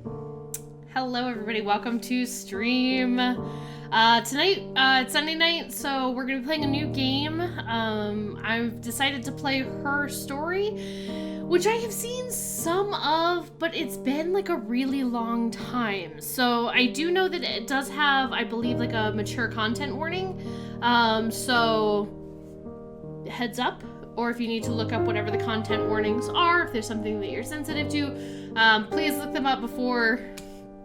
Hello everybody, welcome to stream. Tonight, it's Sunday night, so we're gonna be playing a new game. I've decided to play Her Story, which I have seen some of, but it's been like a really long time. So I do know that it does have, I believe, like a mature content warning. So heads up, or if you need to look up whatever the content warnings are, if there's something that you're sensitive to, please look them up before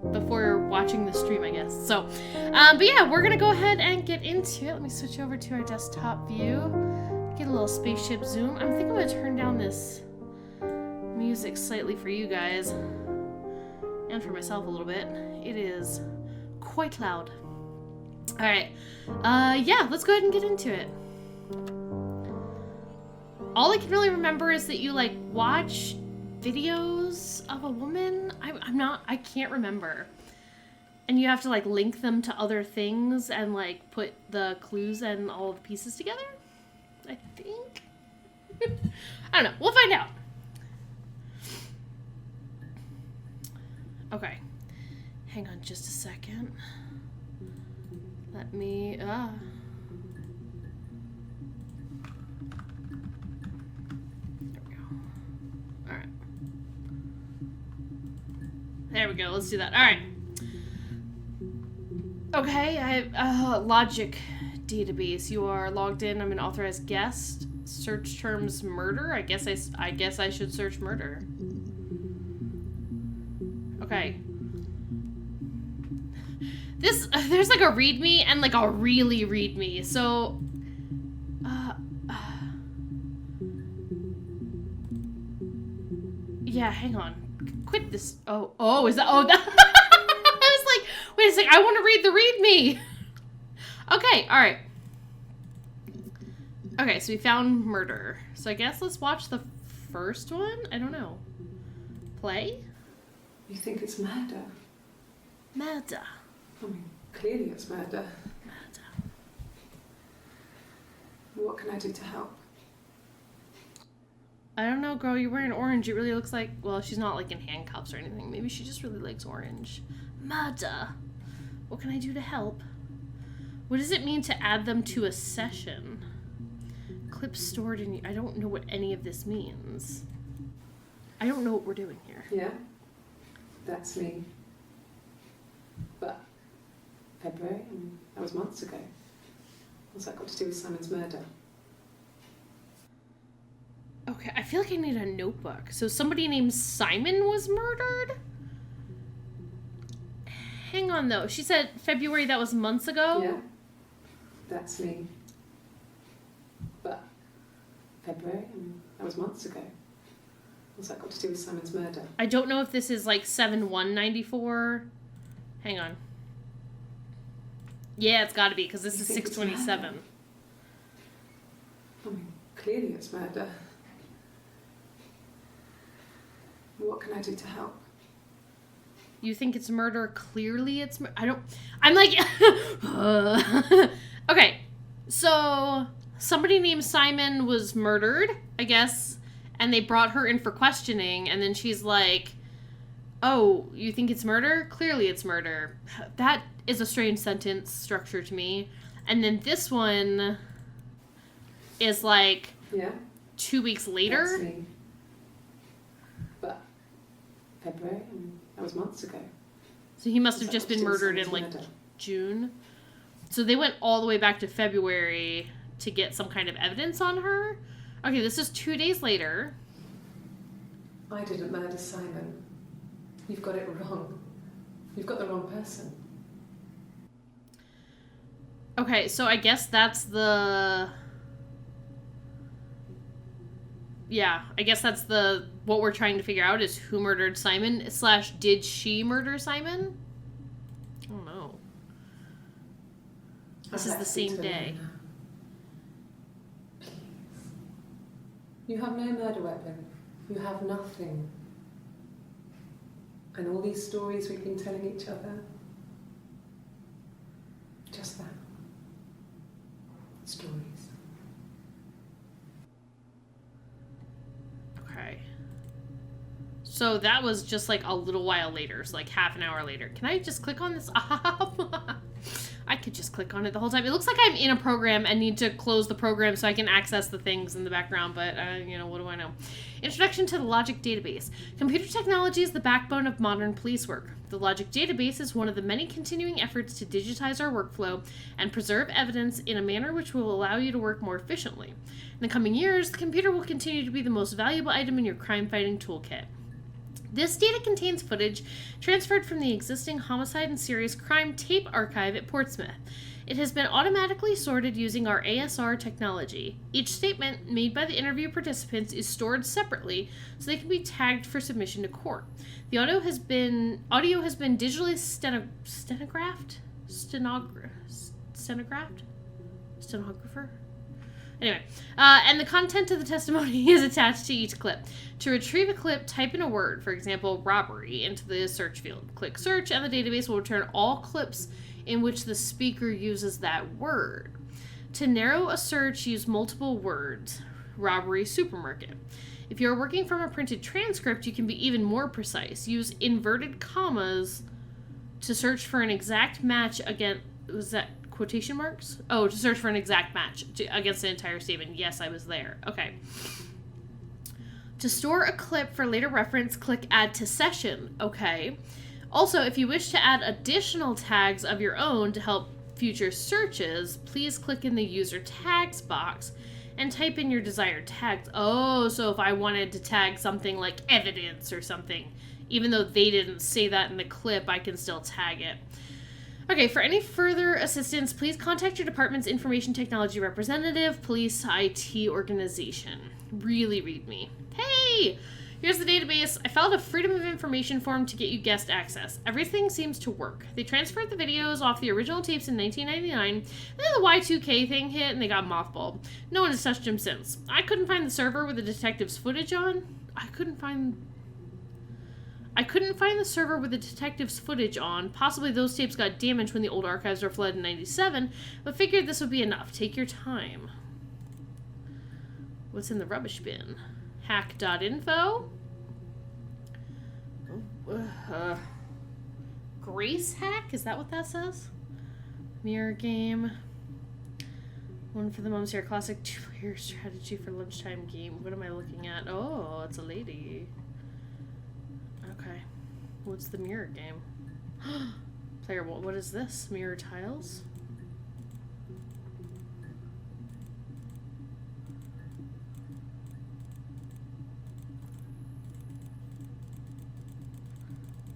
watching the stream, I guess. So, but yeah, we're gonna go ahead and get into it. Let me switch over to our desktop view. Get a little spaceship zoom. I think I'm gonna turn down this music slightly for you guys. And for myself a little bit. It is quite loud. Alright. Yeah, let's go ahead and get into it. All I can really remember is that you, like, watch videos of a woman. I can't remember. And you have to, like, link them to other things and, like, put the clues and all the pieces together, I think. I don't know. We'll find out. Okay. Hang on just a second. Let me, There we go. Alright. There we go. Let's do that. Alright. Okay, I have logic database. You are logged in. I'm an authorized guest. Search terms murder. I guess I should search murder. Okay. There's like a readme and like a really readme. So yeah, hang on. Quit this. Oh, is that that I was like, wait a second, I want to read the readme. Okay, alright. Okay, so we found murder. So I guess let's watch the first one? I don't know. Play? You think it's murder? Murder. I mean, clearly it's murder. Murder. What can I do to help? I don't know, girl, you're wearing orange. It really looks like, well, she's not like in handcuffs or anything. Maybe she just really likes orange. Murder. What can I do to help? What does it mean to add them to a session? Clips stored in... I don't know what any of this means. I don't know what we're doing here. Yeah? That's me. But February, that was months ago. What's that got to do with Simon's murder? Okay, I feel like I need a notebook. So somebody named Simon was murdered? Hang on, though. She said February, that was months ago? Yeah? That's me. But February, that was months ago. What's that got to do with Simon's murder? I don't know if this is like 7/1/94. Hang on. Yeah, it's gotta be, because this is 6/27. I mean, clearly it's murder. What can I do to help? You think it's murder? Clearly it's I'm like... Okay, so somebody named Simon was murdered, I guess, and they brought her in for questioning, and then she's like, oh, you think it's murder? Clearly it's murder. That is a strange sentence structure to me. And then this one is like... Yeah? 2 weeks later? That's me. But February, that was months ago. So he must have just been murdered in like June. So they went all the way back to February to get some kind of evidence on her. Okay, this is 2 days later. I didn't murder Simon. You've got it wrong. You've got the wrong person. Okay, so I guess that's the... Yeah, I guess that's what we're trying to figure out is who murdered Simon / did she murder Simon? I don't know. This is the same day. Please. You have no murder weapon. You have nothing. And all these stories we've been telling each other. Just that. Stories. So that was just like a little while later, so like half an hour later. Can I just click on this? I could just click on it the whole time. It looks like I'm in a program and need to close the program so I can access the things in the background, but, you know, what do I know? Introduction to the Logic Database. Computer technology is the backbone of modern police work. The Logic Database is one of the many continuing efforts to digitize our workflow and preserve evidence in a manner which will allow you to work more efficiently. In the coming years, the computer will continue to be the most valuable item in your crime-fighting toolkit. This data contains footage transferred from the existing homicide and serious crime tape archive at Portsmouth. It has been automatically sorted using our ASR technology. Each statement made by the interview participants is stored separately so they can be tagged for submission to court. The audio has been digitally stenographed? Stenographer? Anyway, and the content of the testimony is attached to each clip. To retrieve a clip, type in a word, for example, robbery, into the search field. Click search, and the database will return all clips in which the speaker uses that word. To narrow a search, use multiple words. Robbery supermarket. If you're working from a printed transcript, you can be even more precise. Use inverted commas to search for an exact match against... Was that quotation marks? Oh, to search for an exact match against an entire statement. Yes, I was there. Okay. To store a clip for later reference, click Add to Session. Okay. Also, if you wish to add additional tags of your own to help future searches, please click in the User Tags box and type in your desired tags. Oh, so if I wanted to tag something like evidence or something, even though they didn't say that in the clip, I can still tag it. Okay, for any further assistance, please contact your department's information technology representative, police IT organization. Really read me. Hey! Here's the database. I filed a Freedom of Information form to get you guest access. Everything seems to work. They transferred the videos off the original tapes in 1999, and then the Y2K thing hit and they got mothballed. No one has touched them since. I couldn't find the server with the detective's footage on. I couldn't find the server with the detective's footage on. Possibly those tapes got damaged when the old archives were flooded in 97, but figured this would be enough. Take your time. What's in the rubbish bin? Hack.info. Grace hack? Is that what that says? Mirror game. One for the Mums Here Classic 2-player strategy for lunchtime game. What am I looking at? Oh, it's a lady. Okay. What's the mirror game? Player, what is this? Mirror tiles?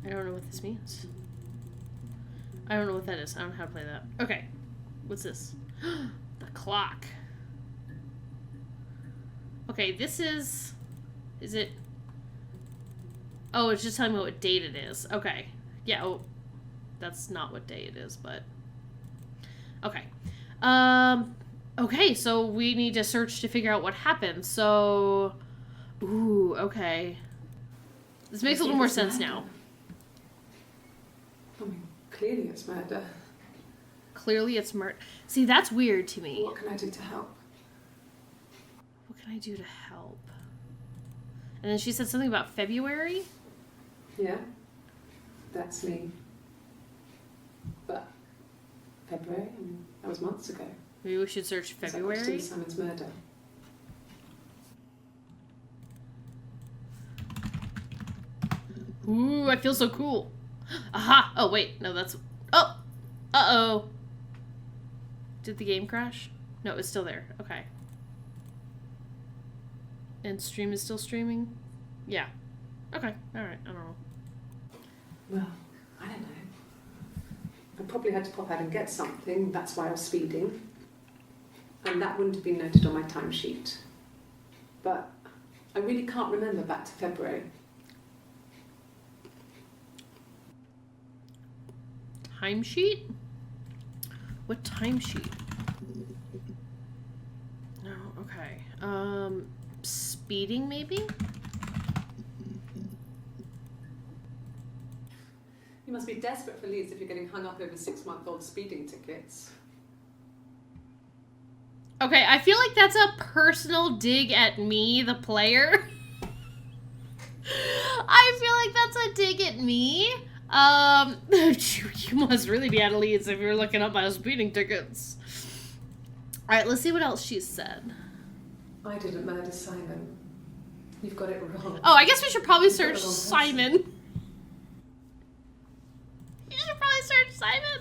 I don't know what this means. I don't know what that is. I don't know how to play that. Okay. What's this? The clock. Okay, this is... Is it... Oh, it's just telling me what date it is. Okay. Yeah, oh. That's not what day it is, but... Okay. Okay, so we need to search to figure out what happened. So... Ooh, okay. This makes a little more sense now. I mean, clearly it's murder. Clearly it's murder. See, that's weird to me. What can I do to help? What can I do to help? And then she said something about February? Yeah, that's me. But February? I mean, that was months ago. Maybe we should search February? Simon's murder. Ooh, I feel so cool. Aha! Oh, wait. No, that's... Oh! Uh-oh. Did the game crash? No, it's still there. Okay. And stream is still streaming? Yeah. Okay. Alright. I don't know. Well, I don't know. I probably had to pop out and get something. That's why I was speeding. And that wouldn't have been noted on my timesheet. But I really can't remember back to February. Timesheet? What timesheet? No, okay. Speeding maybe? You must be desperate for leads if you're getting hung up over 6-month-old speeding tickets. Okay, I feel like that's a personal dig at me, the player. I like that's a dig at me. You must really be out of Leeds if you're looking up my speeding tickets. Alright, let's see what else she said. I didn't murder Simon. You've got it wrong. Oh, I guess we should probably You've got search the wrong person. Simon. You should probably search Simon.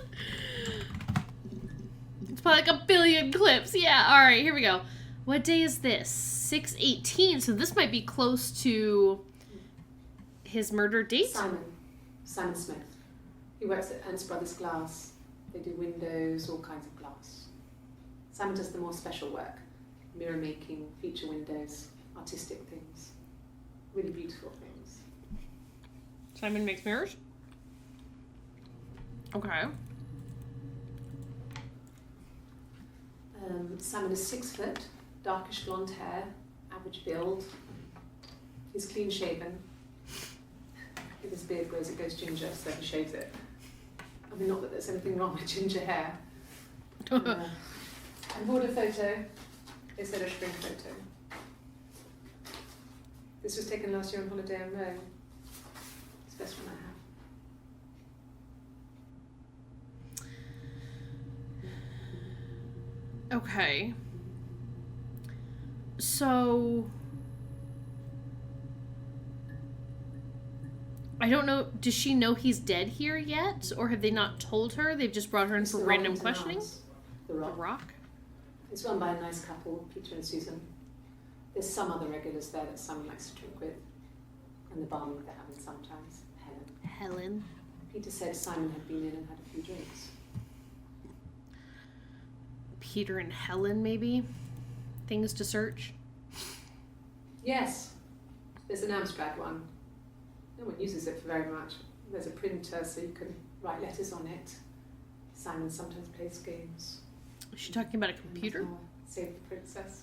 It's probably like a billion clips. Yeah, alright, here we go. What day is this? 6/18, so this might be close to his murder date? Simon Smith. He works at Ernst Brothers Glass. They do windows, all kinds of glass. Simon does the more special work. Mirror making, feature windows, artistic things. Really beautiful things. Simon makes mirrors? Okay. Simon is 6 foot, darkish blonde hair, average build. He's clean shaven. If his beard grows, it goes ginger, so he shaves it. I mean, not that there's anything wrong with ginger hair. I bought a photo. They said I should bring a photo. This was taken last year on holiday in Rome. It's the best one I have. Okay. So... I don't know, does she know he's dead here yet? Or have they not told her? They've just brought her in It's for the random Rockington questioning? Arms. The The Rock. Rock? It's run by a nice couple, Peter and Susan. There's some other regulars there that Simon likes to drink with. And the barmaid they're having sometimes, Helen. Helen. Peter said Simon had been in and had a few drinks. Peter and Helen, maybe? Things to search? Yes, there's an Amstrad one. No one uses it for very much. There's a printer so you can write letters on it. Simon sometimes plays games. Is she talking about a computer? Save the Princess.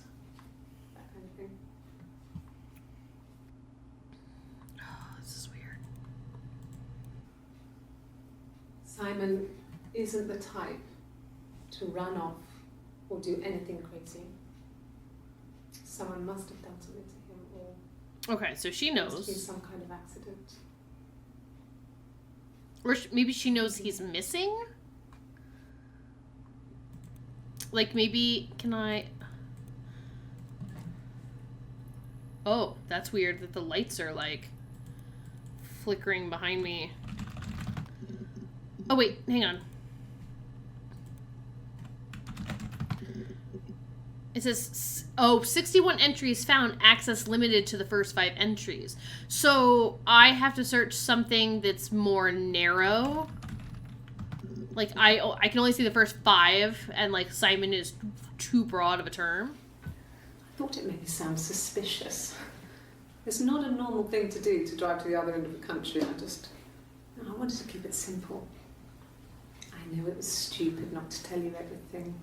That kind of thing. Oh, this is weird. Simon isn't the type to run off or do anything crazy. Someone must have done something to him, or Okay, so she it must have been knows. some kind of accident. Or maybe she knows he's missing? Like, maybe, can I... Oh, that's weird that the lights are, like, flickering behind me. Oh, wait, hang on. It says, 61 entries found, access limited to the first 5 entries. So I have to search something that's more narrow. Like, I can only see the first 5, and, like, Simon is too broad of a term. I thought it made me sound suspicious. It's not a normal thing to do, to drive to the other end of the country. I wanted to keep it simple. I know it was stupid not to tell you everything.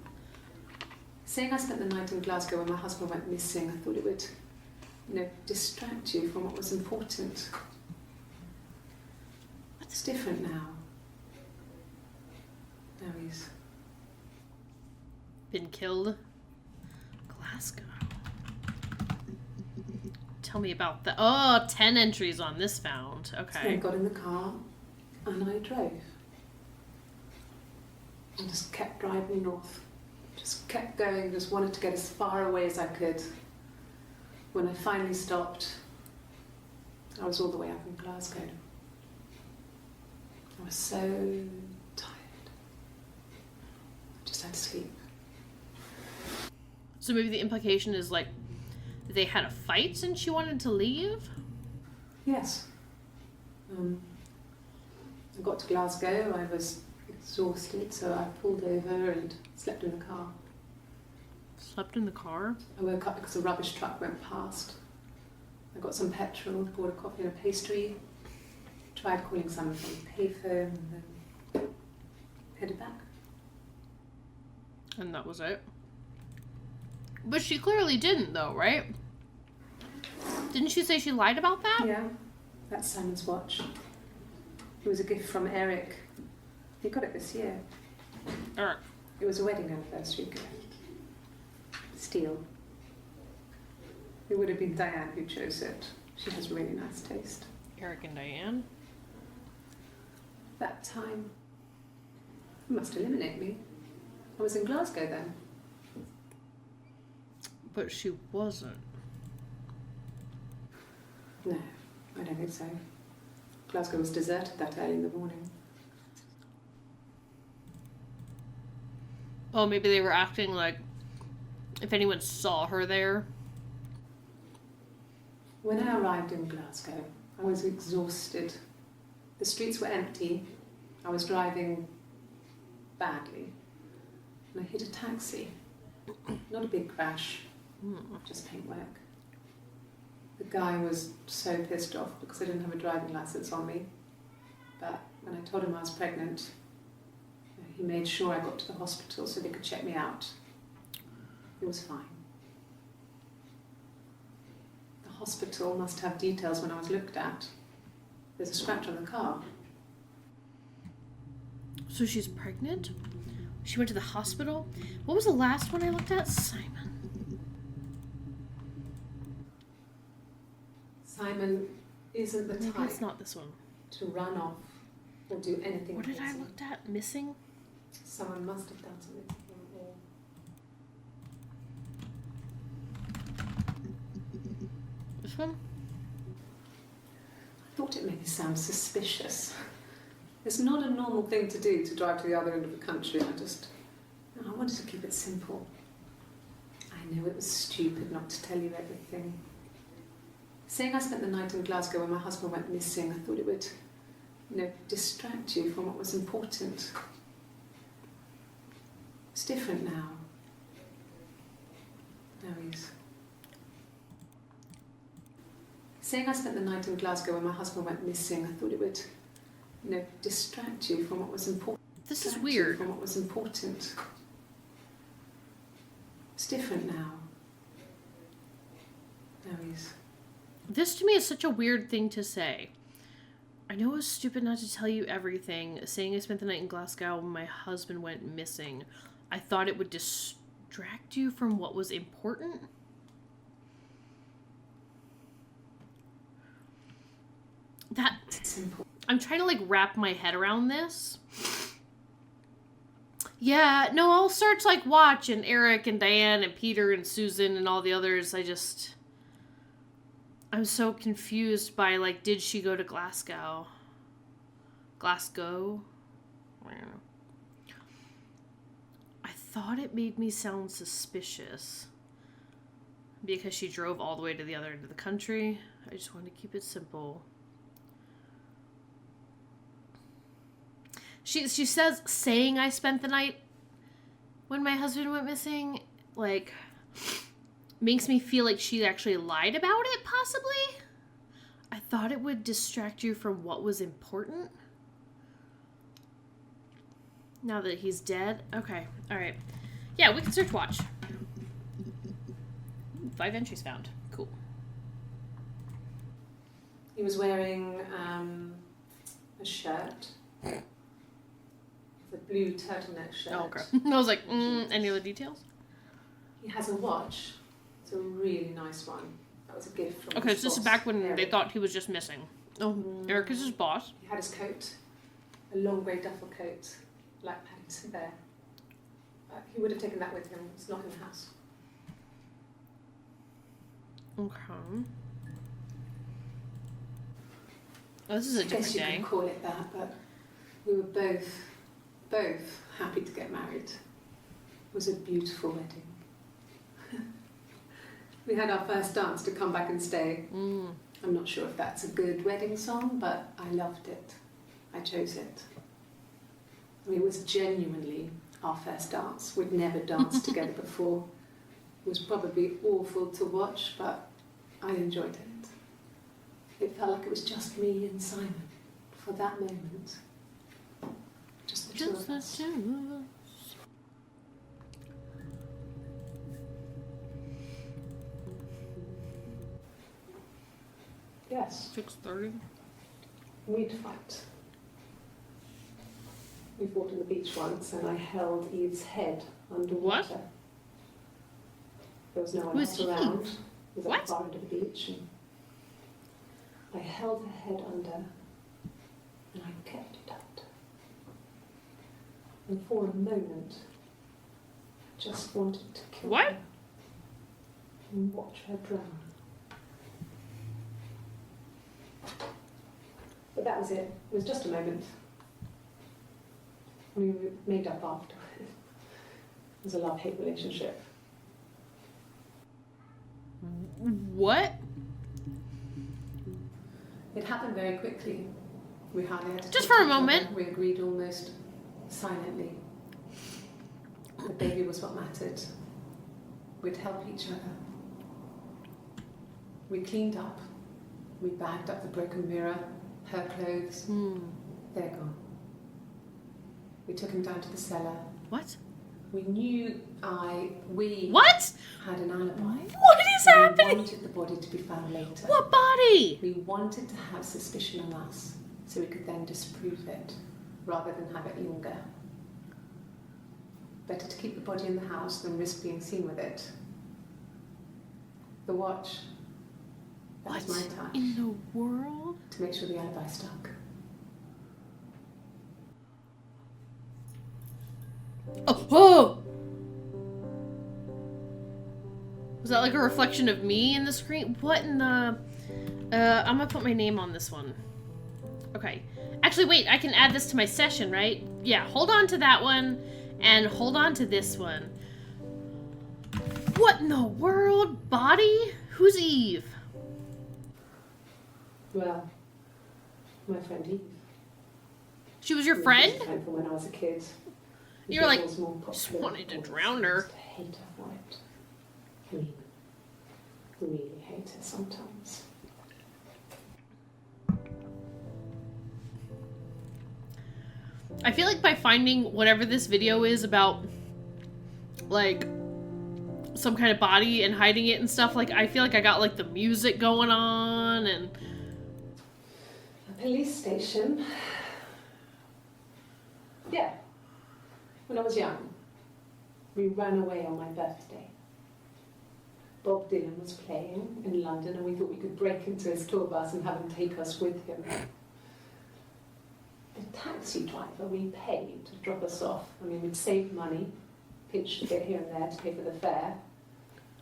Saying I spent the night in Glasgow when my husband went missing, I thought it would, distract you from what was important. It's different now. Now he's Been killed. Glasgow. Tell me about the... Oh, 10 entries on this found. So I Okay. got in the car and I drove. And just kept driving north. Just kept going, just wanted to get as far away as I could. When I finally stopped, I was all the way up in Glasgow. I was so tired. I just had to sleep. So maybe the implication is, like, they had a fight and she wanted to leave? Yes. I got to Glasgow, I was exhausted, so I pulled over and slept in the car. Slept in the car? I woke up because a rubbish truck went past. I got some petrol, bought a coffee and a pastry, tried calling someone from the payphone, and then headed back. And that was it? But she clearly didn't, though, right? Didn't she say she lied about that? Yeah, that's Simon's watch. It was a gift from Eric. He got it this year. Or, It was a wedding anniversary gift. Steel. It would have been Diane who chose it. She has really nice taste. Eric and Diane. That time, you must eliminate me. I was in Glasgow then. But she wasn't. No, I don't think so. Glasgow was deserted that early in the morning. Oh, maybe they were acting like if anyone saw her there. When I arrived in Glasgow, I was exhausted. The streets were empty. I was driving badly. And I hit a taxi. Not a big crash, just paintwork. The guy was so pissed off because I didn't have a driving license on me. But when I told him I was pregnant, he made sure I got to the hospital so they could check me out. It was fine. The hospital must have details when I was looked at. There's a scratch on the car. So she's pregnant? She went to the hospital? What was the last one I looked at? Simon. Simon isn't the Maybe type it's not this one. to run off or do anything What did I crazy. look at? Missing? Someone must have done something to him or... This one? I thought it made me sound suspicious. It's not a normal thing to do to drive to the other end of the country. I wanted to keep it simple. I know it was stupid not to tell you everything. Saying I spent the night in Glasgow when my husband went missing, I thought it would, distract you from what was important. It's different now. Now he's... Saying I spent the night in Glasgow when my husband went missing, I thought it would, distract you from what was important. This is weird. From what was important. It's different now. Now he's... This to me is such a weird thing to say. I know it was stupid not to tell you everything. Saying I spent the night in Glasgow when my husband went missing. I thought it would distract you from what was important. That... simple. I'm trying to, wrap my head around this. Yeah, no, I'll search, Watch and Eric and Diane and Peter and Susan and all the others. I'm so confused by, did she go to Glasgow? Glasgow? I don't know. I thought it made me sound suspicious. Because she drove all the way to the other end of the country. I just wanted to keep it simple. She says, saying I spent the night when my husband went missing, makes me feel like she actually lied about it, possibly? I thought it would distract you from what was important. Now that he's dead? Okay, alright. Yeah, we can search watch. 5 entries found. Cool. He was wearing a shirt. The blue turtleneck shirt. Oh, okay. I was like, any other details? He has a watch. It's a really nice one. That was a gift from Okay, his so this is boss, back when Eric. they thought he was just missing. Oh, Eric is his boss. He had his coat, a long grey duffel coat, like Paddington Bear. He would have taken that with him. It's not in the house. Okay. Oh, this is a I guess different you day. can call it that, but we were both happy to get married. It was a beautiful wedding. We had our first dance to Come Back and Stay. I'm not sure if that's a good wedding song, but I loved it. I chose it. I mean, it was genuinely our first dance. We'd never danced together before. It was probably awful to watch, but I enjoyed it. It felt like it was just me and Simon for that moment. Just the two of us. Yes, 6:30. we'd fight. We fought on the beach once and I held Eve's head underwater. What? There was no one Who's else Eve? around. It was What? at the far end of the beach. And I held her head under and I kept it up. And for a moment, I just wanted to kill What? her and watch her drown. But that was it. It was just a moment. We made up after. It was a love-hate relationship. What? It happened very quickly. We hardly had to Just talk for a to each other. moment. We agreed almost silently. The baby was what mattered. We'd help each other. We cleaned up. We bagged up the broken mirror, her clothes. They're gone. We took him down to the cellar. What? We knew we What? had an alibi. What is happening? We wanted the body to be found later. What body? We wanted to have suspicion on us so we could then disprove it rather than have it linger. Better to keep the body in the house than risk being seen with it. The watch. That What was my task. in the world? To make sure the alibi stuck. Oh, whoa! Was that like a reflection of me in the screen? What in the... I'm gonna put my name on this one. Okay. Actually, wait, I can add this to my session, right? Yeah, hold on to that one, and hold on to this one. What in the world? Body? Who's Eve? Well, my friend Eve. She was your We friend? used to friend from when I was a kid. You were like, It was more just popular. wanted to I drown her. used to hate her for it. I mean, really hate her sometimes. I feel like by finding whatever this video is about, like, some kind of body and hiding it and stuff, like, I feel like I got, like, the music going on and... A police station. Yeah. When I was young, we ran away on my birthday. Bob Dylan was playing in London and we thought we could break into his tour bus and have him take us with him. The taxi driver we paid to drop us off, I mean, we'd saved money, pinched a bit here and there to pay for the fare.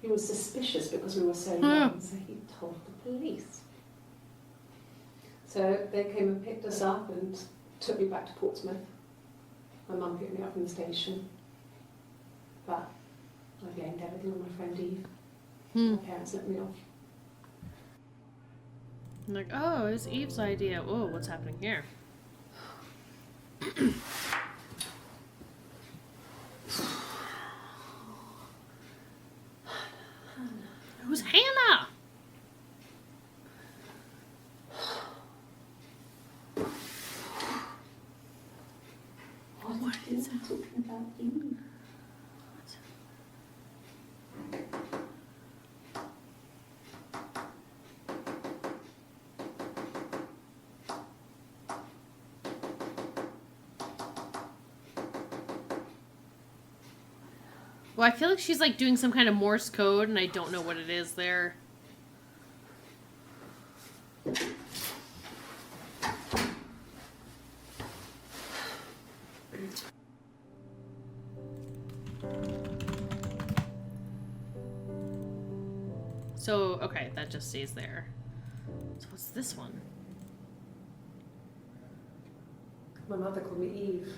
He was suspicious because we were so young, so he told the police. So they came and picked us up and took me back to Portsmouth. My mum picked me up from the station. But I blamed everything on my friend Eve. My parents let me off. I'm like, oh, it's Eve's idea. Oh, what's happening here? Who's Hannah? What is that talking about Eve? Well, I feel like she's like doing some kind of Morse code and I don't know what it is there. So, okay, that just stays there. So what's this one? My mother called me Eve.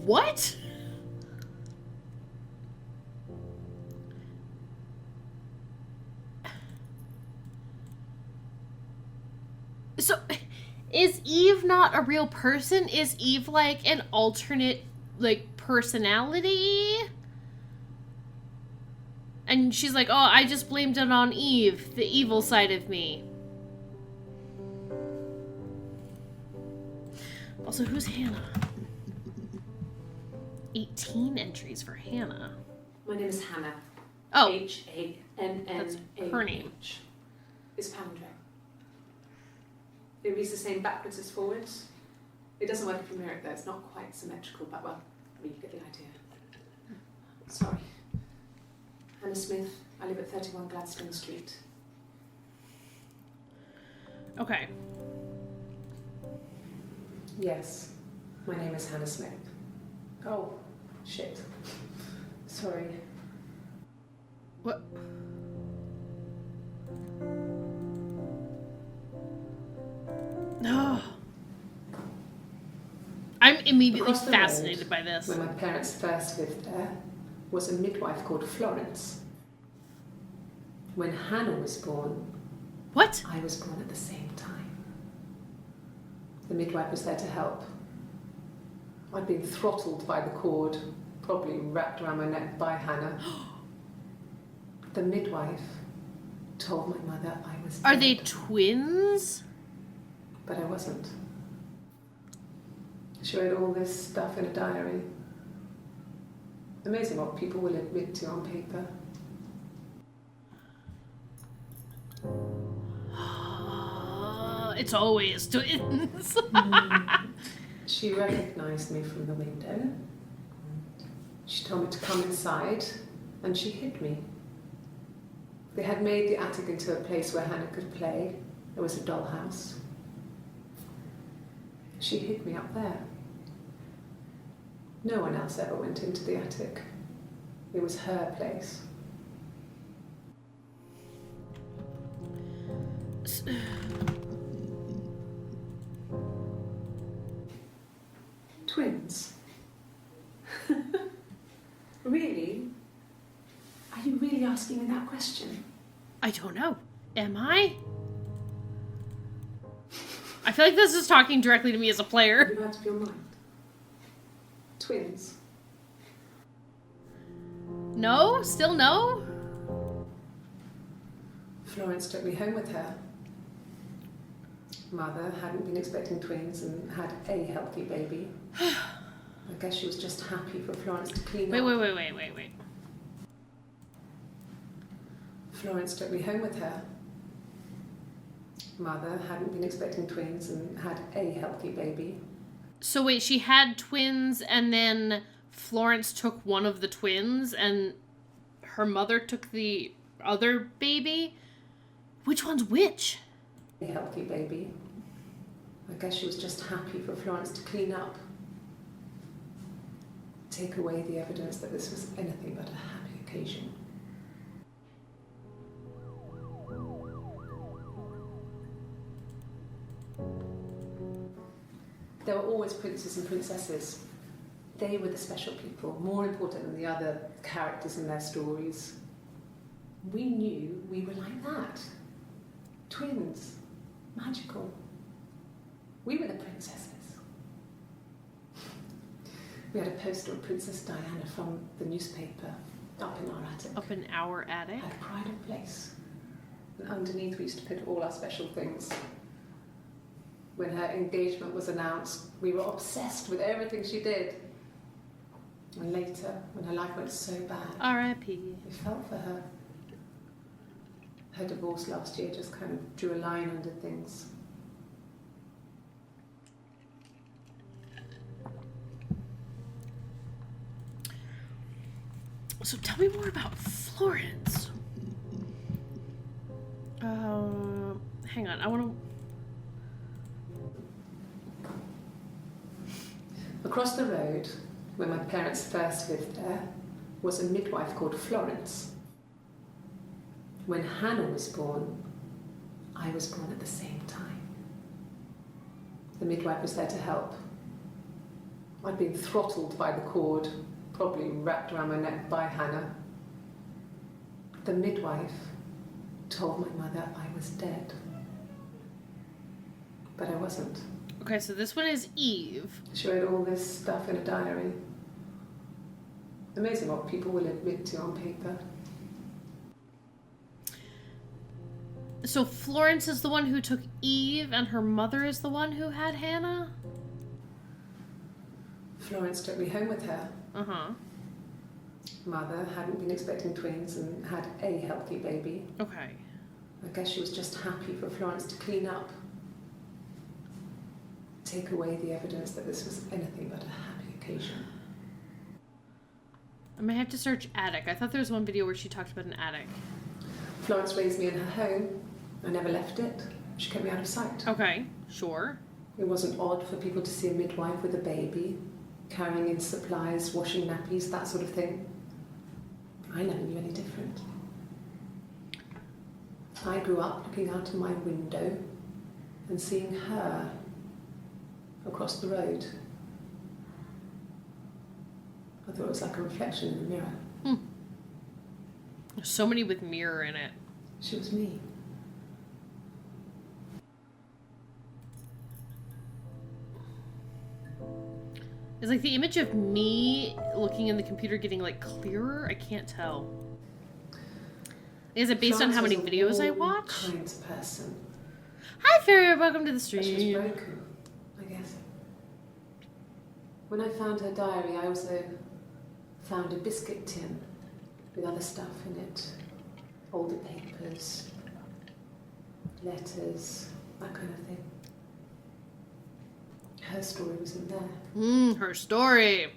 What? So, is Eve not a real person? Is Eve like an alternate, like, personality? And she's like, oh, I just blamed it on Eve, the evil side of me. Also, who's Hannah? 18 entries for Hannah. My name is Hannah. Oh, H-A-N-N-A-H. that's her name. It's palindrome. It reads the same backwards as forwards. It doesn't work if you mirror it though, it's not quite symmetrical, but well, You get the idea. Sorry. Hannah Smith. I live at 31 Gladstone Street. Okay. Yes. My name is Hannah Smith. Oh, shit. Sorry. What? No. I'm immediately Across the fascinated road, by this. When my parents first lived there, was a midwife called Florence. When Hannah was born, What? I was born at the same time. The midwife was there to help. I'd been throttled by the cord, probably wrapped around my neck by Hannah. The midwife told my mother I was Are dead, they twins? but I wasn't. She wrote all this stuff in a diary. Amazing what people will admit to on paper. It's always twins. She recognised me from the window. She told me to come inside, and she hid me. They had made the attic into a place where Hannah could play. It was a dollhouse. She hid me up there. No one else ever went into the attic. It was her place. Twins? Really? Are you really asking me that question? I don't know. Am I? I feel like this is talking directly to me as a player. You out of your mind? Twins? No? Still no? Florence took me home with her. Mother hadn't been expecting twins and had a healthy baby. I guess she was just happy for Florence to clean up. Wait. Florence took me home with her. Mother hadn't been expecting twins and had a healthy baby. So wait, she had twins and then Florence took one of the twins and her mother took the other baby? Which one's which? A healthy baby. I guess she was just happy for Florence to clean up. Take away the evidence that this was anything but a happy occasion. There were always princes and princesses. They were the special people, more important than the other characters in their stories. We knew we were like that. Twins. Magical. We were the princesses. We had a poster of Princess Diana from the newspaper up in our attic. Up in our attic? Had pride of place. And underneath we used to put all our special things. When her engagement was announced, we were obsessed with everything she did. And later, when her life went so bad, R.I.P. we felt for her. Her divorce last year just kind of drew a line under things. So tell me more about Florence. Hang on, I want to... Across the road, where my parents first lived there, was a midwife called Florence. When Hannah was born, I was born at the same time. The midwife was there to help. I'd been throttled by the cord, probably wrapped around my neck by Hannah. The midwife told my mother I was dead. But I wasn't. Okay, so this one is Eve. She wrote all this stuff in a diary. Amazing what people will admit to on paper. So Florence is the one who took Eve and her mother is the one who had Hannah? Florence took me home with her. Uh-huh. Mother hadn't been expecting twins and had a healthy baby. Okay. I guess she was just happy for Florence to clean up. Take away the evidence that this was anything but a happy occasion. I might have to search attic. I thought there was one video where she talked about an attic. Florence raised me in her home. I never left it. She kept me out of sight. Okay, sure. It wasn't odd for people to see a midwife with a baby, carrying in supplies, washing nappies, that sort of thing. I never knew any different. I grew up looking out of my window and seeing her across the road. I thought it was like a reflection in the mirror. There's so many with mirror in it. She was me. Is like the image of me looking in the computer getting like clearer? I can't tell. Is it based on how many videos I watch? Kind of person. Hi, Fairy. Welcome to the But she was stream. broken, I guess. When I found her diary, I also found a biscuit tin with other stuff in it. Older papers, letters, that kind of thing. Her story was in there. Her story.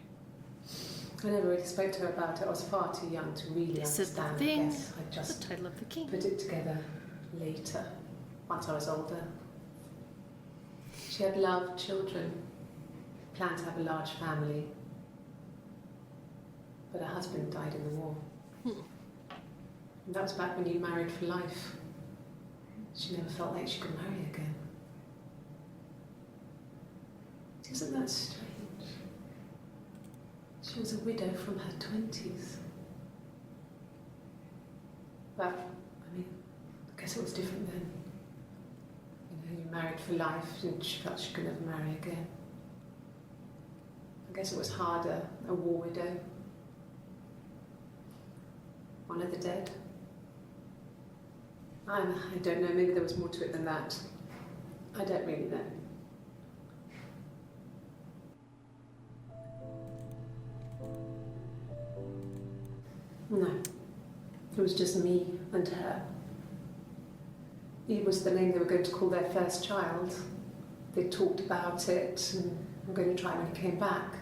I never really spoke to her about it. I was far too young to really This is the understand, thing. I guess. I That's just the title of the game. put it together later, once I was older. She had loved children, planned to have a large family, but her husband died in the war. And that was back when you married for life. She never felt like she could marry again. Isn't that strange? She was a widow from her 20s. But, I mean, I guess it was different then. You know, you married for life and she felt she could never marry again. I guess it was harder, a war widow. One of the dead. I don't know, maybe there was more to it than that. I don't really know. No, it was just me and her. Eve was the name they were going to call their first child. They talked about it and were going to try when he came back.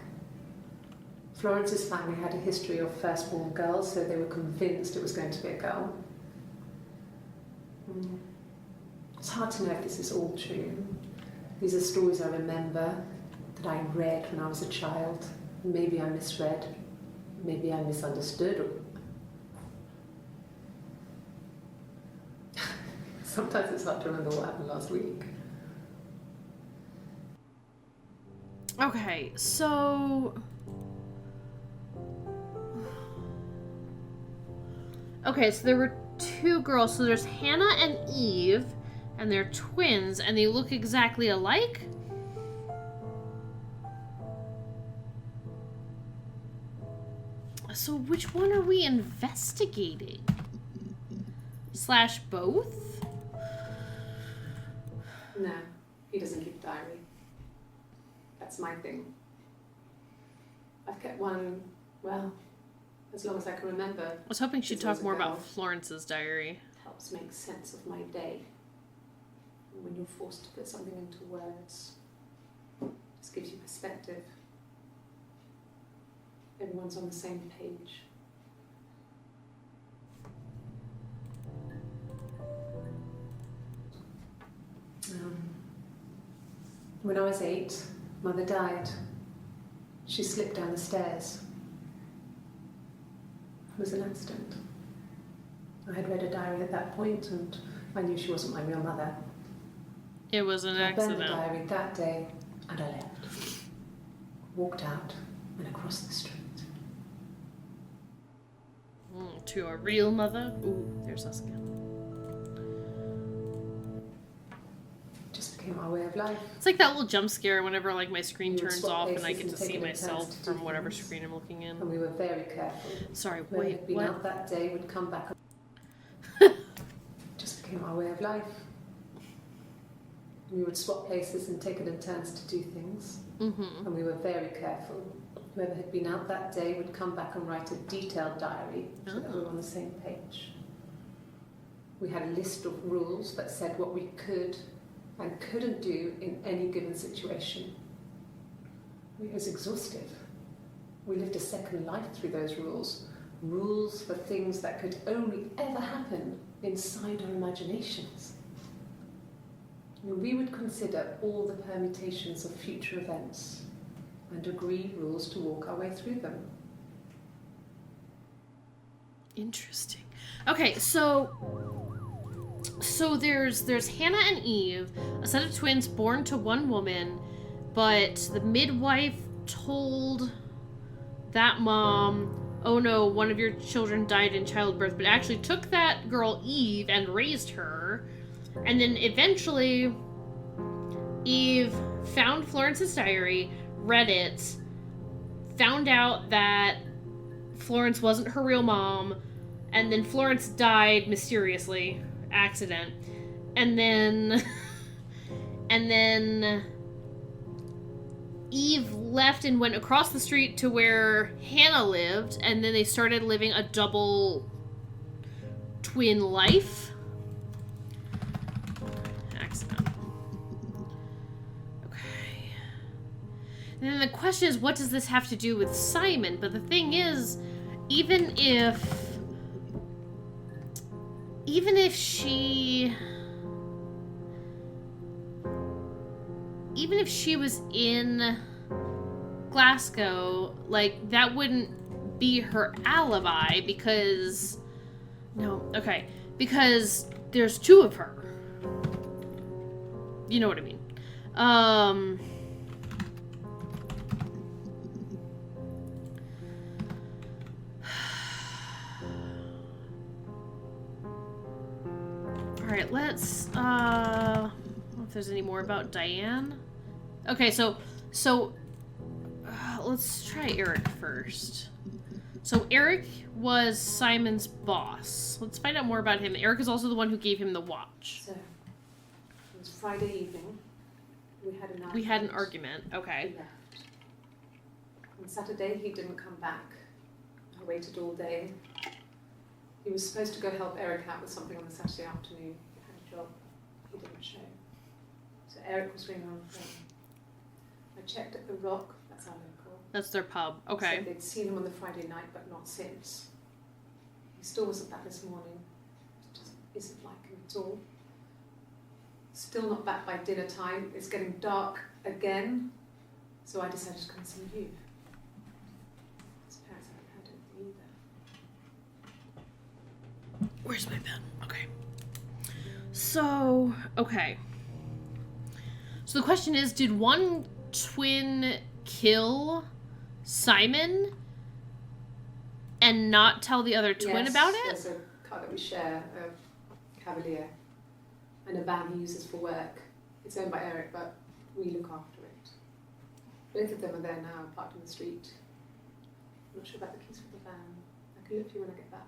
Florence's family had a history of firstborn girls, so they were convinced it was going to be a girl. It's hard to know if this is all true. These are stories I remember, that I read when I was a child. Maybe I misread, maybe I misunderstood. Sometimes it's hard to remember what happened last week. Okay, so... Okay, so there were two girls. So there's Hannah and Eve, and they're twins, and they look exactly alike? So which one are we investigating? Slash both? No, he doesn't keep a diary. That's my thing. I've kept one, well, as long as I can remember. I was hoping she'd Since I was talk a more girl. about Florence's diary. It helps make sense of my day. And when you're forced to put something into words, it just gives you perspective. Everyone's on the same page. When I was 8, Mother died. She slipped down the stairs. It was an accident. I had read a diary at that point and I knew she wasn't my real mother. It was an I burned the accident. diary that day and I left. Walked out and across the street. To a real mother? Ooh, there's us again. Just became our way of life. It's like that little jump scare whenever like my screen You would turns swap off and I places get to and see take it in turns myself to do from whatever things. screen I'm looking in. And we were very careful. Sorry, Whoever wait, had been what? out that day would come back. Just became our way of life. We would swap places and take it in turns to do things. Mm-hmm. And we were very careful. Whoever had been out that day would come back and write a detailed diary so that we were on the same page. We had a list of rules that said what we could and couldn't do in any given situation. It was exhaustive. We lived a second life through those rules. Rules for things that could only ever happen inside our imaginations. We would consider all the permutations of future events and agree rules to walk our way through them. Interesting. Okay, so there's Hannah and Eve, a set of twins born to one woman, but the midwife told that mom, oh no, one of your children died in childbirth, but actually took that girl Eve and raised her. And then eventually Eve found Florence's diary, read it, found out that Florence wasn't her real mom, and then Florence died mysteriously, accident. And then Eve left and went across the street to where Hannah lived, and then they started living a double twin life. Accident. Okay. And then the question is, what does this have to do with Simon? But the thing is, even if she was in Glasgow, like, that wouldn't be her alibi because there's two of her. You know what I mean. Alright, let's, I don't know if there's any more about Diane. Okay, so let's try Eric first. So Eric was Simon's boss. Let's find out more about him. Eric is also the one who gave him the watch. So, it was Friday evening. We had an argument. We had an argument, okay. He left. On Saturday, he didn't come back. I waited all day. He was supposed to go help Eric out with something on the Saturday afternoon. He had a job. He didn't show. So Eric was ringing on the phone. I checked at the Rock. That's our local. That's their pub. Okay. So they'd seen him on the Friday night, but not since. He still wasn't back this morning. It just isn't like him at all. Still not back by dinner time. It's getting dark again. So I decided to come see you. His parents haven't heard anything either. Where's my pen? Okay. So, okay. So the question is, did one twin kill Simon and not tell the other twin about it? There's a car that we share, a Cavalier, and a van he uses for work. It's owned by Eric, but we look after it. Both of them are there now, parked in the street. I'm not sure about the keys for the van. I can look for you when I get back.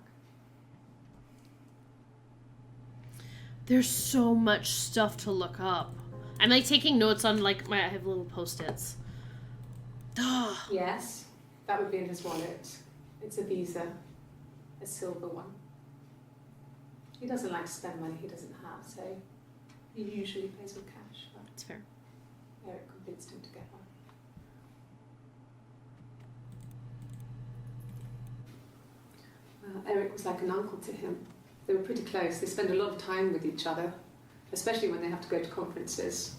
There's so much stuff to look up. I'm like taking notes on I have little post-its. Yes, that would be in his wallet. It's a Visa, a silver one. He doesn't like to spend money he doesn't have, so he usually pays with cash. But That's fair. Eric convinced him to get one. Eric was like an uncle to him. They were pretty close. They spend a lot of time with each other, especially when they have to go to conferences.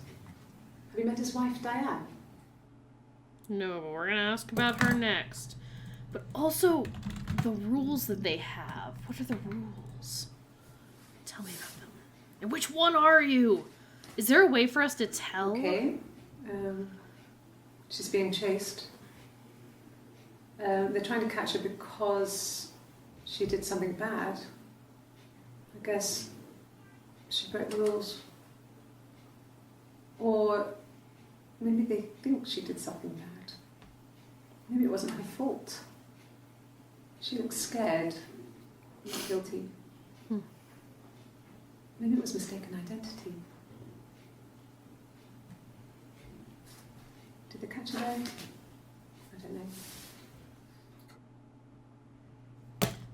Have you met his wife, Diane? No, but we're gonna ask about her next. But also, the rules that they have. What are the rules? Tell me about them. And which one are you? Is there a way for us to tell? Okay. She's being chased. They're trying to catch her because she did something bad. I guess she broke the rules. Or maybe they think she did something bad. Maybe it wasn't her fault. She looks scared, not guilty. Maybe it was mistaken identity. Did they catch her there? I don't know.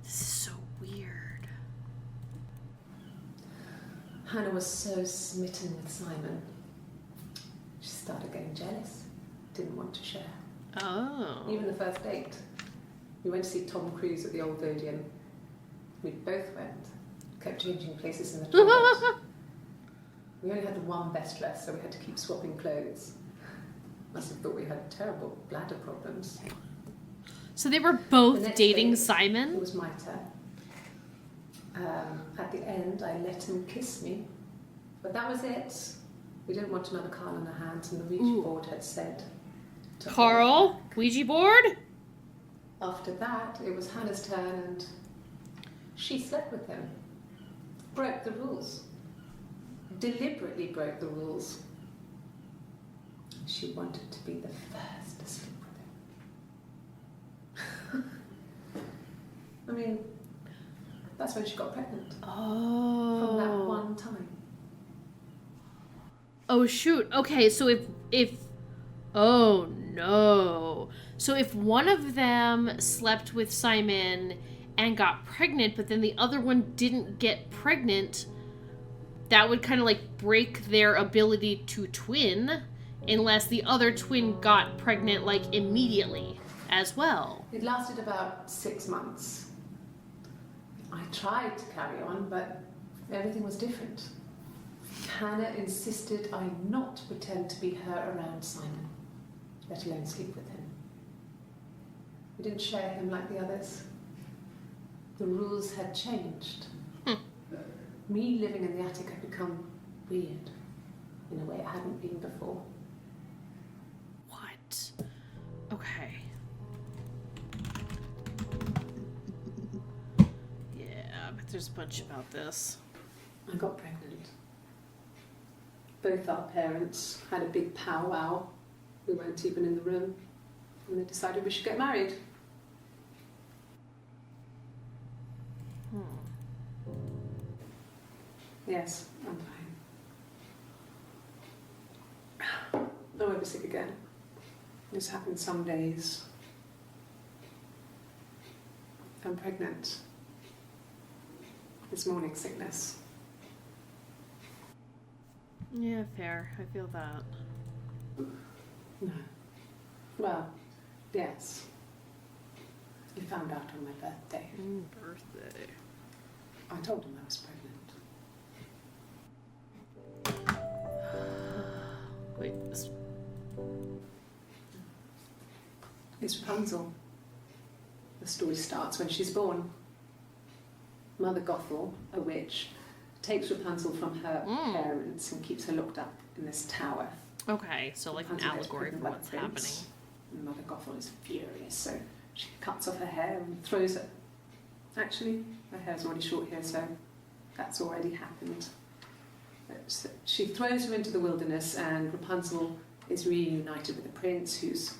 This is so weird. Hannah was so smitten with Simon. She started getting jealous, didn't want to share. Oh. Even the first date. We went to see Tom Cruise at the Old Odeon. We both went. Kept changing places in the toilet. We only had the one best dress, so we had to keep swapping clothes. Must have thought we had terrible bladder problems. So they were The both next dating day, Simon? It was my turn. At the end, I let him kiss me. But that was it. We didn't want another card on our hands, and the Ouija board had said... to Carl, Ouija board? After that, it was Hannah's turn, and she slept with him. Broke the rules. Deliberately broke the rules. She wanted to be the first to sleep with him. I mean, that's when she got pregnant. Oh. From that one time. Oh shoot. Okay, so if oh no. So if one of them slept with Simon and got pregnant, but then the other one didn't get pregnant, that would kind of like break their ability to twin unless the other twin got pregnant like immediately as well. It lasted about 6 months. I tried to carry on, but everything was different. Hannah insisted I not pretend to be her around Simon, let alone sleep with him. We didn't share him like the others. The rules had changed. Me living in the attic had become weird in a way it hadn't been before. What? Okay. Yeah, but there's a bunch about this. I got pregnant. Both our parents had a big powwow. We weren't even in the room. And they decided we should get married. Yes, I'm fine. I won't be sick again. This happens some days. I'm pregnant. It's morning sickness. Yeah, fair. I feel that. No. Well, yes. He found out on my birthday. Birthday. I told him I was pregnant. Wait, It's Rapunzel. The story starts when she's born. Mother Gothel, a witch, takes Rapunzel from her parents and keeps her locked up in this tower. okay, so like an Rapunzel gets allegory for pregnant by what's the prince. happening. Mother Gothel is furious, so she cuts off her hair and throws it. Actually, her hair's already short here, so that's already happened. But she throws her into the wilderness, and Rapunzel is reunited with the prince, who's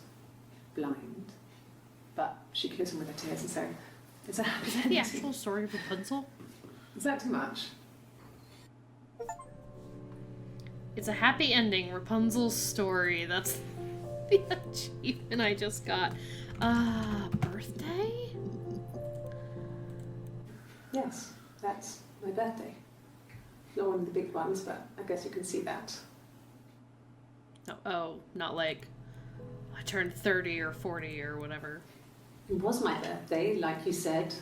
blind. But she kills him with her tears, and so it's a happy ending. The actual story of Rapunzel? Is that too much? It's a happy ending, Rapunzel's story. That's the achievement I just got. Birthday? Yes, that's my birthday. Not one of the big ones, but I guess you can see that. Oh, not like I turned 30 or 40 or whatever. It was my birthday, like you said.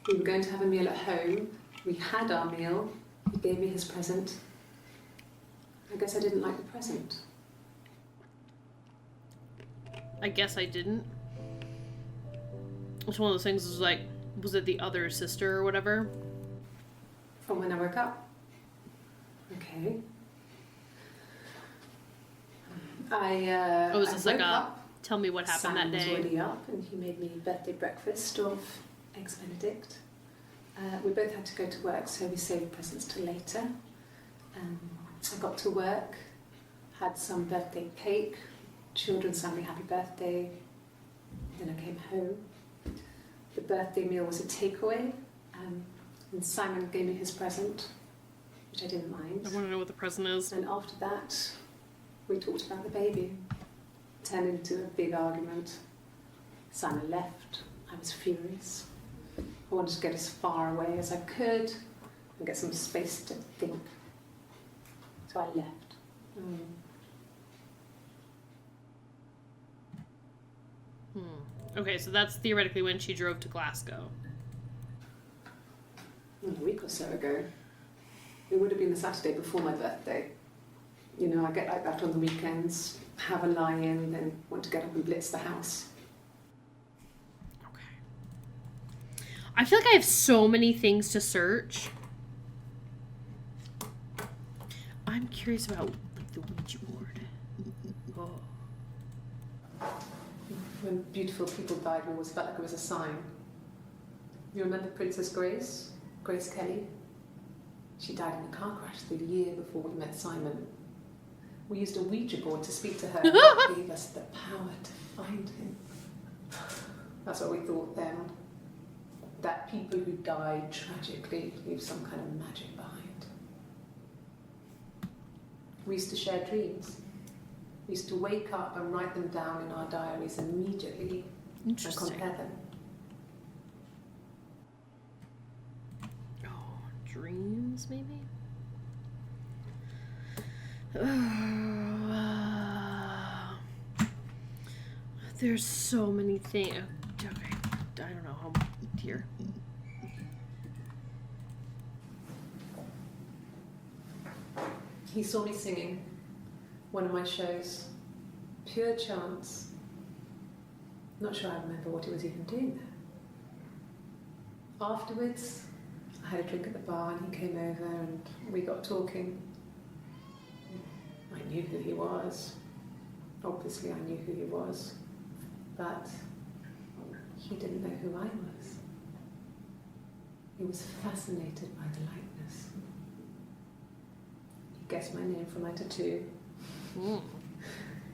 We were going to have a meal at home. We had our meal. He gave me his present. I guess I didn't like the present. I guess I didn't. It's one of those things was like, was it the other sister or whatever? From when I woke up. Okay. Was this I like woke a up. tell me what happened Simon that was day? already up, and he made me birthday breakfast of eggs Benedict. We both had to go to work, so we saved presents till later. I got to work, had some birthday cake, children sang me happy birthday. Then I came home. The birthday meal was a takeaway, and Simon gave me his present, which I didn't mind. I want to know what the present is. And after that, we talked about the baby. Turned into a big argument. Simon left. I was furious. I wanted to get as far away as I could and get some space to think. So I left. Okay, so that's theoretically when she drove to Glasgow. A week or so ago. It would have been the Saturday before my birthday. You know, I get like that on the weekends, have a lie-in, then want to get up and blitz the house. Okay. I feel like I have so many things to search. I'm curious about like the Ouija board. Oh. When beautiful people died, we always felt like it was a sign. You remember Princess Grace? Grace Kelly? She died in a car crash the year before we met Simon. We used a Ouija board to speak to her, and it gave us the power to find him. That's what we thought then. That people who died tragically leave some kind of magic behind. We used to share dreams. We used to wake up and write them down in our diaries immediately and compare them. Dreams, maybe? There's so many things. Okay, I don't know how here. He saw me singing one of my shows. Pure chance. Not sure I remember what he was even doing there. Afterwards, I had a drink at the bar and he came over and we got talking. I knew who he was. Obviously I knew who he was. But he didn't know who I was. He was fascinated by the likeness. He guessed my name from my tattoo.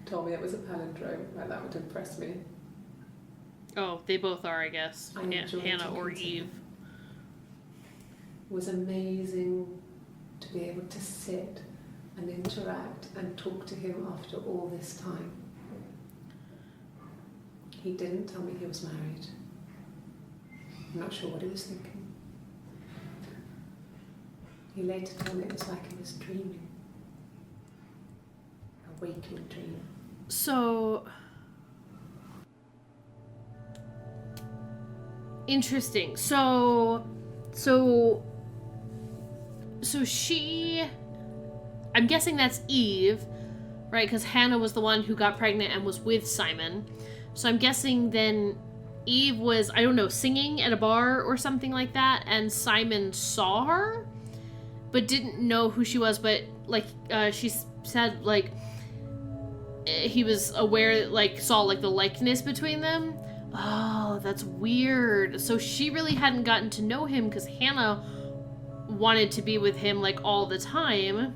Told me it was a palindrome. Well, that would impress me. Oh, they both are, I guess. Hannah or Eve. It was amazing to be able to sit and interact and talk to him after all this time. He didn't tell me he was married. I'm not sure what he was thinking. He later told me it was like he was dreaming. A waking dream. So... interesting. So she... I'm guessing that's Eve, right? Because Hannah was the one who got pregnant and was with Simon. So I'm guessing then Eve was, I don't know, singing at a bar or something like that, and Simon saw her, but didn't know who she was, but, like, she said, like, he was aware, like, saw, like, the likeness between them. Oh, that's weird. So she really hadn't gotten to know him because Hannah wanted to be with him, like, all the time.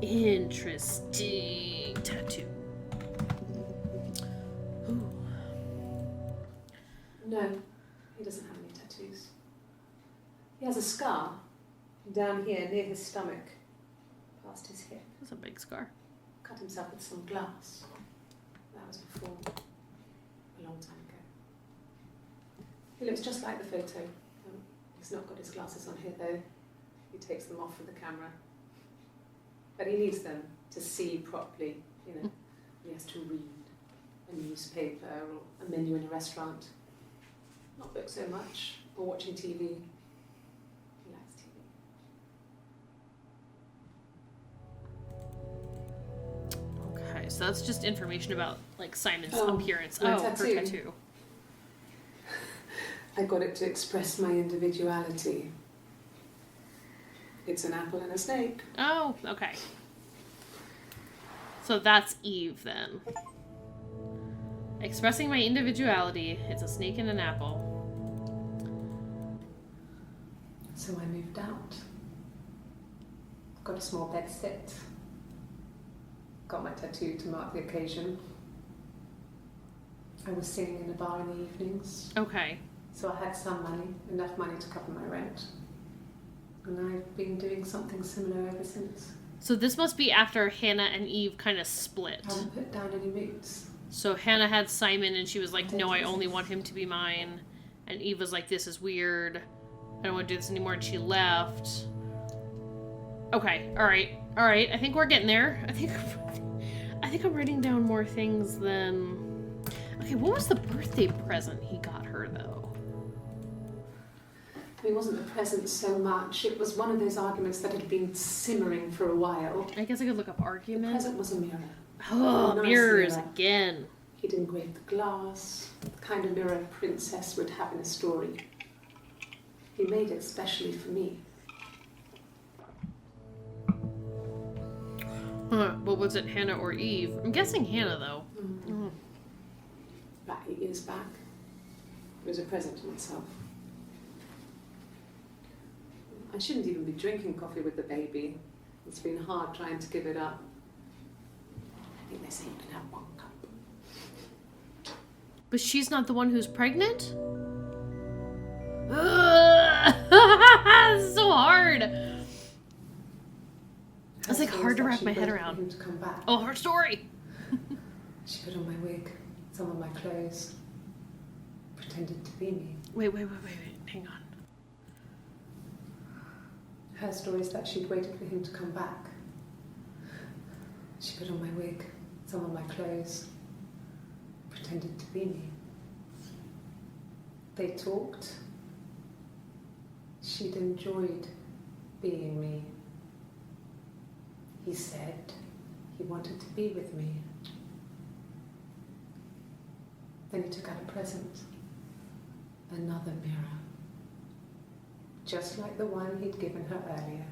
Interesting. Tattoo. Ooh. No, he doesn't have any tattoos. He has a scar down here near his stomach, past his hip. That's a big scar. Cut himself with some glass. That was before, a long time ago. He looks just like the photo. He's not got his glasses on here though. He takes them off for the camera. But he needs them to see properly, you know. He has to read a newspaper or a menu in a restaurant. Not book so much, or watching TV. He likes TV. Okay, so that's just information about, like, Simon's appearance. My her tattoo. tattoo. I got it to express my individuality. It's an apple and a snake. Oh, okay. So that's Eve, then. Expressing my individuality. It's a snake and an apple. So I moved out. Got a small bed sit. Got my tattoo to mark the occasion. I was singing in a bar in the evenings. Okay. So I had some money, enough money to cover my rent. And I've been doing something similar ever since. So this must be after Hannah and Eve kind of split. I haven't put down any roots. So Hannah had Simon and she was like, no, I only want him to be mine. And Eve was like, this is weird. I don't want to do this anymore. And she left. Okay. All right. I think we're getting there. I think I'm writing down more things than Okay, what was the birthday present he got her, though? It wasn't the present so much. It was one of those arguments that had been simmering for a while. I guess I could look up The argument. present was a mirror. Oh, A nice mirrors mirror. again. He'd engraved the glass, the kind of mirror a princess would have in a story. He made it specially for me. But was it Hannah or Eve? I'm guessing Hannah, though. About 8 years back. It was a present to myself. I shouldn't even be drinking coffee with the baby. It's been hard trying to give it up. I think they say you can have 1 cup. But she's not the one who's pregnant? Ugh! This is so hard. It's like hard to wrap my head around. Him to come back. Oh, her story. She put on my wig, some of my clothes, pretended to be me. Wait. Hang on. Her story is that she'd waited for him to come back. She put on my wig, some of my clothes, pretended to be me. They talked. She'd enjoyed being me. He said he wanted to be with me. Then he took out a present. Another mirror. Just like the one he'd given her earlier.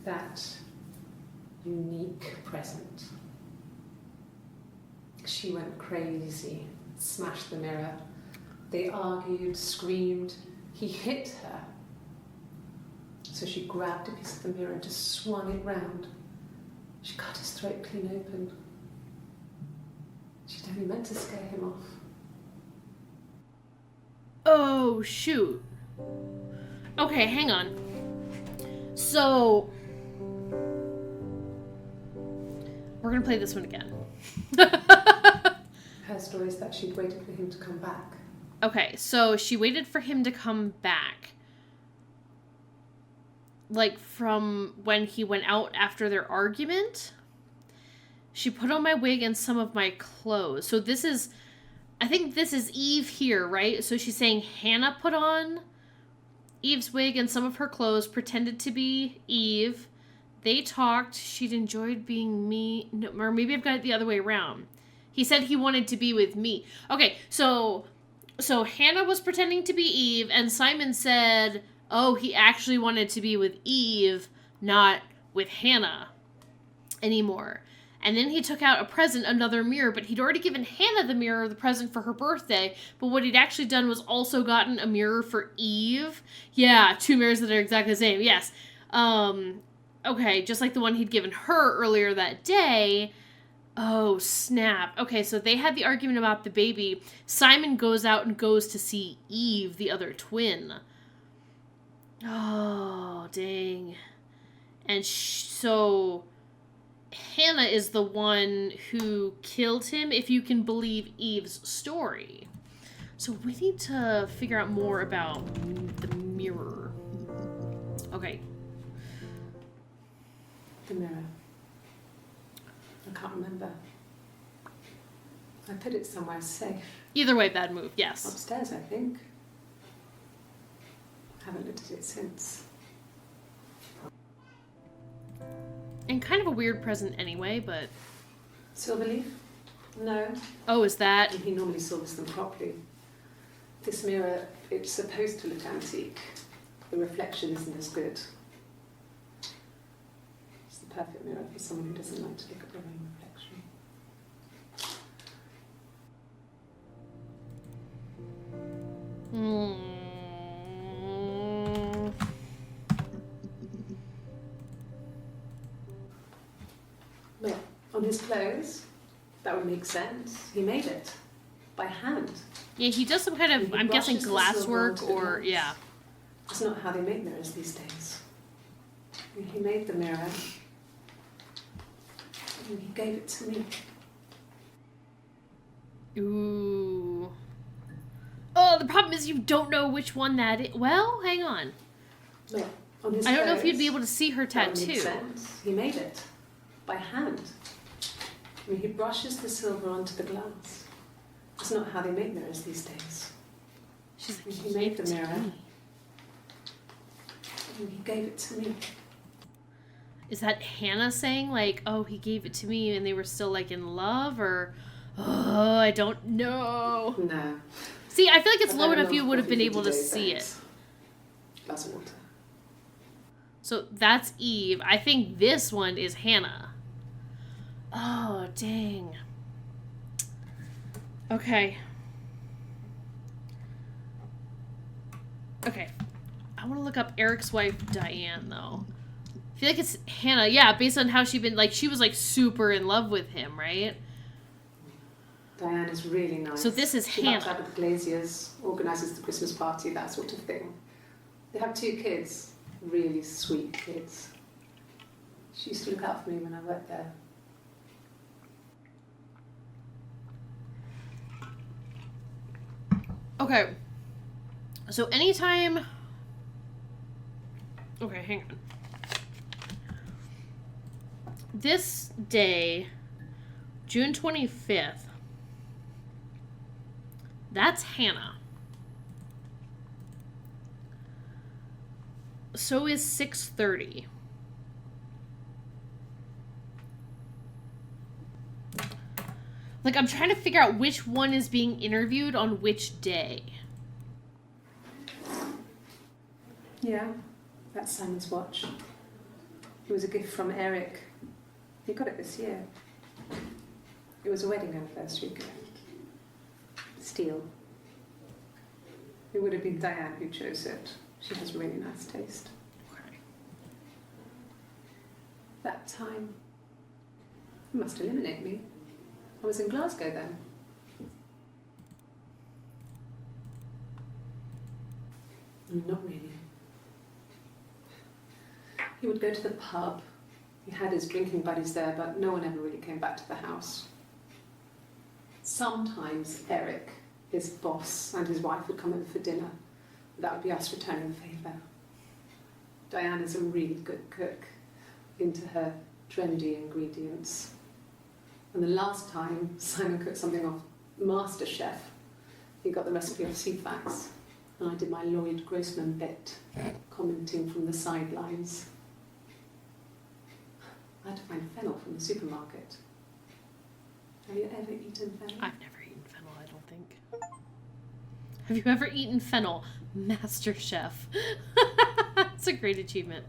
That unique present. She went crazy, smashed the mirror. They argued, screamed. He hit her. So she grabbed a piece of the mirror and just swung it round. She cut his throat clean open. She'd only meant to scare him off. Oh, shoot. Okay, hang on. So, we're gonna play this one again. Her story is that she'd waited for him to come back. Okay, so she waited for him to come back. Like, from when he went out after their argument. She put on my wig and some of my clothes. So this is, I think this is Eve here, right? So she's saying Hannah put on Eve's wig and some of her clothes, pretended to be Eve. They talked. She'd enjoyed being me. No, or maybe I've got it the other way around. He said he wanted to be with me. Okay, so Hannah was pretending to be Eve, and Simon said, oh, he actually wanted to be with Eve, not with Hannah anymore. And then he took out a present, another mirror, but he'd already given Hannah the mirror, the present for her birthday. But what he'd actually done was also gotten a mirror for Eve. Yeah, 2 mirrors that are exactly the same. Yes. Okay, just like the one he'd given her earlier that day. Oh, snap. Okay, so they had the argument about the baby. Simon goes out and goes to see Eve, the other twin. Oh, dang. And so Hannah is the one who killed him, if you can believe Eve's story. So we need to figure out more about the mirror. Okay. The mirror. I can't remember. I put it somewhere safe. Either way, bad move, yes. Upstairs, I think. Haven't looked at it since. And kind of a weird present anyway, but... Silverleaf? No. Oh, is that... He normally silvers them properly. This mirror, it's supposed to look antique. The reflection isn't as good. It's the perfect mirror for someone who doesn't like to look at their own reflection. Well, on his clothes, that would make sense. He made it by hand. Yeah, he does some kind of, He I'm guessing, brushes the silver glasswork onto the or, glass. yeah. It's not how they make mirrors these days. He made the mirror, and he gave it to me. Ooh. Oh, the problem is you don't know which one that is. Well, hang on. Look, on his I don't know if you'd be clothes, able to see her that would make tattoo. sense. He made it by hand. I mean, he brushes the silver onto the glass. It's not how they make mirrors these days. She's like, He made the mirror. And he gave it to me. Is that Hannah saying, like, oh, he gave it to me and they were still, like, in love? Or, oh, I don't know. No. See, I feel like it's I've low had enough enough you would have coffee been for able to today, see thanks. it. Glass of water. So that's Eve. I think this one is Hannah. Oh, dang. Okay. Okay. I want to look up Eric's wife, Diane, though. I feel like it's Hannah. Yeah, based on how she'd been, like, she was, like, super in love with him, right? Diane is really nice. So this is she Hannah. helps out with the Glaziers, organises the Christmas party, that sort of thing. They have 2 kids, really sweet kids. She used to look out for me when I worked there. Okay. So anytime... Okay, hang on. This day, June 25th, that's Hannah. So is 6:30. Like, I'm trying to figure out which one is being interviewed on which day. Yeah, that's Simon's watch. It was a gift from Eric. He got it this year. It was a wedding anniversary gift. Steel. It would have been Diane who chose it. She has really nice taste. Okay. That time, you must eliminate me. I was in Glasgow then. Not really. He would go to the pub. He had his drinking buddies there, but no one ever really came back to the house. Sometimes Eric, his boss, and his wife would come over for dinner. That would be us returning the favour. Diane is a really good cook, into her trendy ingredients. And the last time Simon cooked something off MasterChef, he got the recipe off CFAX, and I did my Lloyd Grossman bit, commenting from the sidelines. I had to find fennel from the supermarket. Have you ever eaten fennel? I've never eaten fennel, I don't think. Have you ever eaten fennel? Master Chef. That's a great achievement.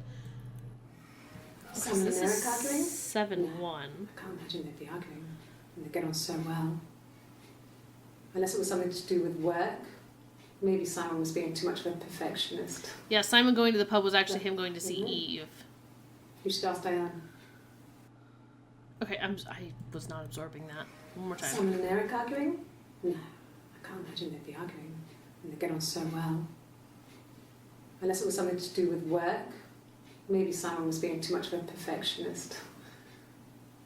Simon and Eric arguing? 7-1. I can't imagine they'd be arguing. And they get on so well. Unless it was something to do with work. Maybe Simon was being too much of a perfectionist. Yeah, Simon going to the pub was actually him going to see Mhm. Eve. You should ask Diane. Okay, I was not absorbing that. One more time. Simon and Eric arguing? No, I can't imagine they'd be arguing. And they get on so well. Unless it was something to do with work. Maybe Simon was being too much of a perfectionist.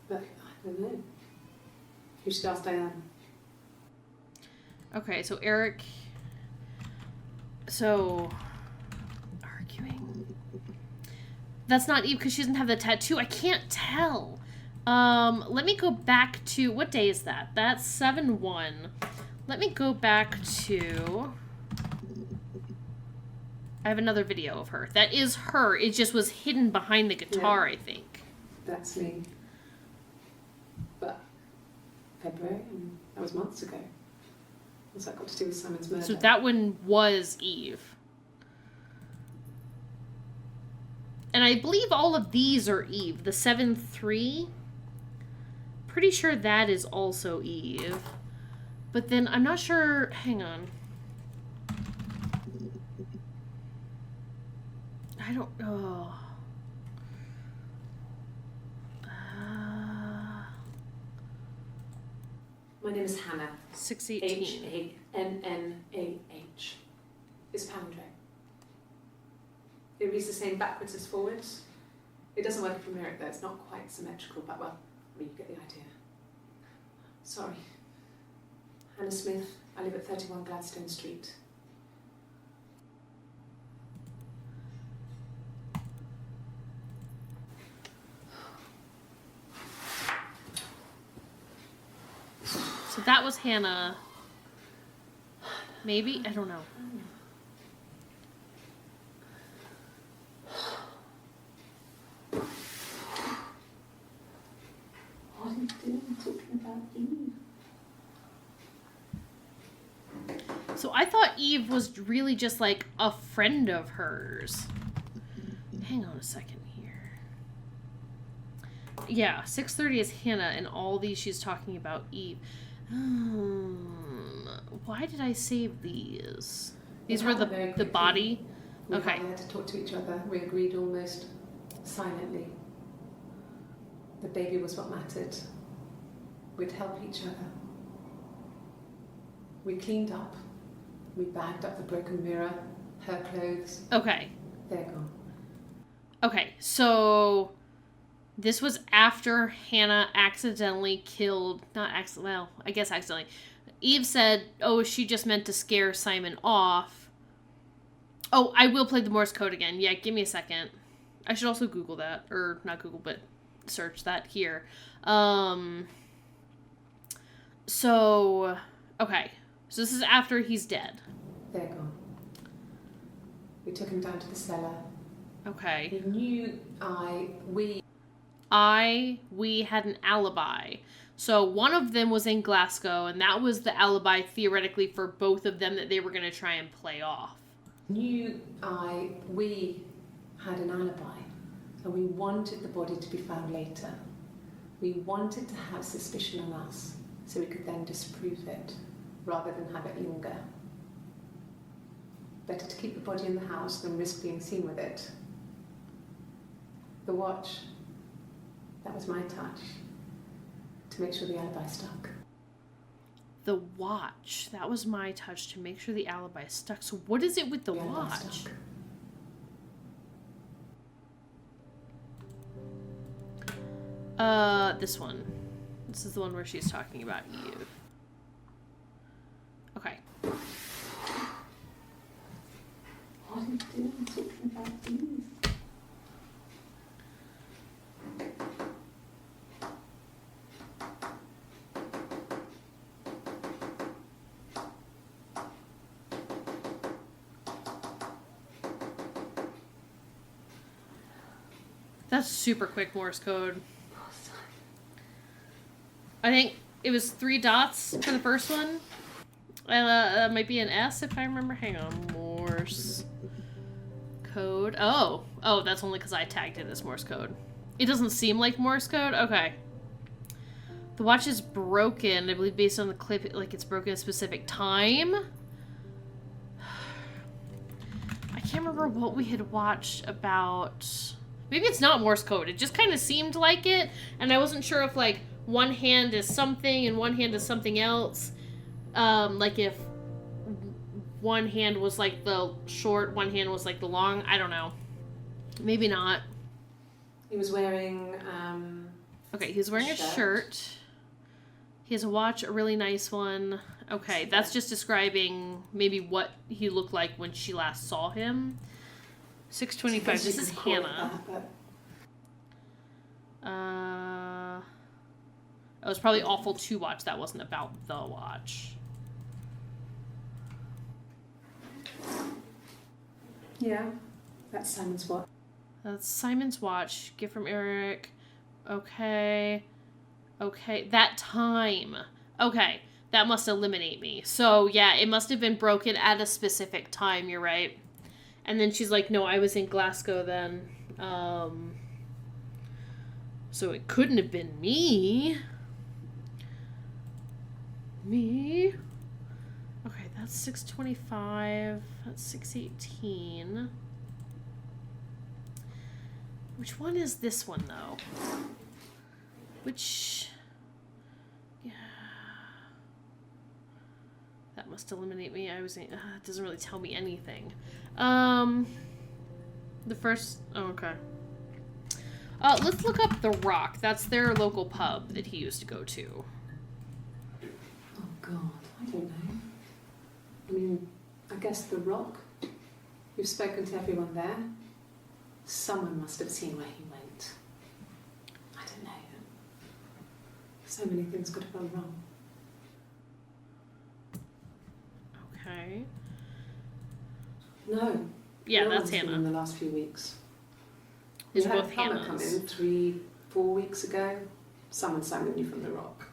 But I don't know. You should ask Diane. Okay, so Eric... So... Arguing? That's not Eve because she doesn't have the tattoo. I can't tell. Let me go back to... What day is that? That's 7-1. Let me go back to... I have another video of her. That is her. It just was hidden behind the guitar, I think. That's me. But February, and that was months ago. What's that got to do with Simon's murder? So that one was Eve. And I believe all of these are Eve. The 7-3. Pretty sure that is also Eve. But then I'm not sure... Hang on. I don't know. My name is Hannah. 618. Hannah. It's Palindrome. It reads the same backwards as forwards. It doesn't work from Eric though, it's not quite symmetrical, but well, I mean, you get the idea. Sorry. Hannah Smith, I live at 31 Gladstone Street. that was Hannah. Maybe? I don't know. What are you doing talking about Eve? So I thought Eve was really just like a friend of hers. Hang on a second here. Yeah, 6:30 is Hannah, and all these she's talking about Eve. Why did I save these? These were the body? We Okay. had to talk to each other. We agreed almost silently. The baby was what mattered. We'd help each other. We cleaned up. We bagged up the broken mirror, her clothes. Okay. They're gone. Okay, so this was after Hannah accidentally killed, well, I guess accidentally. Eve said, oh, she just meant to scare Simon off. Oh, I will play the Morse code again. Yeah, give me a second. I should also Google that, or not Google, but search that here. So, okay. So this is after he's dead. They're gone. We took him down to the cellar. Okay. He knew we had an alibi. So one of them was in Glasgow, and that was the alibi theoretically for both of them that they were going to try and play off. We had an alibi, and we wanted the body to be found later. We wanted to have suspicion on us, so we could then disprove it, rather than have it linger. Better to keep the body in the house than risk being seen with it. The watch, that was my touch, to make sure the alibi stuck. The watch, that was my touch to make sure the alibi stuck. So what is it with the watch? This one. This is the one where she's talking about Eve. Okay. What are you doing talking about Eve? That's super quick Morse code. I think it was 3 dots for the first one. That might be an S if I remember. Hang on. Morse code. Oh, that's only because I tagged it as Morse code. It doesn't seem like Morse code? Okay. The watch is broken, I believe based on the clip, like it's broken at a specific time. I can't remember what we had watched about... Maybe it's not Morse code. It just kind of seemed like it, and I wasn't sure if, like, one hand is something and one hand is something else. Like if one hand was like the short, one hand was like the long. I don't know. Maybe not. He was wearing, Okay, he's wearing a shirt. He has a watch, a really nice one. Okay, that's just describing maybe what he looked like when she last saw him. 6:25. This is Hannah. It was probably awful to watch. That wasn't about the watch. Yeah, that's Simon's watch. That's Simon's watch. Gift from Eric. Okay. Okay. That time. Okay. That must eliminate me. So, yeah, it must have been broken at a specific time. You're right. And then she's like, no, I was in Glasgow then. So it couldn't have been me. Me? Okay, that's 6:25. That's 6:18. Which one is this one, though? Which... Yeah... That must eliminate me. I was... it doesn't really tell me anything. The first... Oh, okay. Let's look up The Rock. That's their local pub that he used to go to. Oh, God. I don't know. I mean, I guess The Rock. You've spoken to everyone there. Someone must have seen where he went. I don't know. So many things could have gone wrong. Okay. No. Yeah, no that's one's been Hannah. in the last few weeks. These We are had a both plumber come Hannahs. in 3-4 weeks ago. Someone sang you from the rock.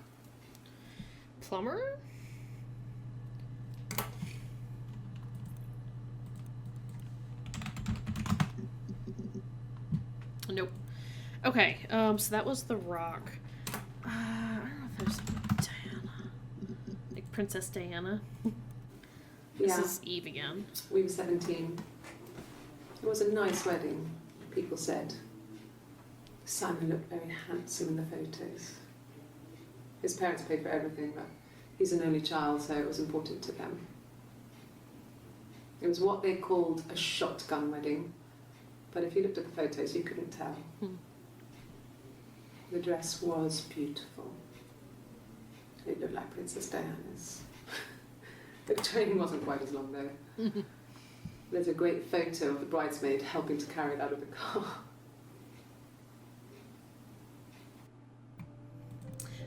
Plumber? Nope. Okay, so that was The Rock. I don't know if there's Diana. Like Princess Diana. This Yeah, is Eve again. we were 17. It was a nice wedding, people said. Simon looked very handsome in the photos. His parents paid for everything, but he's an only child, so it was important to them. It was what they called a shotgun wedding, but if you looked at the photos, you couldn't tell. The dress was beautiful. It looked like Princess Diana's. The train wasn't quite as long though. There's a great photo of the bridesmaid helping to carry it out of the car.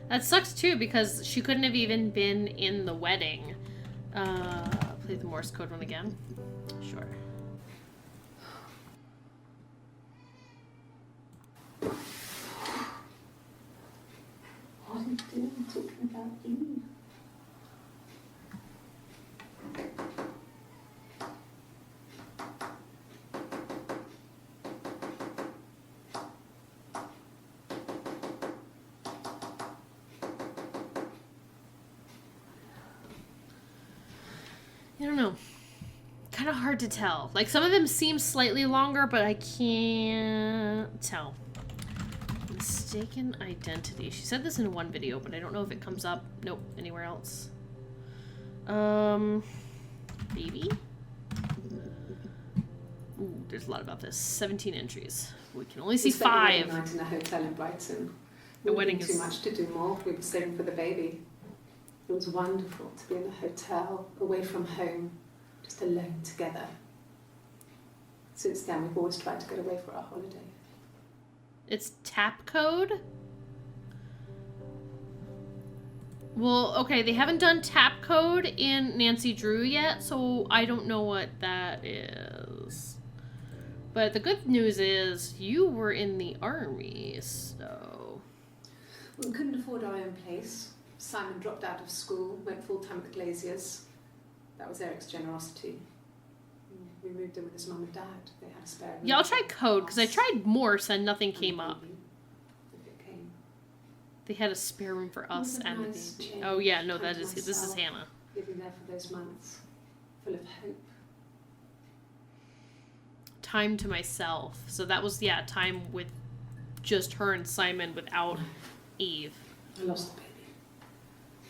That sucks too because she couldn't have even been in the wedding. Play the Morse code one again. Sure. What are you doing talking about Eve? I don't know. Kind of hard to tell. Like, some of them seem slightly longer, but I can't tell. Mistaken identity. She said this in one video, but I don't know if it comes up. Nope, anywhere else. Baby? Ooh, there's a lot about this. 17 entries. We can only see We spent the 5. night in a hotel in Brighton. The We wedding didn't is- too much to do more. We were saving for the baby. It was wonderful to be in a hotel, away from home, just alone together. Since then, we've always tried to get away for our holiday. It's tap code? Well, okay, they haven't done tap code in Nancy Drew yet, so I don't know what that is. But the good news is you were in the army, so... We couldn't afford our own place. Simon dropped out of school, went full-time at the Glaziers. That was Eric's generosity. We moved in with his mum and dad. They had a spare room. Yeah, I'll try code, because I tried Morse and nothing came up. If it came. They had a spare room for us What a and the nice baby. change. Oh yeah, no, Time that to is this is myself. Hannah. Living there for those months, full of hope. Time to myself. So that was, yeah, time with just her and Simon without Eve. I lost the baby.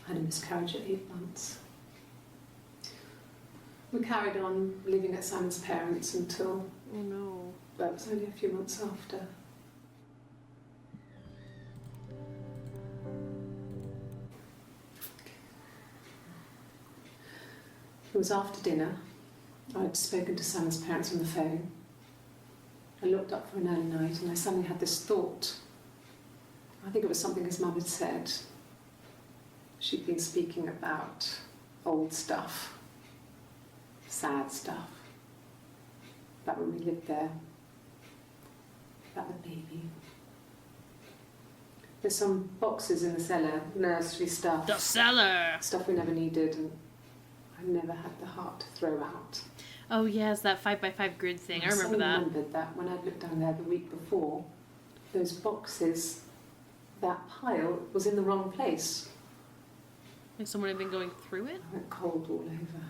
I had a miscarriage at 8 months. We carried on living at Simon's parents until, Oh no. well, it was only a few months after. It was after dinner. I had spoken to Simon's parents on the phone. I looked up for an early night and I suddenly had this thought. I think it was something his mum had said. She'd been speaking about old stuff, sad stuff, about when we lived there, about the baby. There's some boxes in the cellar, nursery stuff, The cellar. stuff we never needed and I never had the heart to throw out. Oh yes, that 5x5 grid thing. I remember suddenly that. remembered that when I looked down there the week before, those boxes, that pile was in the wrong place. Like someone had been going through it. I went cold all over.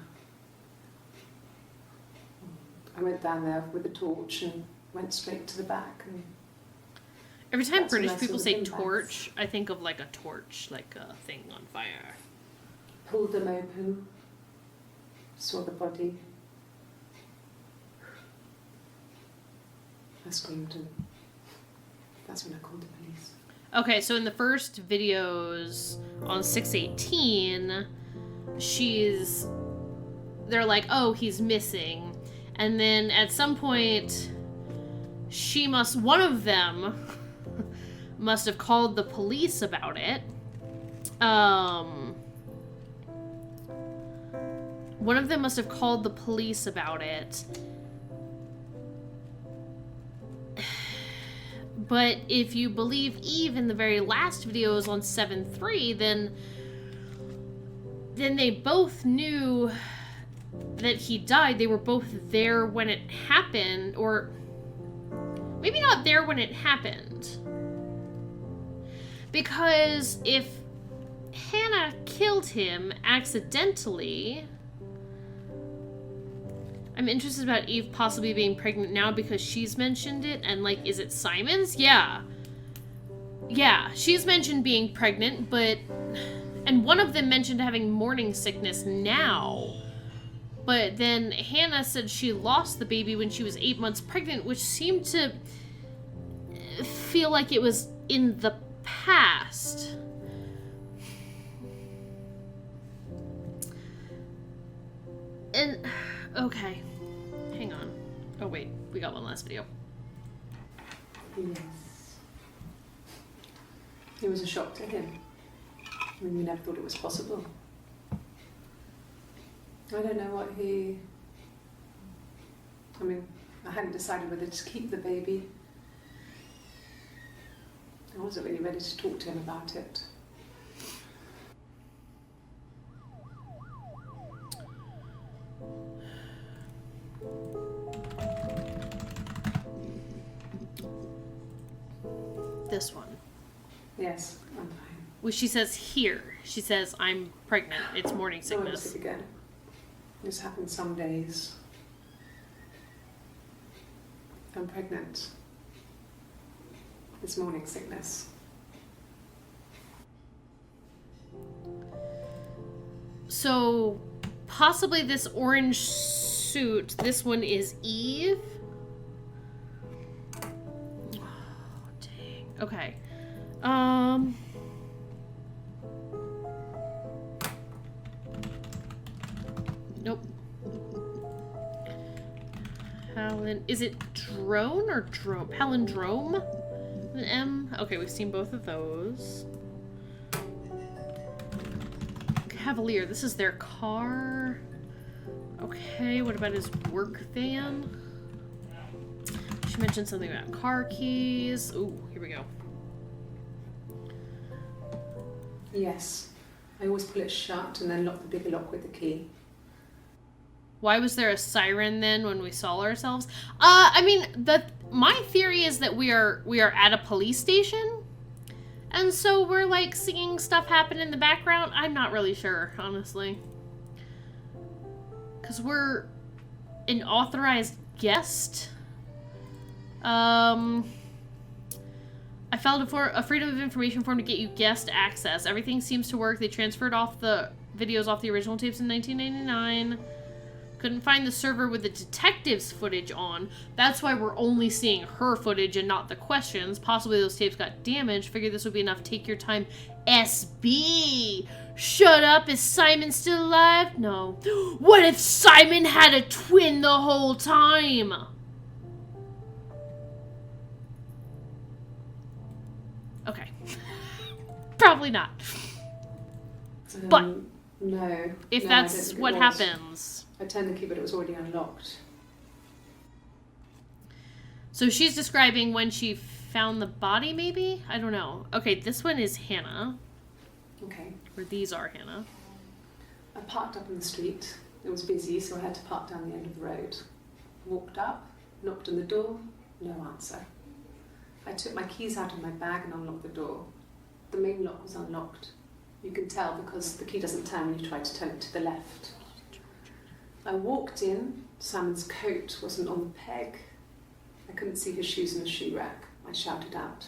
I went down there with a torch and went straight to the back. And Every time That's when British I people saw the say bin bags. torch, I think of like a torch, like a thing on fire. pulled them open, saw the body. I screamed and that's when I called the police. Okay, so in the first videos on 618, they're like, oh, he's missing. And then at some point, one of them must have called the police about it. One of them must have called the police about it. But if you believe Eve in the very last videos on 7-3, then they both knew that he died. They were both there when it happened, or maybe not there when it happened. Because if Hannah killed him accidentally, I'm interested about Eve possibly being pregnant now because she's mentioned it, and like, is it Simon's? Yeah. Yeah, she's mentioned being pregnant, but... And one of them mentioned having morning sickness now. But then Hannah said she lost the baby when she was 8 months pregnant, which seemed to feel like it was in the past. And... Okay. Hang on. Oh, wait. We got one last video. Yes. It was a shock to him. I mean, we never thought it was possible. I don't know what he... I mean, I hadn't decided whether to keep the baby. I wasn't really ready to talk to him about it. This one. Yes, I'm fine. Well, she says here. She says, I'm pregnant. It's morning So I sickness. it again. This happens some days. I'm pregnant. It's morning sickness. So, possibly this orange suit. This one is Eve. Oh, dang. Okay. Nope. Helen, is it drone or drome? Palindrome? An M? Okay, we've seen both of those. Cavalier, this is their car. Okay, what about his work van? She mentioned something about car keys. Ooh, here we go. Yes. I always pull it shut and then lock the bigger lock with the key. Why was there a siren then when we saw ourselves? I mean, my theory is that we are at a police station, and so we're like seeing stuff happen in the background. I'm not really sure, honestly, because we're an authorized guest. I filed a Freedom of Information form to get you guest access. Everything seems to work. They transferred off the videos off the original tapes in 1999. Couldn't find the server with the detective's footage on. That's why we're only seeing her footage and not the questions. Possibly those tapes got damaged. Figured this would be enough. Take your time. SB! Shut up. Is Simon still alive? No. What if Simon had a twin the whole time? Okay. Probably not. But no. If no, that's what happens. I turned the key, but it was already unlocked. So she's describing when she found the body, maybe? I don't know. Okay, this one is Hannah. Okay. Or these are Hannah. I parked up in the street. It was busy, so I had to park down the end of the road. Walked up, knocked on the door, no answer. I took my keys out of my bag and unlocked the door. The main lock was unlocked. You can tell because the key doesn't turn when you try to turn it to the left. I walked in. Simon's coat wasn't on the peg. I couldn't see his shoes in the shoe rack. I shouted out.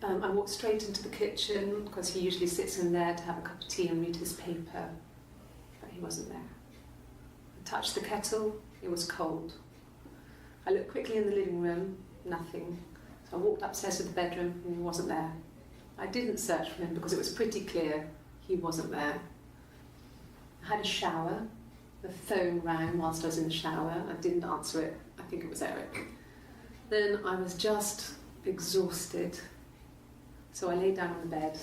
I walked straight into the kitchen because he usually sits in there to have a cup of tea and read his paper, but he wasn't there. I touched the kettle. It was cold. I looked quickly in the living room. Nothing. So I walked upstairs to the bedroom and he wasn't there. I didn't search for him because it was pretty clear he wasn't there. I had a shower. The phone rang whilst I was in the shower. I didn't answer it. I think it was Eric. Then I was just exhausted. So I lay down on the bed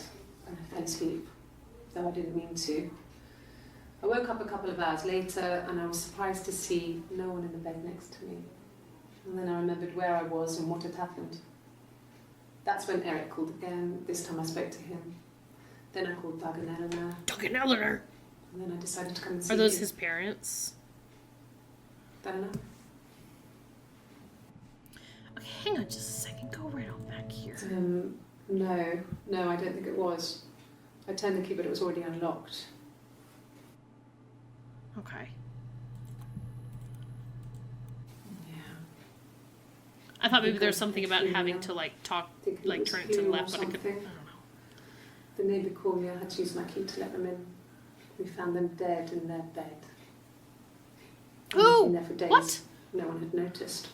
and I fell asleep, though I didn't mean to. I woke up a couple of hours later and I was surprised to see no one in the bed next to me. And then I remembered where I was and what had happened. That's when Eric called again. This time I spoke to him. Then I called Doug and Eleanor. Doug and Eleanor! And then I decided to come and see Are those you. his parents? Don't know. Okay, hang on just a second. Go right on back here. No, I don't think it was. I turned the key, but it was already unlocked. Okay. Yeah. I thought maybe Think there was of something about funeral. having to like talk, Think it like was turn it to the funeral left, or but I could. I something. don't know. The neighbour called me. I had to use my key to let them in. We found them dead in their bed. And they'd been there for days. What? No one had noticed.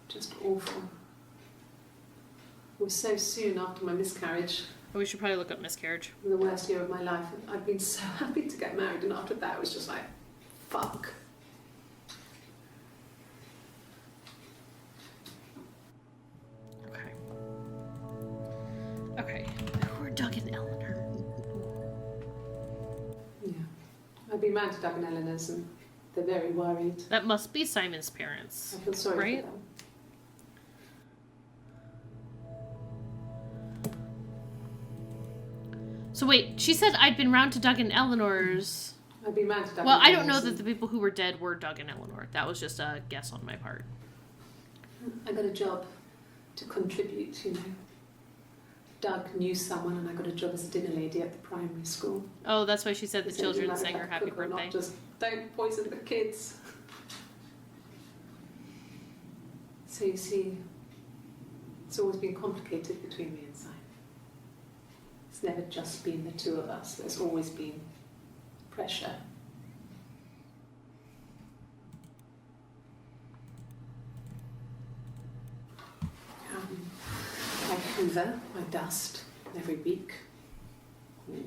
Just awful. It was so soon after my miscarriage, Oh, we should probably look up miscarriage. the worst year of my life. I'd been so happy to get married, and after that, it was just like, fuck. Okay. Okay. Who are Doug and Eleanor? Yeah. I've been round to Doug and Eleanor's, and they're very worried. That must be Simon's parents. I feel sorry Right? for them. So wait, she said I'd been round to Doug and Eleanor's. I've been round to Doug Well, and I don't know Eleanor's, that the people who were dead were Doug and Eleanor. That was just a guess on my part. and I got a job to contribute, you know. Doug knew someone, and I got a job as a dinner lady at the primary school. Oh, that's why she said the They said it didn't children matter sang if I her could happy cook or not, birthday. just don't poison the kids. So you see, it's always been complicated between me and Simon. It's never just been the two of us. There's always been pressure. I hoover, I dust every week,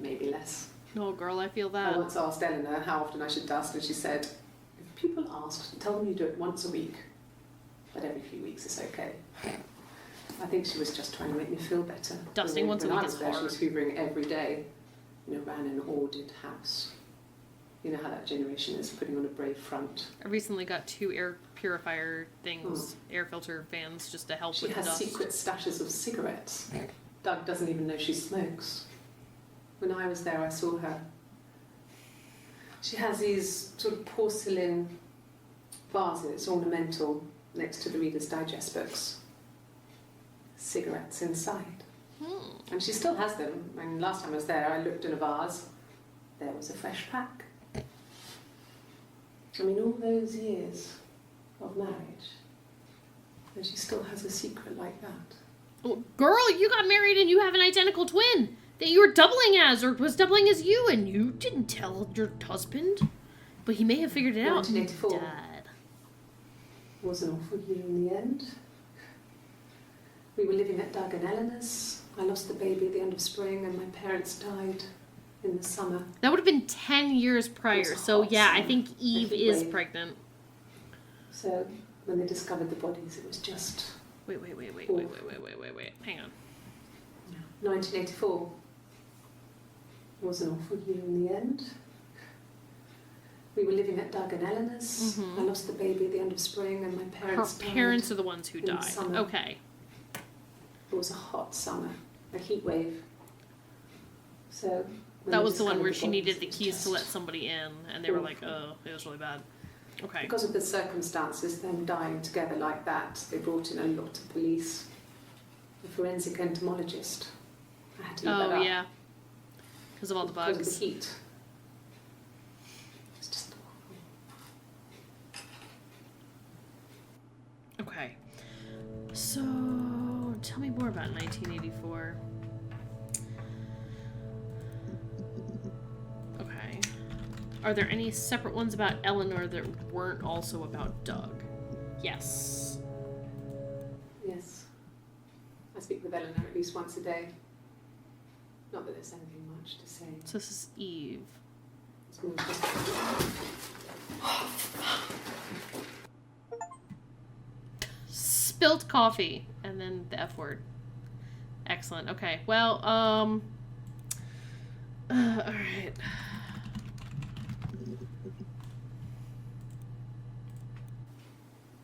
maybe less. No, girl, I feel I that. once asked Eleanor how often I should dust, and she said, if people ask, tell them you do it once a week, but every few weeks is okay. I think she was just trying to make me feel better. Dusting once a when week I was is there, hard. She was hoovering every day, you know, ran an ordered house. You know how that generation is, putting on a brave front. I recently got 2 air purifier things, air filter fans, just to help She with the has dust. secret stashes of cigarettes. Doug doesn't even know she smokes. When I was there, I saw her. She has these sort of porcelain vases, ornamental, next to the Reader's Digest books. Cigarettes inside. And she still has them. And last time I was there, I looked in a vase. There was a fresh pack. I mean, all those years of marriage, and she still has a secret like that. Well, girl, you got married and you have an identical twin that you were doubling as, or was doubling as you, and you didn't tell your husband. But he may have figured it out. 1984. Dad. Was an awful year in the end. We were living at Doug and Eleanor's. I lost the baby at the end of spring, and my parents died in the summer. That would have been 10 years prior. It was So hot yeah, I summer. think Eve heat is wave. pregnant. So when they discovered the bodies, it was just Wait. Hang on. 1984. Was an awful year in the end. We were living at Doug and Eleanor's. Mhm. I lost the baby at the end of spring, and my Her parents died. parents are the ones who in the died. summer. Okay. It was a hot summer, a heat wave. So when That they was the one discovered where she bodies, needed the it was keys to let just- somebody in, and they were like, awful. oh, it was really bad. Okay. Because of the circumstances, them dying together like that, they brought in a lot of police. A forensic entomologist. I had to look that Oh, up. yeah. Because of all the Because of bugs. the heat. It's just awful. Okay. So, tell me more about 1984. Okay. Are there any separate ones about Eleanor that weren't also about Doug? Yes. Yes. I speak with Eleanor at least once a day. Not that there's anything much to say. So this is Eve. It's more just... Spilt coffee. And then the F word. Excellent. Okay. Well, alright.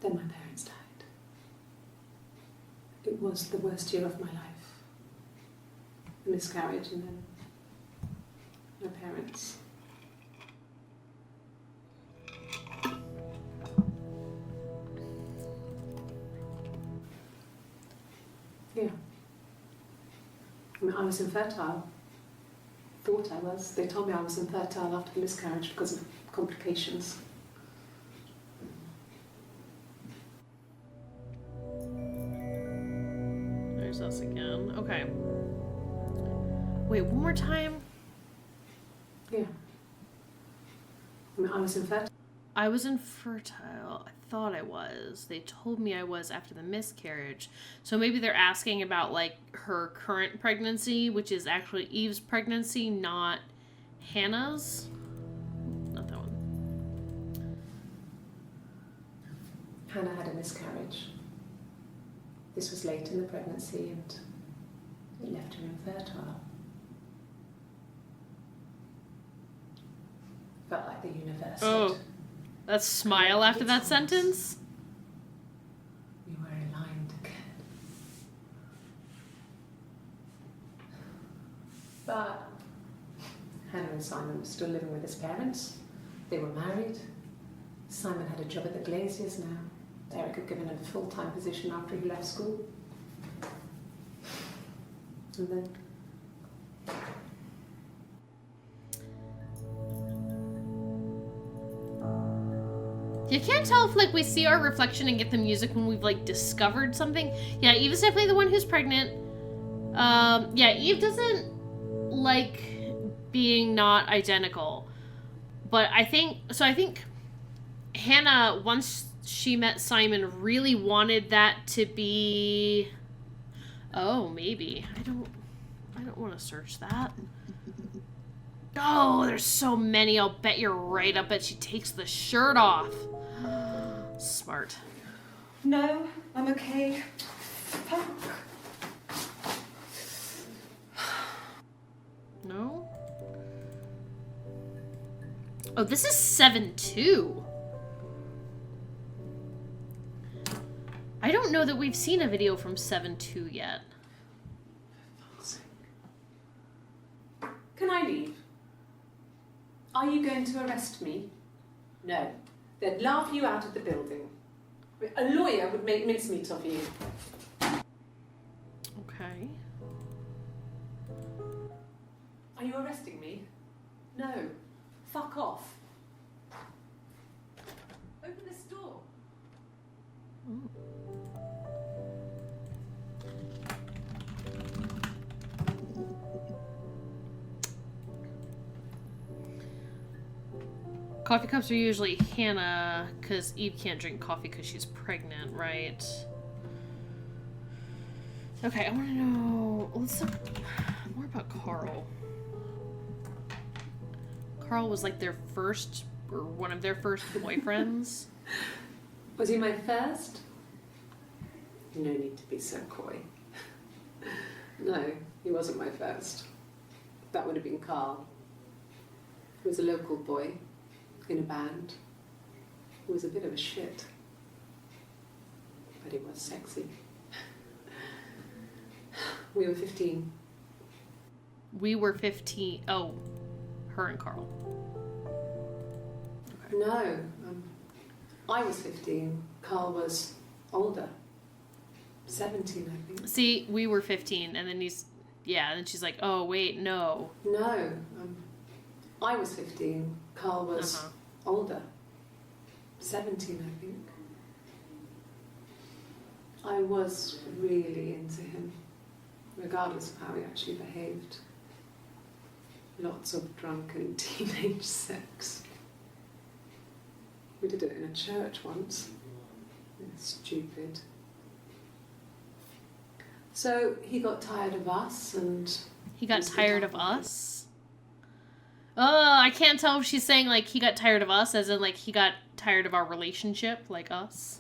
Then my parents died. It was the worst year of my life. A miscarriage and then my parents. Yeah. I mean, I was infertile. Thought I was. They told me I was infertile after the miscarriage because of complications. There's us again. Okay. Wait, one more time. Yeah. I mean, I was infertile. I was infertile. I thought I was. They told me I was after the miscarriage. So maybe they're asking about, like, her current pregnancy, which is actually Eve's pregnancy, not Hannah's. Not that one. Hannah had a miscarriage. This was late in the pregnancy and it left her infertile. Felt like the universe Oh. said, That's smile after that sentence? we were aligned again. But Hannah and Simon were still living with his parents. They were married. Simon had a job at the Glaziers now. Eric had given him a full-time position after he left school. And then You can't tell if, like, we see our reflection and get the music when we've, like, discovered something. Yeah, Eve is definitely the one who's pregnant. Yeah, Eve doesn't like being not identical. But I think Hannah, once she met Simon, really wanted that to be... Oh, maybe. I don't want to search that. Oh, there's so many. I'll bet you're right. I bet she takes the shirt off. Smart. no, I'm okay. Fuck. No? Oh, this is 7-2. I don't know that we've seen a video from 7-2 yet. Can I leave? Are you going to arrest me? No. They'd laugh you out of the building. A lawyer would make mincemeat of you. Okay. Are you arresting me? No. Fuck off. Open this door. Coffee cups are usually Hannah, because Eve can't drink coffee because she's pregnant, right? Okay, I want to know... Let's talk more about Carl. Carl was like their first, or one of their first boyfriends. Was he my first? No need to be so coy. No, he wasn't my first. That would have been Carl. He was a local boy in a band. He was a bit of a shit. But he was sexy. We were 15. We were 15. Oh, her and Carl. Okay. No, I was 15. Carl was older. 17, I think. See, we were 15, and then and then she's like, oh, wait, no. No, I was 15. Carl was older. 17, I think. I was really into him, regardless of how he actually behaved. Lots of drunken teenage sex. We did it in a church once. Stupid. So he got tired of us and... He got tired of us? Oh, I can't tell if she's saying, like, he got tired of us, as in, like, he got tired of our relationship, like us,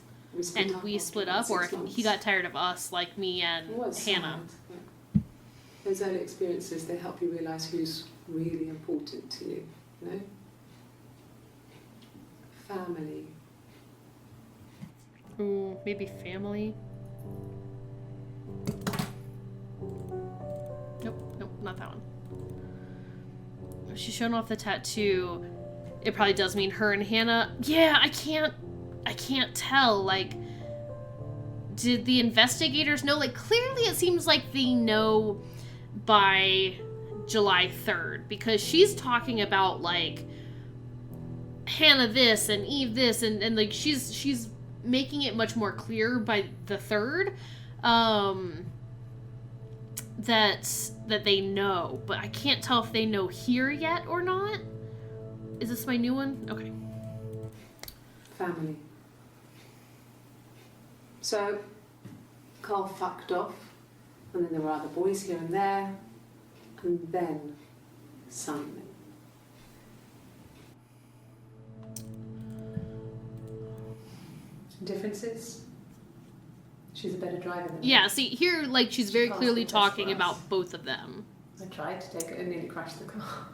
and we split up, or if he got tired of us, like me and Hannah. Sad. Those early experiences, they help you realise who's really important to you, you know? Family. Ooh, maybe family. Nope, not that one. She's showing off the tattoo. It probably does mean her and Hannah. Yeah, I can't tell. Like, did the investigators know? Like, clearly it seems like they know by July 3rd, because she's talking about, like, Hannah this and Eve this, and like, she's making it much more clear by the 3rd, that they know, but I can't tell if they know here yet or not. Is this my new one? Okay. Family. So, Carl fucked off, and then there were other boys here and there, and then Simon. Differences? She's a better driver than me. Yeah, see, here, like, she's very clearly talking about both of them. I tried to take it and nearly crashed the car.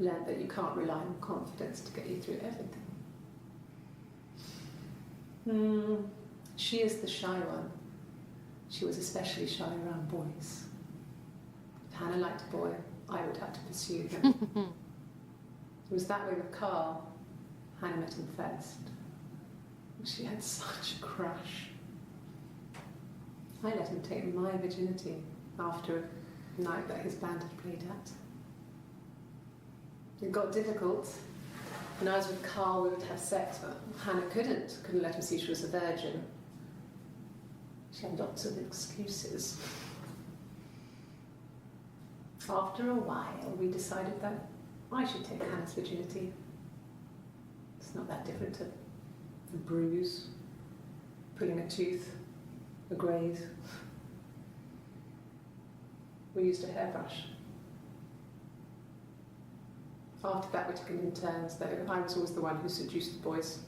Learned that you can't rely on confidence to get you through everything. She is the shy one. She was especially shy around boys. If Hannah liked a boy, I would have to pursue him. It was that way with Carl. Hannah met him first. She had such a crush. I let him take my virginity after a night that his band had played at. It got difficult. When I was with Carl, we would have sex, but Hannah couldn't let him see she was a virgin. She had lots of excuses. After a while, we decided that I should take Hannah's virginity. It's not that different to a bruise, pulling a tooth, a graze. We used a hairbrush. After that, we took it in turns, though. I was always the one who seduced the boys.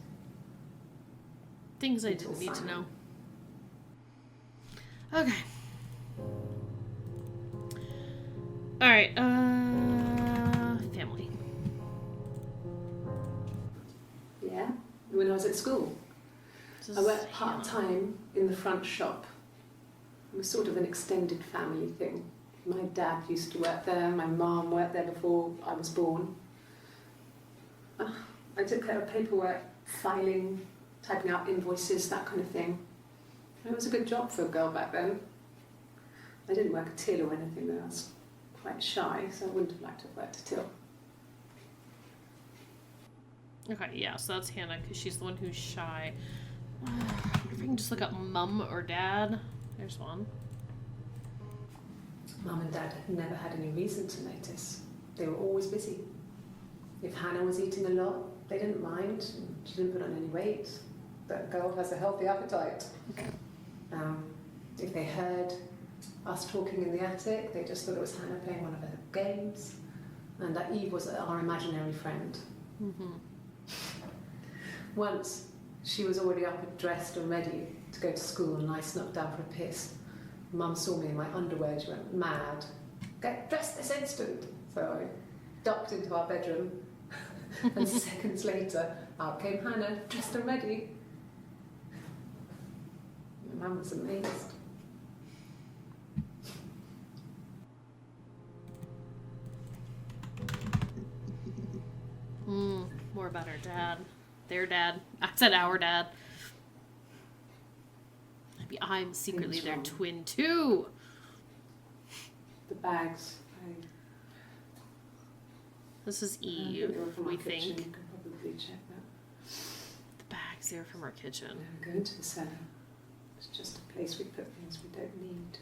Things I didn't need to know. Okay. Alright, family. Yeah, when I was at school. I worked part-time in the front shop. It was sort of an extended family thing. My dad used to work there, my mum worked there before I was born. I took care of paperwork, filing, typing out invoices, that kind of thing. It was a good job for a girl back then. I didn't work a till or anything though. I was quite shy, so I wouldn't have liked to have worked a till. Okay, yeah, so that's Hannah, because she's the one who's shy. If I can just look up mum or dad. There's one. Mum and Dad had never had any reason to notice. They were always busy. If Hannah was eating a lot, they didn't mind. She didn't put on any weight. That girl has a healthy appetite. If they heard us talking in the attic, they just thought it was Hannah playing one of her games, and that Eve was our imaginary friend. Mm-hmm. Once, she was already up and dressed and ready to go to school, and I snuck down for a piss. Mum saw me in my underwear, she went mad. Get dressed this instant! So I ducked into our bedroom, and seconds later, out came Hannah, dressed and ready. My mum was amazed. More about her dad. Their dad. I said our dad. Maybe I'm secretly their twin too. The bags. This is Eve, we think. You can probably check that. The bags, they're from our kitchen. Yeah, go into the cellar. It's just a place we put things we don't need.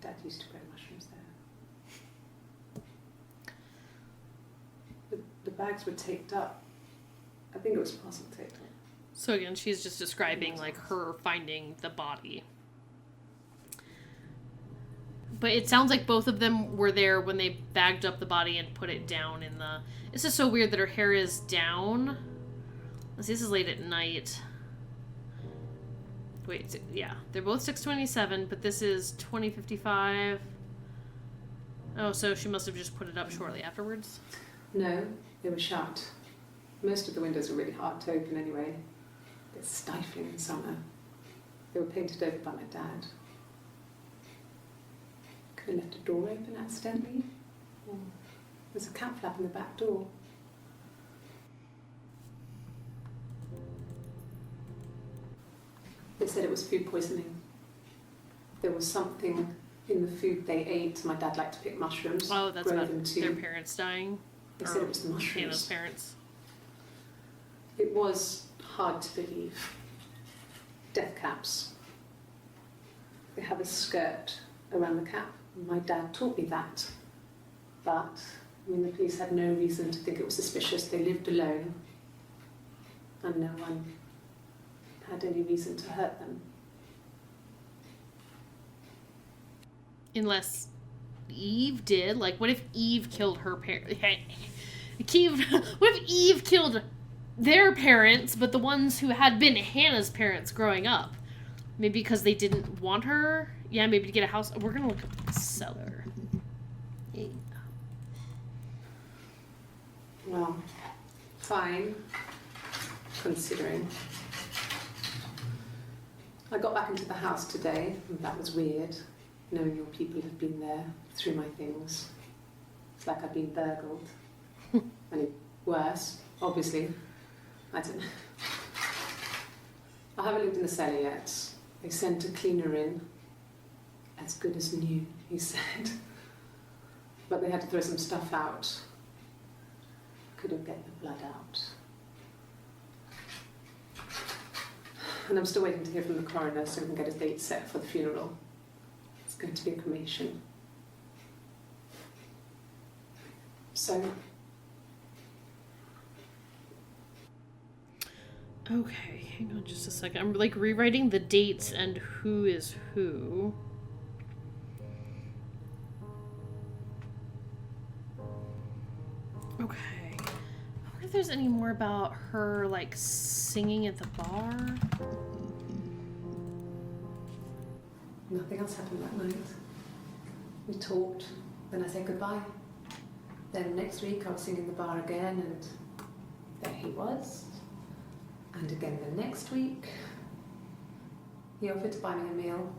Dad used to grow mushrooms there. The bags were taped up. I think it was parcel taped up. So again, she's just describing like her finding the body. But it sounds like both of them were there when they bagged up the body and put it down in the... It's just so weird that her hair is down. Let's see, this is late at night. Wait, yeah. They're both 6:27, but this is 20:55. Oh, so she must have just put it up shortly It's stifling in summer. They were painted over by my dad. Could have left a door open accidentally. Or there's a cat flap in the back door. They said it was food poisoning. There was something in the food they ate. My dad liked to pick mushrooms. Oh, that's grow about them too. their parents dying. They said it was the mushrooms. Hannah's parents. It was hard to believe. Death caps. They have a skirt around the cap. My dad taught me that. But, the police had no reason to think it was suspicious. They lived alone. And no one had any reason to hurt them. Unless Eve did. Like, what if Eve killed her parents? What if Eve killed their parents, but the ones who had been Hannah's parents growing up? Maybe because they didn't want her? Yeah, maybe to get a house. We're gonna look up the seller. Yeah. Well, fine, considering. I got back into the house today, and that was weird, knowing your people have been there through my things. It's like I've been burgled. And worse, obviously. I don't know. I haven't lived in the cellar yet. They sent a cleaner in. As good as new, he said. But they had to throw some stuff out. Couldn't get the blood out. And I'm still waiting to hear from the coroner so we can get a date set for the funeral. It's going to be a cremation. So... Okay, hang on just a second. I'm like rewriting the dates and who is who. Okay. I wonder if there's any more about her like singing at the bar. Nothing else happened that night. We talked, then I said goodbye. Then next week I was singing the bar again and there he was. And again the next week, he offered to buy me a meal.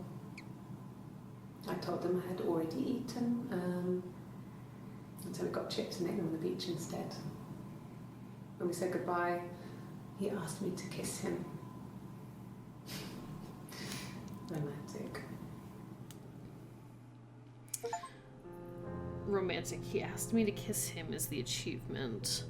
I told him I had already eaten, and so we got chips and ate them on the beach instead. When we said goodbye, he asked me to kiss him. Romantic. Romantic. He asked me to kiss him is the achievement.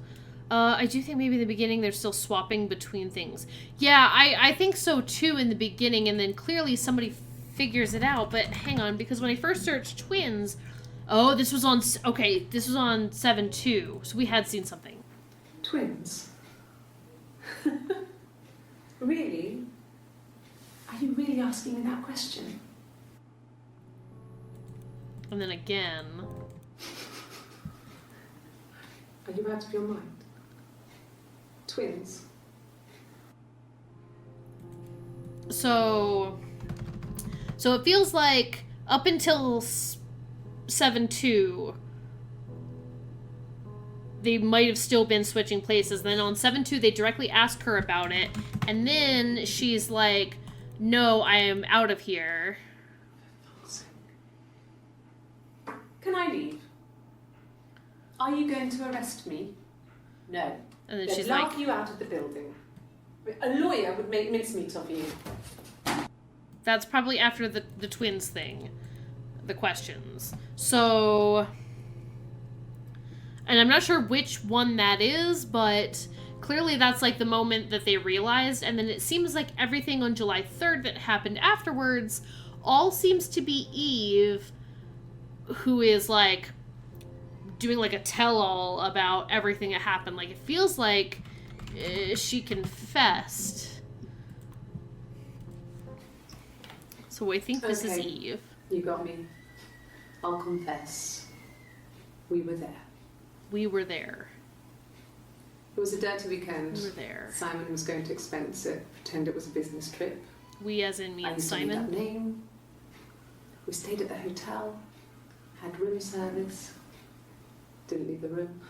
I do think maybe in the beginning they're still swapping between things. Yeah, I think so too in the beginning, and then clearly somebody figures it out. But hang on, because when I first searched twins, oh, this was on 7/2, so we had seen something. Twins? Really? Are you really asking me that question? And then again. Are you out of your mind? Twins? So it feels like up until 7/2, they might have still been switching places. Then on 7/2, they directly ask her about it, and then she's like, "No, I am out of here." Can I leave? Are you going to arrest me? No. And then They'd she's laugh like, you out of the building. A lawyer would make mincemeat of you. that's probably after the twins thing, the questions. So, and I'm not sure which one that is, but clearly that's like the moment that they realized. And then it seems like everything on July 3rd that happened afterwards all seems to be Eve, who is like doing like a tell-all about everything that happened. Like it feels like she confessed. So I think this is Okay. Eve. You got me. I'll confess. We were there. We were there. It was a dirty weekend. We were there. Simon was going to expense it, pretend it was a business trip. We as in me I and used to read Simon. that name. We stayed at the hotel, had room service, didn't leave the room,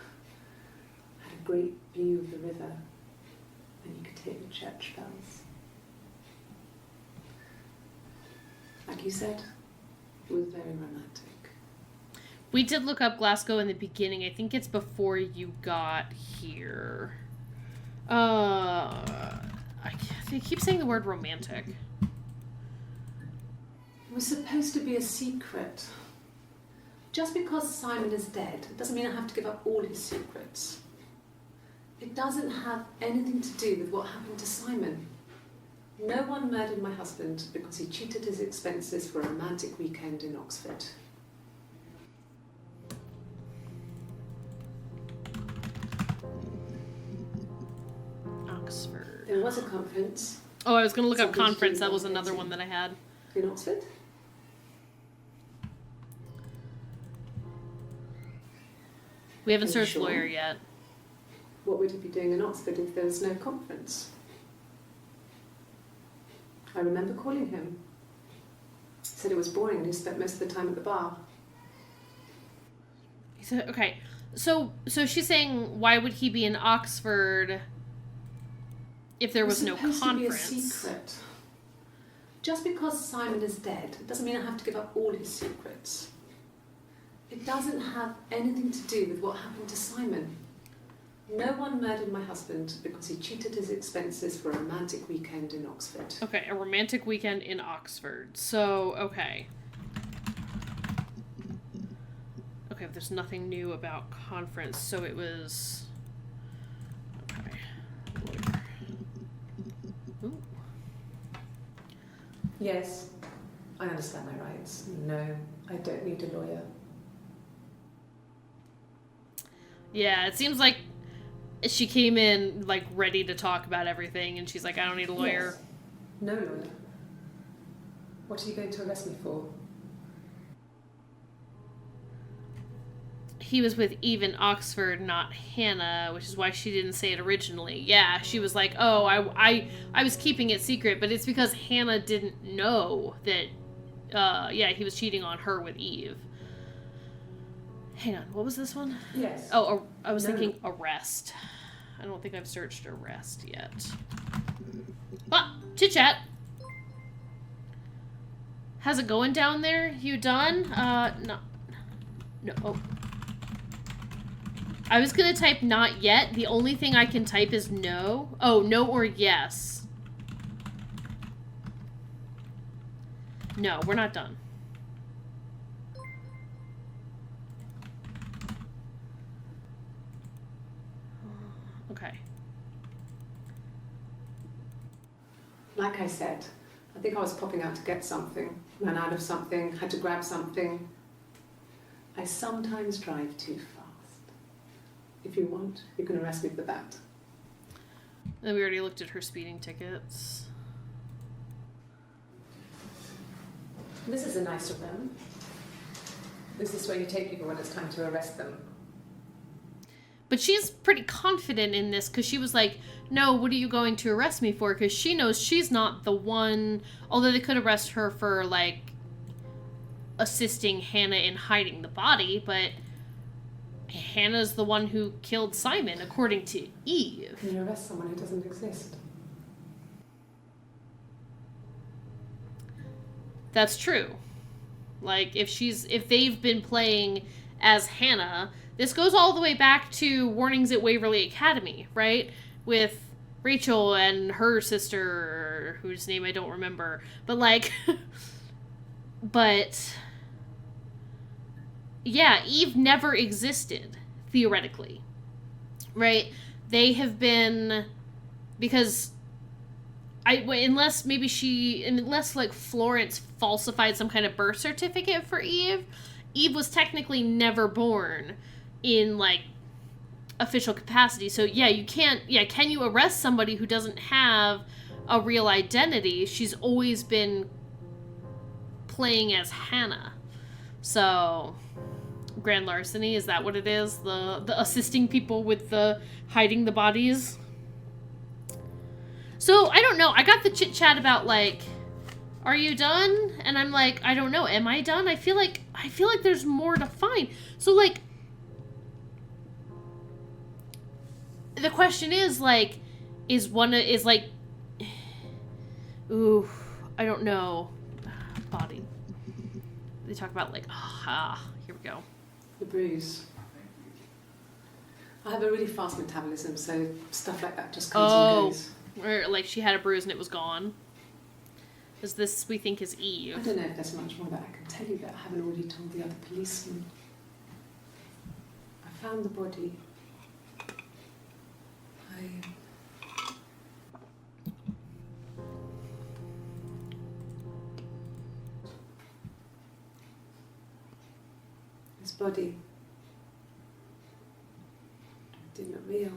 had a great view of the river, and you could hear the church bells. like you said, it was very romantic. We did look up Glasgow in the beginning. I think it's before you got here. They keep saying the word romantic. It was supposed to be a secret. Just because Simon is dead doesn't mean I have to give up all his secrets. It doesn't have anything to do with what happened to Simon. No one murdered my husband because he cheated his expenses for a romantic weekend in Oxford. Oxford. There was a conference. Oh, I was going to look up Something to do conference. with That was Oxford. another one that I had. In Oxford? We haven't Are you searched sure? lawyer yet. What would he be doing in Oxford if there was no conference? I remember calling him. He said it was boring and he spent most of the time at the bar. He said, okay. So she's saying, why would he be in Oxford if there was no It was supposed conference? to be a secret. Just because Simon is dead doesn't mean I have to give up all his secrets. It doesn't have anything to do with what happened to Simon. No one murdered my husband because he cheated his expenses for a romantic weekend in Oxford. Okay, a romantic weekend in Oxford. So, okay. Okay, there's nothing new about conference, so it was... Okay. Lawyer. Ooh. Yes, I understand my rights. No, I don't need a lawyer. Yeah, it seems like she came in, like, ready to talk about everything, and she's like, I don't need a lawyer. Yes. No lawyer. What are you going to arrest me for? He was with Eve in Oxford, not Hannah, which is why she didn't say it originally. Yeah, she was like, oh, I was keeping it secret, but it's because Hannah didn't know that, he was cheating on her with Eve. Hang on, what was this one? Yes. Oh, I was No. thinking arrest. I don't think I've searched arrest yet. Ah, chit-chat. How's it going down there? You done? No. No, oh. I was gonna type not yet. The only thing I can type is no. Oh, no or yes. No, we're not done. Okay. Like I said, I think I was popping out to get something, ran out of something, had to grab something. I sometimes drive too fast. If you want, you can arrest me for that. Then we already looked at her speeding tickets. This is a nicer room. This is where you take people when it's time to arrest them. But she's pretty confident in this because she was like, no, what are you going to arrest me for? Because she knows she's not the one, although they could arrest her for, like, assisting Hannah in hiding the body, but Hannah's the one who killed Simon, according to Eve. Can you arrest someone who doesn't exist? That's true. Like, if they've been playing as Hannah, this goes all the way back to Warnings at Waverly Academy, right? With Rachel and her sister, whose name I don't remember. But, like, yeah, Eve never existed, theoretically, right? They have been, because unless like Florence falsified some kind of birth certificate for Eve was technically never born in, like, official capacity. So yeah, can you arrest somebody who doesn't have a real identity? She's always been playing as Hannah. So grand larceny, is that what it is? The assisting people with the hiding the bodies? So I don't know. I got the chit chat about, like, are you done? And I'm like, I don't know. Am I done? I feel like there's more to find. So, like, the question is, like, ooh, I don't know. body. They talk about like, here we go. The bruise. I have a really fast metabolism, so stuff like that just comes and goes. Or like she had a bruise and it was gone. Because this, we think, is Eve. I don't know if there's much more that I can tell you that I haven't already told the other policeman. I found the body. His body didn't look real.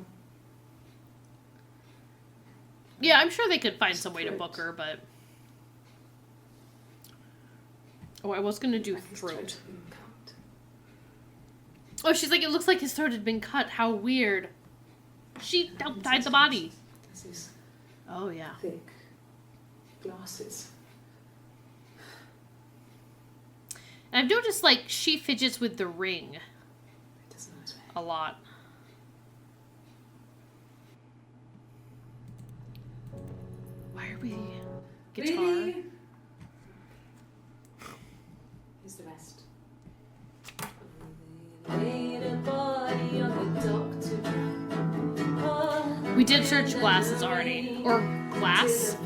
Yeah, I'm sure they could find some way to book her, but... Oh, I was gonna do Like his throat. throat had been cut. Oh, she's like, it looks like his throat had been cut. How weird. She dyed the body. This is Oh, yeah. thick glasses. And I've noticed, like, she fidgets with the ring It doesn't know his way. a lot. Why are we... Guitar? Really? Here's the rest. We did search glasses already. Or glass.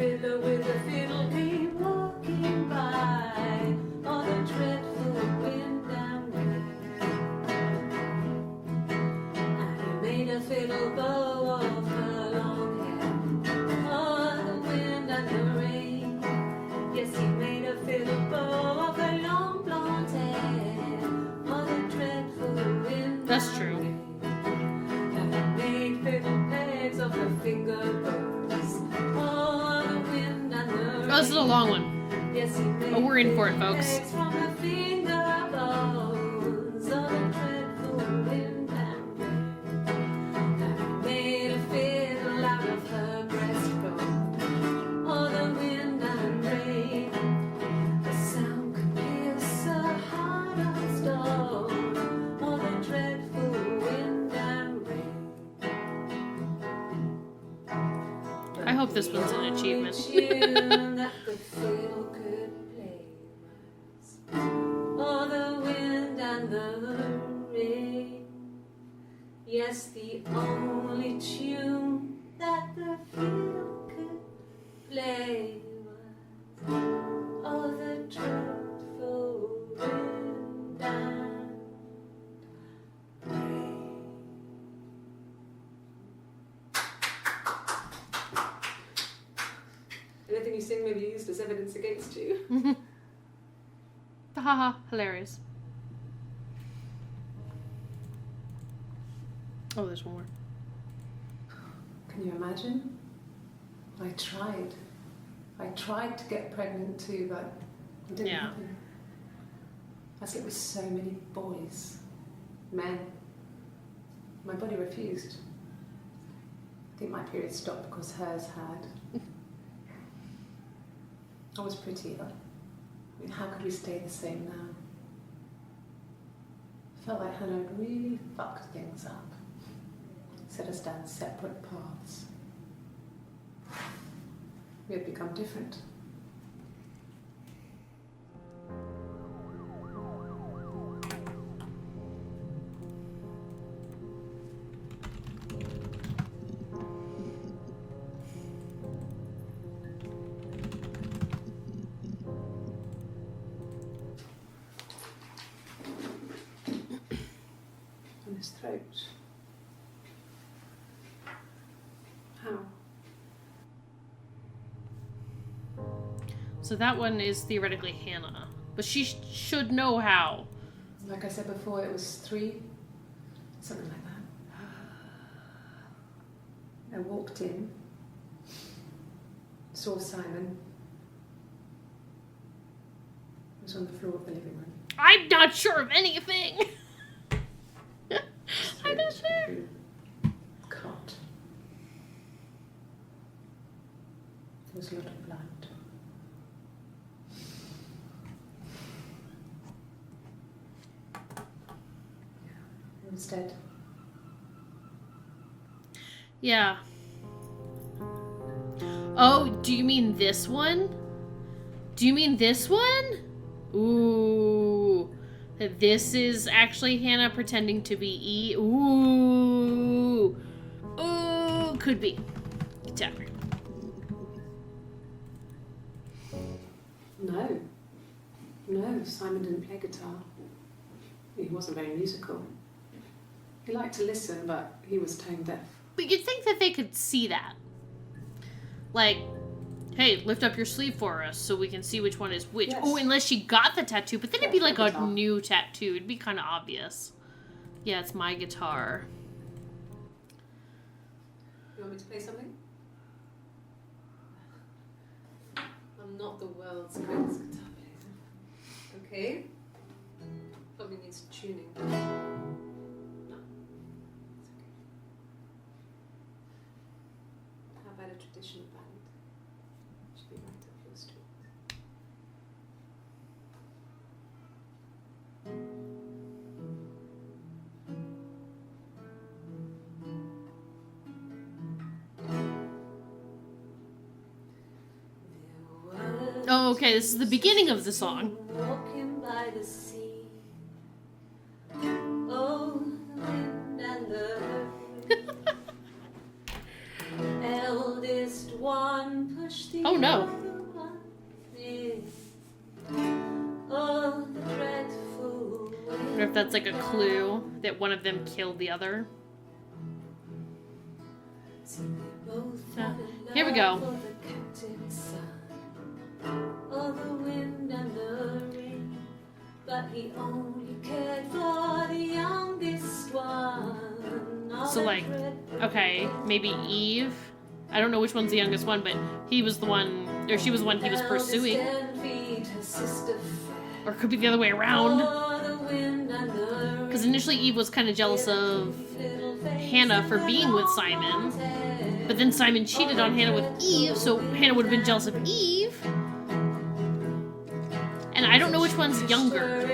That's true. Oh, this is a long one. Oh, we're in for it, folks. I hope this one's an achievement. Yes, the only tune that the field could play was all the dreadful wind and rain. Anything you sing may be used as evidence against you. Haha, hilarious. Oh, there's one more. Can you imagine? I tried. I tried to get pregnant too, but it didn't Yeah. happen. I slept with so many boys, men. My body refused. I think my period stopped because hers had. I was pretty, but I mean, how could we stay the same now? I felt like Hannah had really fucked things up. Set us down separate paths. We had become different. On his throat. How? So that one is theoretically Hannah. But she should know how. Like I said before, it was 3, something like that. I walked in, saw Simon. He was on the floor of the living room. I'm not sure of anything! I'm not His sure. throat cut. There was a lot of blood. Yeah, he was dead. Yeah. Oh, do you mean this one? Do you mean this one? Ooh. This is actually Hannah pretending to be Eve. Ooh. Ooh. Could be. Guitar. No. No, Simon didn't play guitar. He wasn't very musical. He liked to listen, but he was tone deaf. But you'd think that they could see that. Like, hey, lift up your sleeve for us so we can see which one is which. Yes. Oh, unless she got the tattoo, but then it'd be like a Guitar. new tattoo. It'd be kind of obvious. Yeah, it's my guitar. You want me to play something? I'm not the world's greatest guitar player. Okay? Probably needs tuning. No. It's okay. How about a traditional ballad? Should be right up your street. Oh, okay, this is the beginning of the song. Walking by the sea. Oh, the wind and the rain. Eldest one pushed the Oh, no. other one in. Oh, the dreadful I wonder if that's like a clue that one of them killed the other. Here we go. Oh, the wind and the rain, but he only cared for the youngest one. Oh, So, like, okay, maybe Eve. I don't know which one's the youngest one, but he was the one, or she was the one he was pursuing. Or it could be the other way around. Because initially Eve was kind of jealous of Hannah for being with Simon. But then Simon cheated on Hannah with Eve, so Hannah would have been jealous of Eve. And I don't know which one's younger.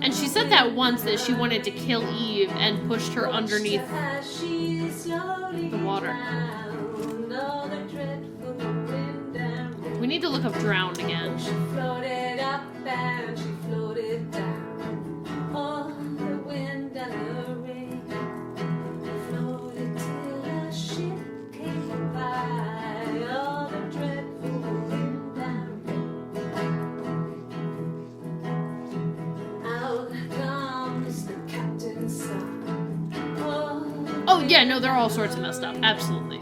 And she said that once, that she wanted to kill Eve and pushed her underneath the water. We need to look up drowned again. She floated up and she floated down. Oh, the wind and the rain floated till a ship came by. Oh, the dreadful wind and rain. Out comes the captain's son. Oh yeah, no, they're all sorts of messed up. Absolutely.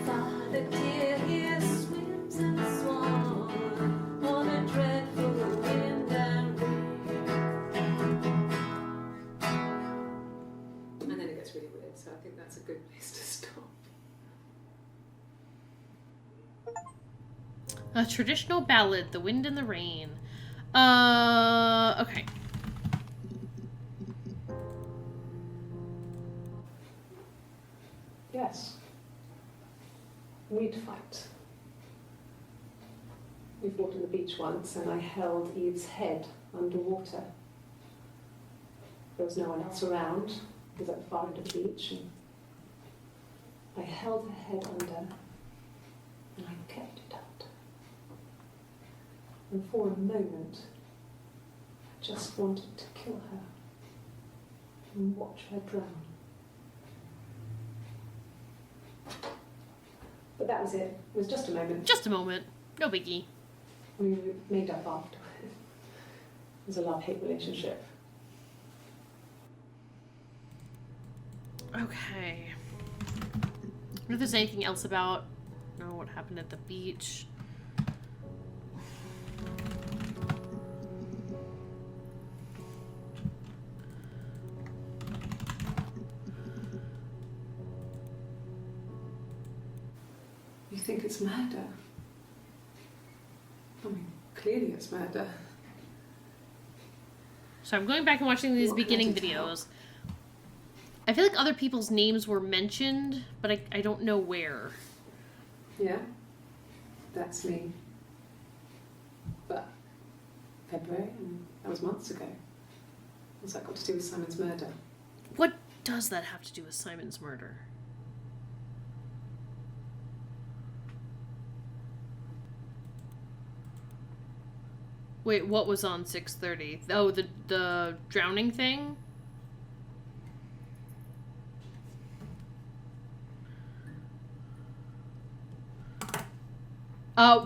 Father dear, here swims and swan on a dreadful wind and rain. And then it gets really weird, so I think that's a good place to stop. A traditional ballad, The Wind and the Rain. Okay. Yes. We'd fight. We fought on the beach once, and I held Eve's head underwater. There was no one else around. It was at the far end of the beach, and I held her head under, and I kept it out. And for a moment, I just wanted to kill her and watch her drown. But that was it. It was just a moment. Just a moment. No biggie. We made up after. It was a love-hate relationship. Okay. I wonder if there's anything else about, what happened at the beach. You think it's murder? I mean, clearly it's murder. So I'm going back and watching these What can I beginning do to help? videos. I feel like other people's names were mentioned, but I don't know where. Yeah? That's me. But February, and that was months ago. What's that got to do with Simon's murder? What does that have to do with Simon's murder? Wait, what was on 6:30? Oh, the drowning thing?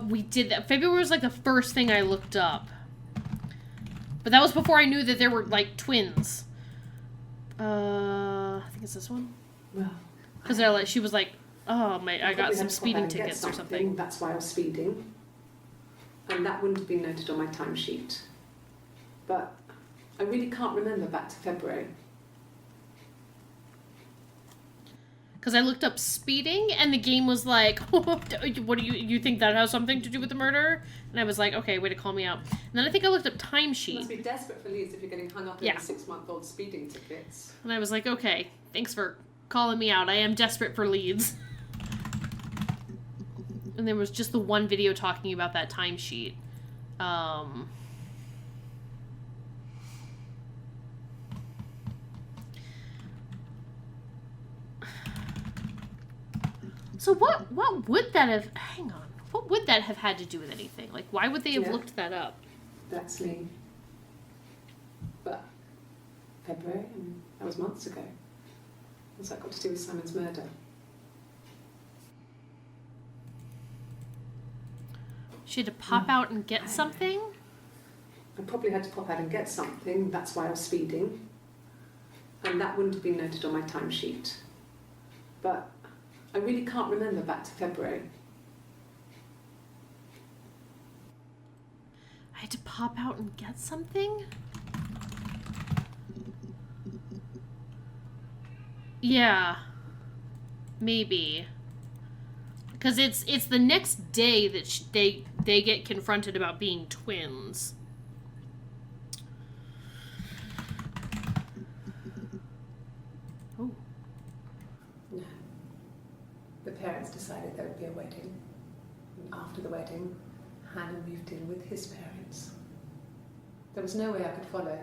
We did that. February was like the first thing I looked up. But that was before I knew that there were like twins. I think it's this one. Well, Because they're like, she was like, oh my, I got probably some had to pop out speeding and get tickets or something. That's why I was speeding. And that wouldn't have been noted on my timesheet. But I really can't remember back to February. Because I looked up speeding, and the game was like, what do you think that has something to do with the murder? And I was like, okay, way to call me out. And then I think I looked up You timesheet, must be desperate for leads if you're getting hung up Yeah. in 6-month-old speeding tickets. and I was like, okay, thanks for calling me out. I am desperate for leads. And there was just the one video talking about that timesheet. So what would that have, hang on, what would that have had to do with anything? Like, why would they have Yeah. looked that up? That's me. But February, that was months ago. What's that got to do with Simon's murder? She had to pop out and get something? I probably had to pop out and get something, that's why I was speeding. And that wouldn't have been noted on my timesheet. But I really can't remember back to February. I had to pop out and get something? Yeah. Maybe. Because it's the next day that they get confronted about being twins. Oh. No. The parents decided there would be a wedding. And after the wedding, Hannah moved in with his parents. There was no way I could follow.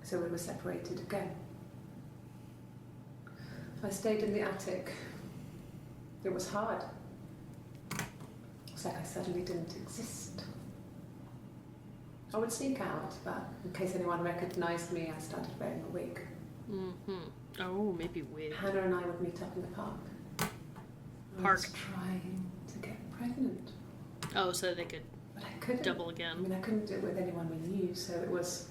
So we were separated again. I stayed in the attic. It was hard. It's like I suddenly didn't exist. I would sneak out, but in case anyone recognized me, I started wearing a wig. Mm-hmm. Oh, maybe weird. Hannah and I would meet up in the park. I was trying to get pregnant, Oh, so they could but I couldn't. double I again. mean, I couldn't do it with anyone we knew, so it was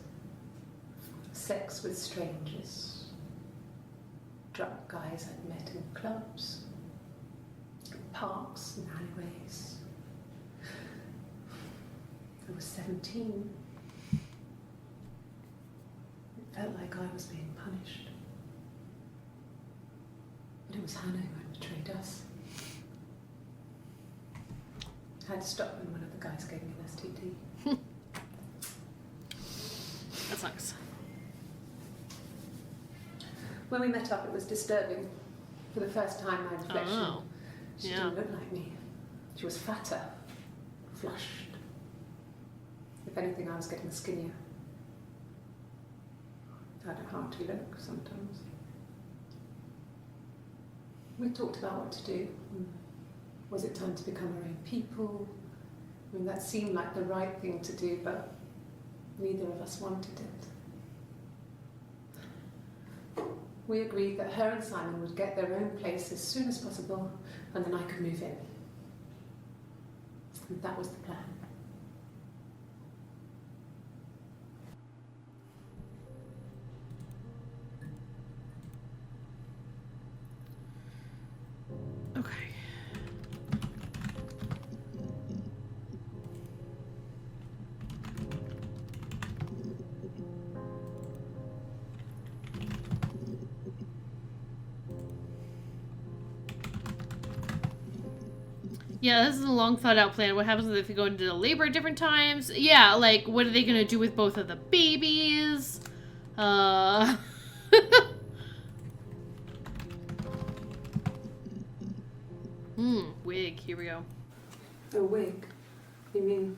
sex with strangers, drunk guys I'd met in clubs, parks and alleyways. I was 17. It felt like I was being punished. But it was Hannah who had betrayed us. I had to stop when one of the guys gave me an STD. That sucks. When we met up, it was disturbing. For the first time, my reflection. Oh. She Yeah. didn't look like me. She was fatter, flushed. If anything, I was getting skinnier. I had a hearty look sometimes. We talked about what to do. Was it time to become our own people? I mean, that seemed like the right thing to do, but neither of us wanted it. We agreed that her and Simon would get their own place as soon as possible, and then I could move in. And that was the plan. Okay. Yeah, this is a long thought out plan. What happens if they go into labor at different times? Yeah, like, what are they gonna do with both of the babies? Wig, here we go. A wig? You mean...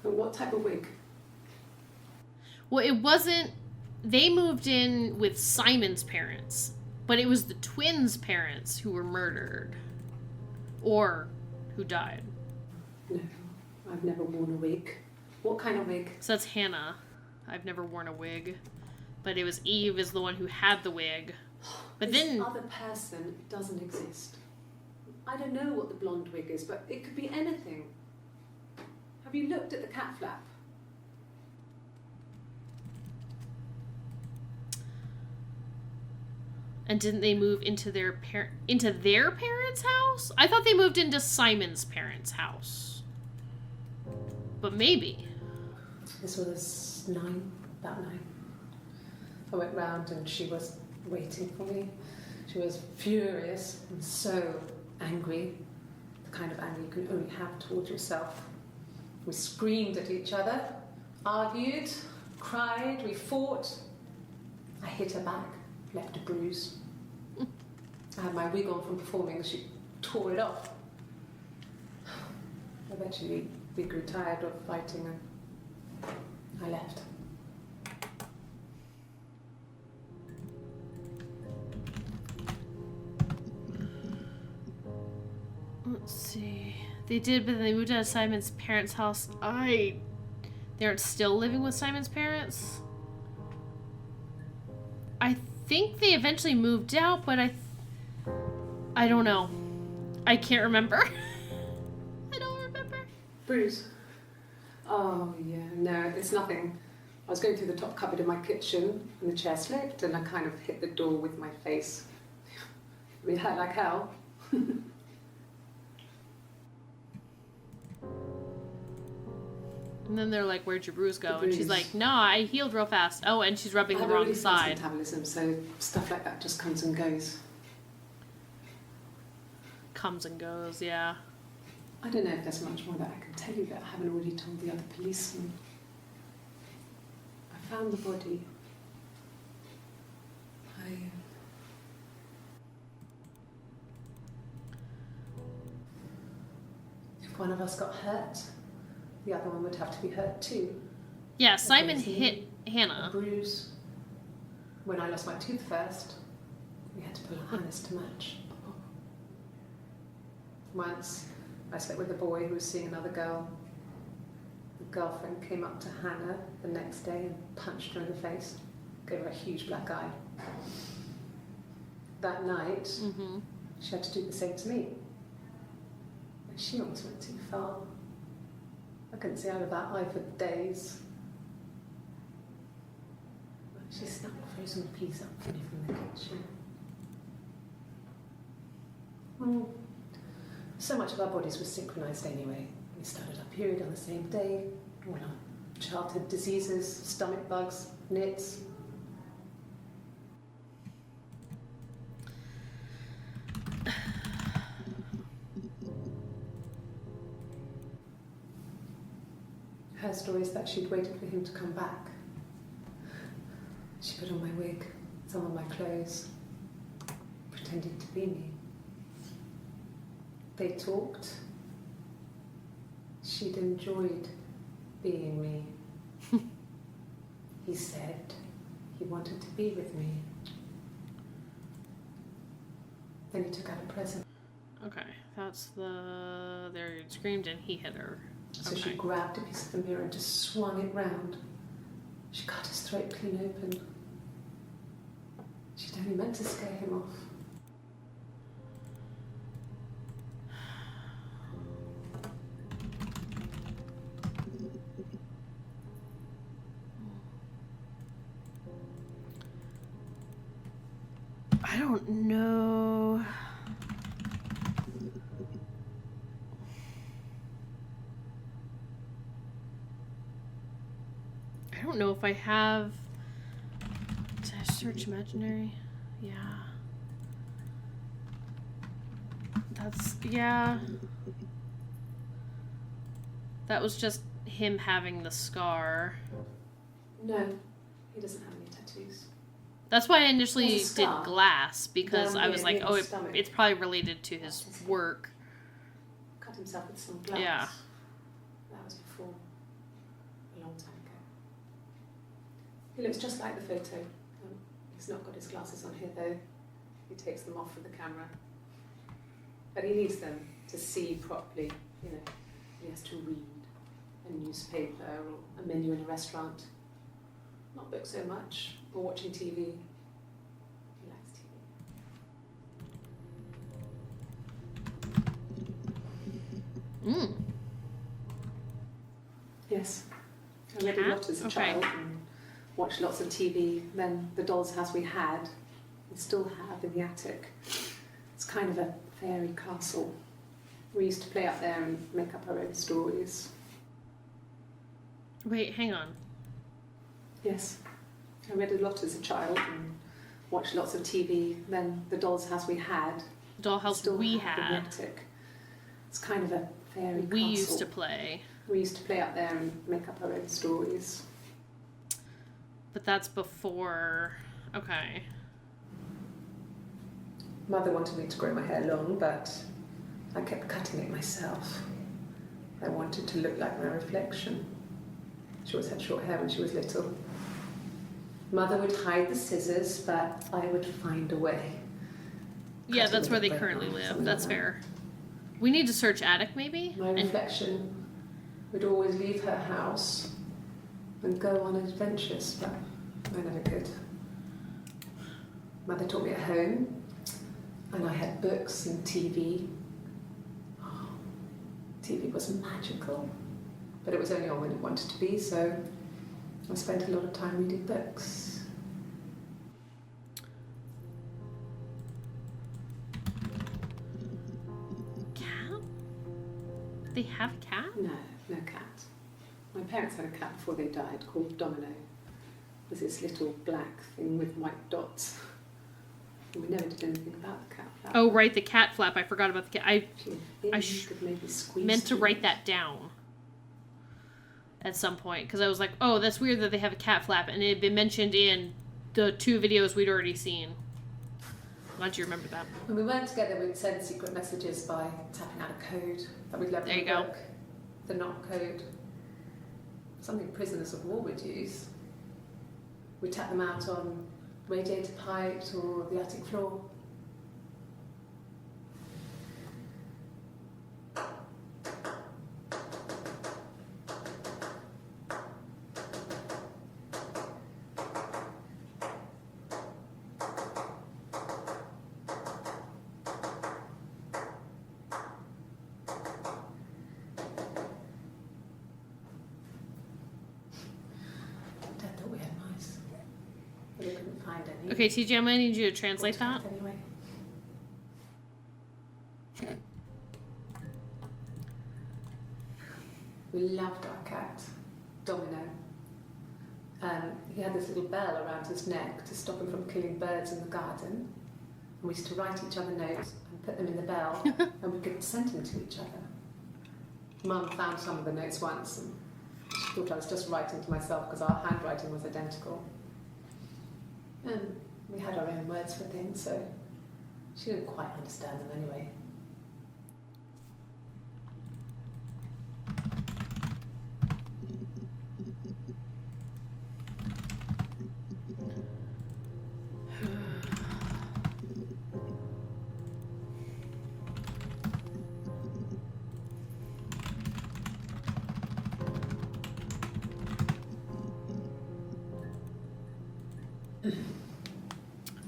What type of wig? Well, it wasn't... They moved in with Simon's parents, but it was the twins' parents who were murdered. Or who died. No. I've never worn a wig. What kind of wig? So that's Hannah. I've never worn a wig. But it was Eve is the one who had the wig. But This then... other person doesn't exist. I don't know what the blonde wig is, but it could be anything. Have you looked at the cat flap? And didn't they move into their parents' house? I thought they moved into Simon's parents' house. But maybe. This was about 9. I went round and she was waiting for me. She was furious and so angry, the kind of anger you can only have towards yourself. We screamed at each other, argued, cried, we fought. I hit her back, left a bruise. I had my wig on from performing and she tore it off. Eventually, we grew tired of fighting and I left. Let's see. They did, but then they moved out of Simon's parents' house. They aren't still living with Simon's parents? I think they eventually moved out, but I don't know. I can't remember. I don't remember. Bruise? Oh, yeah, no, it's nothing. I was going through the top cupboard in my kitchen and the chair slipped and I kind of hit the door with my face. It hurt like hell. And then they're like, "Where'd your bruise go?" The And she's bruise. like, "No, I healed real fast." Oh, and she's rubbing I the have a wrong really fast side. metabolism, so stuff like that just comes and goes. Comes and goes, yeah. I don't know if there's much more that I can tell you that I haven't already told the other policeman. I found the body. If one of us got hurt, the other one would have to be hurt too. Yeah, Simon Okay, so hit A Hannah. bruise. When I lost my tooth first, we had to pull a harness to match. Once, I slept with a boy who was seeing another girl. The girlfriend came up to Hannah the next day and punched her in the face, gave her a huge black eye. That night, Mm-hmm. she had to do the same to me. And she almost went too far. I couldn't see out of that eye for days. She snapped frozen peas up for me from the kitchen. Well, so much of our bodies was synchronised anyway. We started our period on the same day, went on childhood diseases, stomach bugs, nits. Her story is that she'd waited for him to come back. She put on my wig, some of my clothes, pretended to be me. They talked. She'd enjoyed being me. He said he wanted to be with me. Then he took out a present. Okay, that's they screamed and he hit her. So Okay. she grabbed a piece of the mirror and just swung it round. She cut his throat clean open. She'd only meant to scare him off. I don't know. I don't know if I have. Did I search imaginary? Yeah. Yeah. That was just him having the scar. No, he doesn't have any tattoos. That's why I initially There's a did scar glass, because down I was here like, near oh, his stomach. it's probably related to his work. Cut himself with some gloves. Yeah. That was before, a long time ago. He looks just like the photo. He's not got his glasses on here though. He takes them off with the camera. But he needs them to see properly, you know. He has to read. a newspaper or a menu in a restaurant. Not books so much, or watching TV. He likes TV. Mm. Yes. I read a lot as a Okay. child and watched lots of TV. Then the doll's house we had, we still have in the attic. It's kind of a fairy castle. We used to play up there and make up our own stories. Wait, hang on. Yes. I read a lot as a child and watched lots of TV. Then the doll's house we had, Dollhouse still we have in had. the attic. It's kind of a fairy We castle. used to play. We used to play up there and make up our own stories. But that's before. Okay. Mother wanted me to grow my hair long, but I kept cutting it myself. I wanted to look like my reflection. She always had short hair when she was little. Mother would hide the scissors, but I would find a way. Yeah, Cut it that's with where a they bread currently knife, live. something That's like that. fair. We need to search attic, maybe? My And reflection would always leave her house and go on adventures, but I never could. Mother taught me at home, and I had books and TV. Oh, TV was magical, but it was only on when it wanted to be, so I spent a lot of time reading books. cat? They have a cat? No, no cat. My parents had a cat before they died called Domino. It was this little black thing with white dots. And we never did anything about the cat. Flap. Oh, right, the cat flap. I forgot about the cat. I Actually, maybe I you sh- could maybe squeeze meant to through write it. that down at some point because I was like, oh, that's weird that they have a cat flap, and it had been mentioned in the 2 videos we'd already seen. Glad you remember that. When we weren't together, we'd send secret messages by tapping out a code that we'd left There in you the go. book. The knock code. Something prisoners of war would use. We'd tap them out on radiator pipes or the attic floor. Dad thought we had mice, but we couldn't find any. Okay, TJ, I'm gonna need you to translate that. Anyway. We loved our cat, Domino. He had this little bell around his neck to stop him from killing birds in the garden. And we used to write each other notes and put them in the bell, and we could send them to each other. Mum found some of the notes once, and she thought I was just writing to myself because our handwriting was identical. And we had our own words for things, so she didn't quite understand them anyway.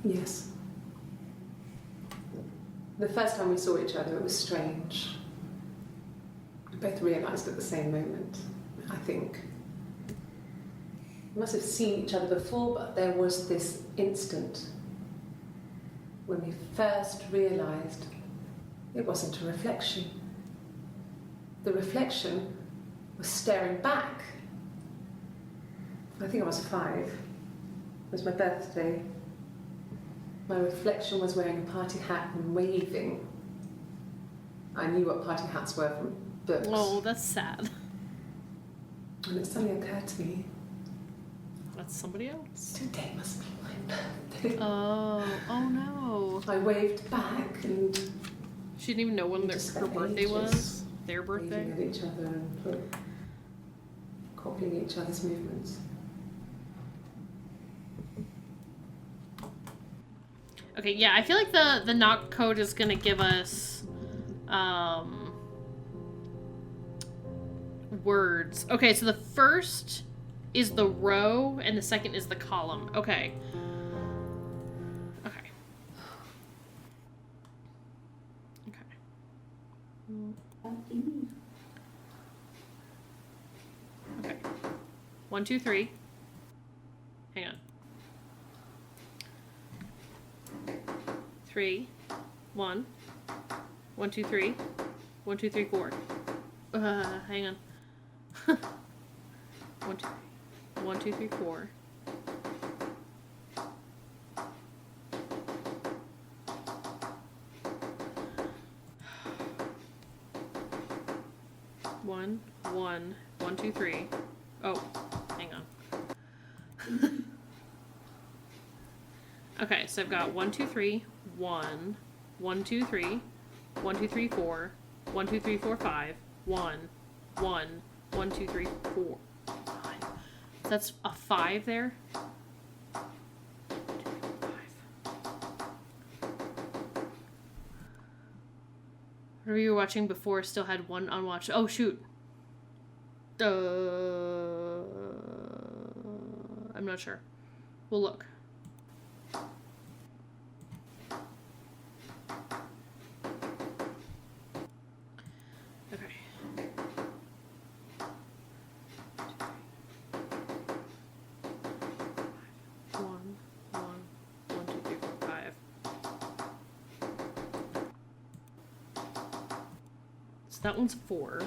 Yes. The first time we saw each other, it was strange. We both realised at the same moment, I think. We must have seen each other before, but there was this instant when we first realised it wasn't a reflection. The reflection was staring back. I think I was 5. It was my birthday. My reflection was wearing a party hat and waving. I knew what party hats were from books. Oh, that's sad. And it suddenly occurred to me, That's somebody else. today must be my birthday. Oh no. I waved back and She didn't even know when We her just spent birthday ages was. Their birthday. waving at each other and copying each other's movements. Okay, yeah, I feel like the knock code is gonna give us words. Okay, so the first is the row and the second is the column. Okay. Okay. Okay. Okay. 1, 2, 3. Hang on. 3. 1. 1, 2, 3. 1, 2, 3, 4. Hang on. 1, 2, 3. 1, 2, 3, 4. One, 1, 2, 3. Oh, hang on. Okay, so I've got 1, 2, 3, 1, 1, 2, 3, 1, 2, 3, 4, 1, 2, 3, 4, 5, 1, 1, 1, 2, 3, 4, 5. That's a 5 there. 5. Whatever you were watching before still had one unwatched. Oh shoot. I'm not sure. We'll look. Okay. 1, 1, 1, 2, 3, 4, 5. So that one's 4.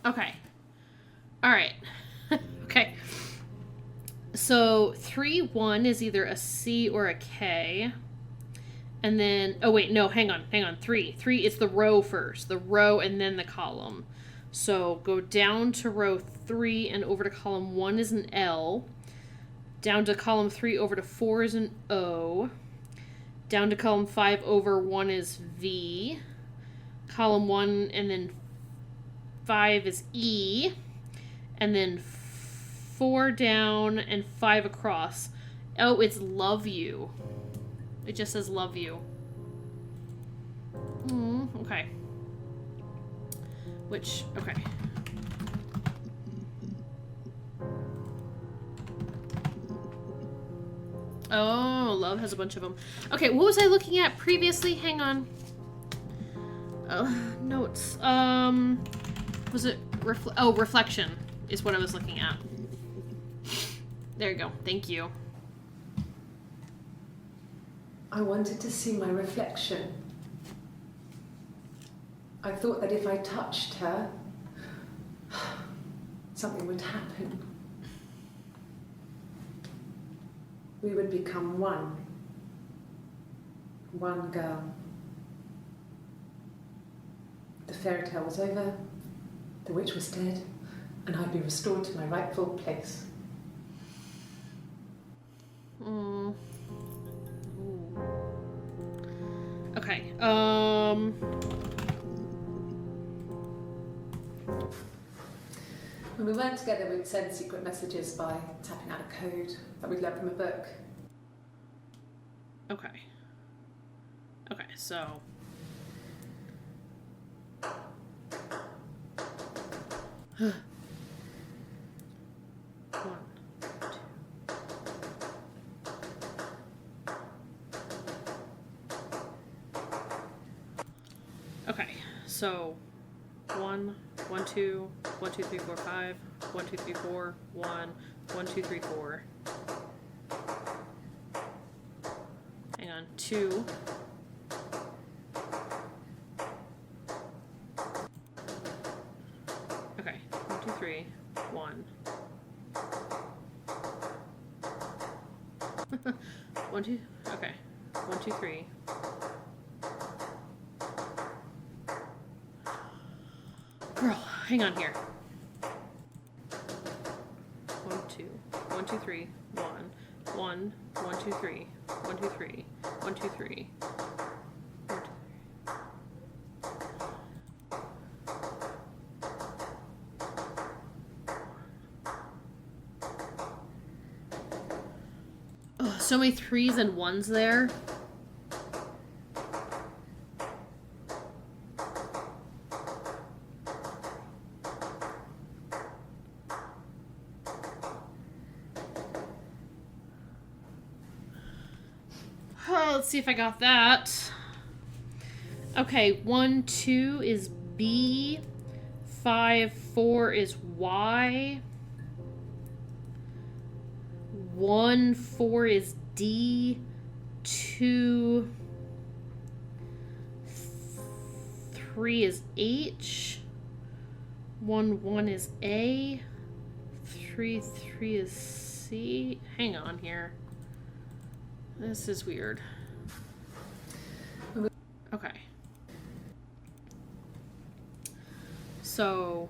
Okay. All right. Okay. So 3, 1 is either a C or a K. And then, oh wait, no, hang on. 3. 3 is the row first. The row and then the column. So go down to row 3 and over to column 1 is an L. Down to column 3 over to 4 is an O. Down to column 5 over 1 is V. Column 1 and then 5 is E. And then 4 down and 5 across. Oh, it's love you. It just says love you. Okay. Which, okay. Oh, love has a bunch of them. Okay, what was I looking at previously? Hang on. Notes. Was it reflection is what I was looking at. There you go. Thank you. I wanted to see my reflection. I thought that if I touched her, something would happen. We would become one. One girl. The fairy tale was over, the witch was dead, and I'd be restored to my rightful place. Okay, When we weren't together, we'd send secret messages by tapping out a code that we'd learned from a book. Okay. Okay, so... One, 2. Okay, so 1, 1, 2, 1, 2, 3, 4, 5, 1, 2, 3, 4, 1, 1, 2, 3, 4. Hang on, 2. Okay, 1, 2, 3, 1. 1, 2, okay, 1, 2, 3. Girl, hang on here. 1, 2, 1, 2, 3, 1, 1, 1, 2, 3, 1, 2, 3, 1, 2, 3. 1, 2, 3. so many 3s and 1s there. Let's see if I got that. Okay, 1, 2 is B. 5, 4 is Y. 1, 4 is D. 2, 3 is H. 1, 1 is A. 3, 3 is C. Hang on here. This is weird. Okay. So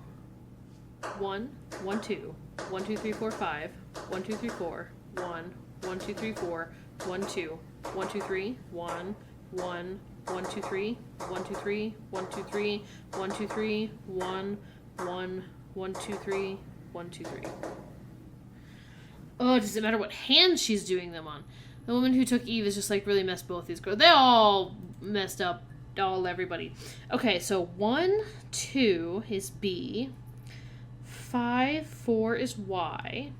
1, 1, 2, 1, 2, 3, 4, 5, 1, 2, 3, 4, 1, 1, 2, 3, 4, 1, 2, 1, 2, 3, 1, 1, 1, 2, 3, 1, 2, 3, 1, 2, 3, 1, 2, 3, 1, 1, 1, 2, 3, 1, 2, 3. Oh, does it matter what hand she's doing them on? The woman who took Eve is just like really messed both these girls. They all messed up. Everybody. Okay, so 1, 2 is B. 5, 4 is Y.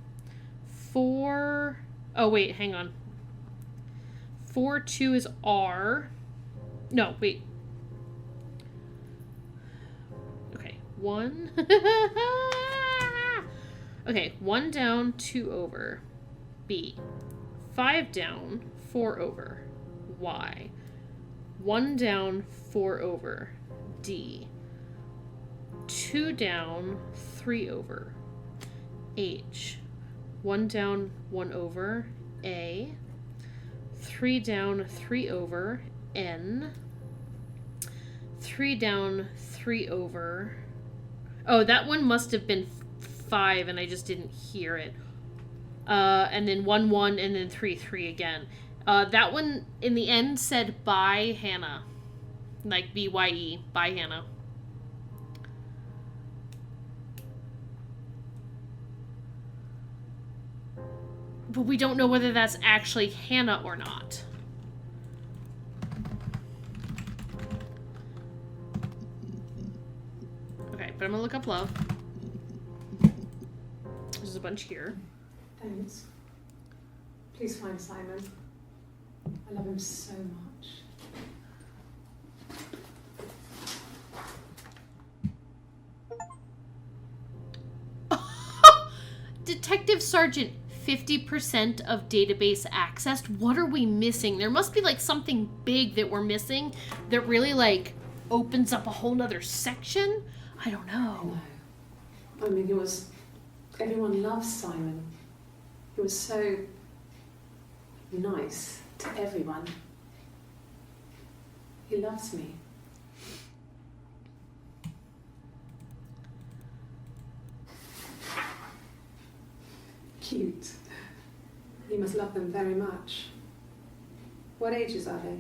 4. Oh, wait, hang on. 4, 2 is R. No, wait. Okay, 1. Okay, 1 down, 2 over. B. 5 down, 4 over. Y. 1 down, 4 over. D. 2 down, 3 over. H. 1 down, 1 over. A. 3 down, 3 over. N. 3 down, 3 over. Oh, that one must have been 5 and I just didn't hear it. And then 1, 1, and then 3, 3 again. That one, in the end, said bye, Hannah. Like B-Y-E, bye, Hannah. But we don't know whether that's actually Hannah or not. Okay, but I'm gonna look up love. There's a bunch here. Thanks. Please find Simon. I love him so much. Detective Sergeant, 50% of database accessed. What are we missing? There must be like something big that we're missing that really like opens up a whole nother section. I don't know. I mean, everyone loves Simon. He was so nice to everyone. He loves me. Cute. He must love them very much. What ages are they?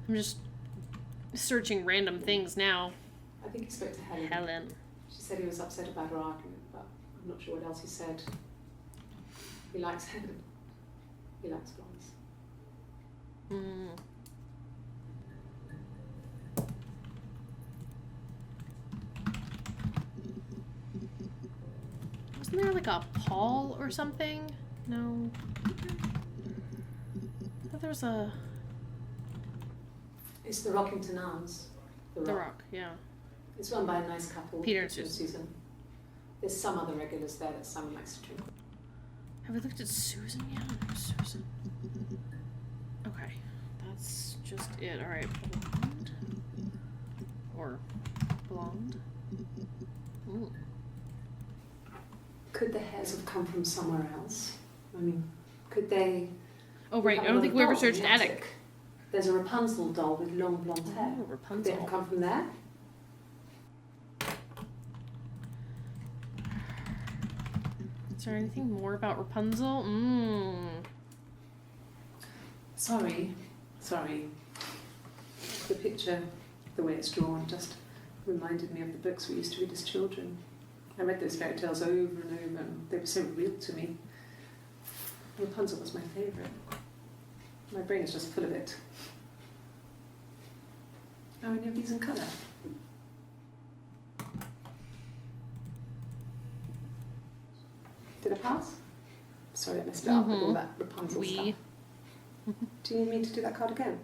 I'm just searching random things now. I think he spoke to Helen. Helen. She said he was upset about her argument, but I'm not sure what else he said. He likes Helen. He likes blondes. Wasn't there like a Paul or something? No. I thought there was a... It's the Rockington Arms. The Rock, yeah. It's run by a nice couple. Peter and Susan. There's some other regulars there that Simon likes to drink. Have we looked at Susan yet? Susan. Okay, that's just it. All right, blonde or blonde. Ooh. Could the hairs have come from somewhere else? I mean, could they? Oh right, I don't think we ever searched the attic. There's a Rapunzel doll with long blonde hair. Oh, Could they have Rapunzel. come from there? Is there anything more about Rapunzel? Sorry. The picture, the way it's drawn, just reminded me of the books we used to read as children. I read those fairy tales over and over, and they were so real to me. Rapunzel was my favourite. My brain is just full of it. Are any of these in colour? Did I pass? Sorry, I messed it up with all that Rapunzel stuff. Do you need me to do that card again?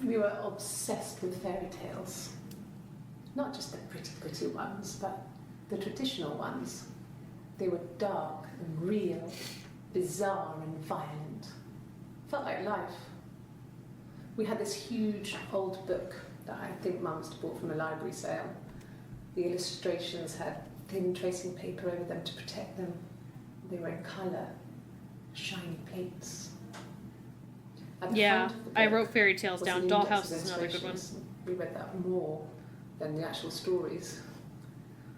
We were obsessed with fairy tales. Not just the pretty ones, but the traditional ones. They were dark and real, bizarre and violent. Felt like life. We had this huge old book that I think Mum must have bought from a library sale. The illustrations had thin tracing paper over them to protect them. They were in colour, shiny plates. Yeah, I wrote fairy tales down. Dollhouse is another good one. We read that more than the actual stories.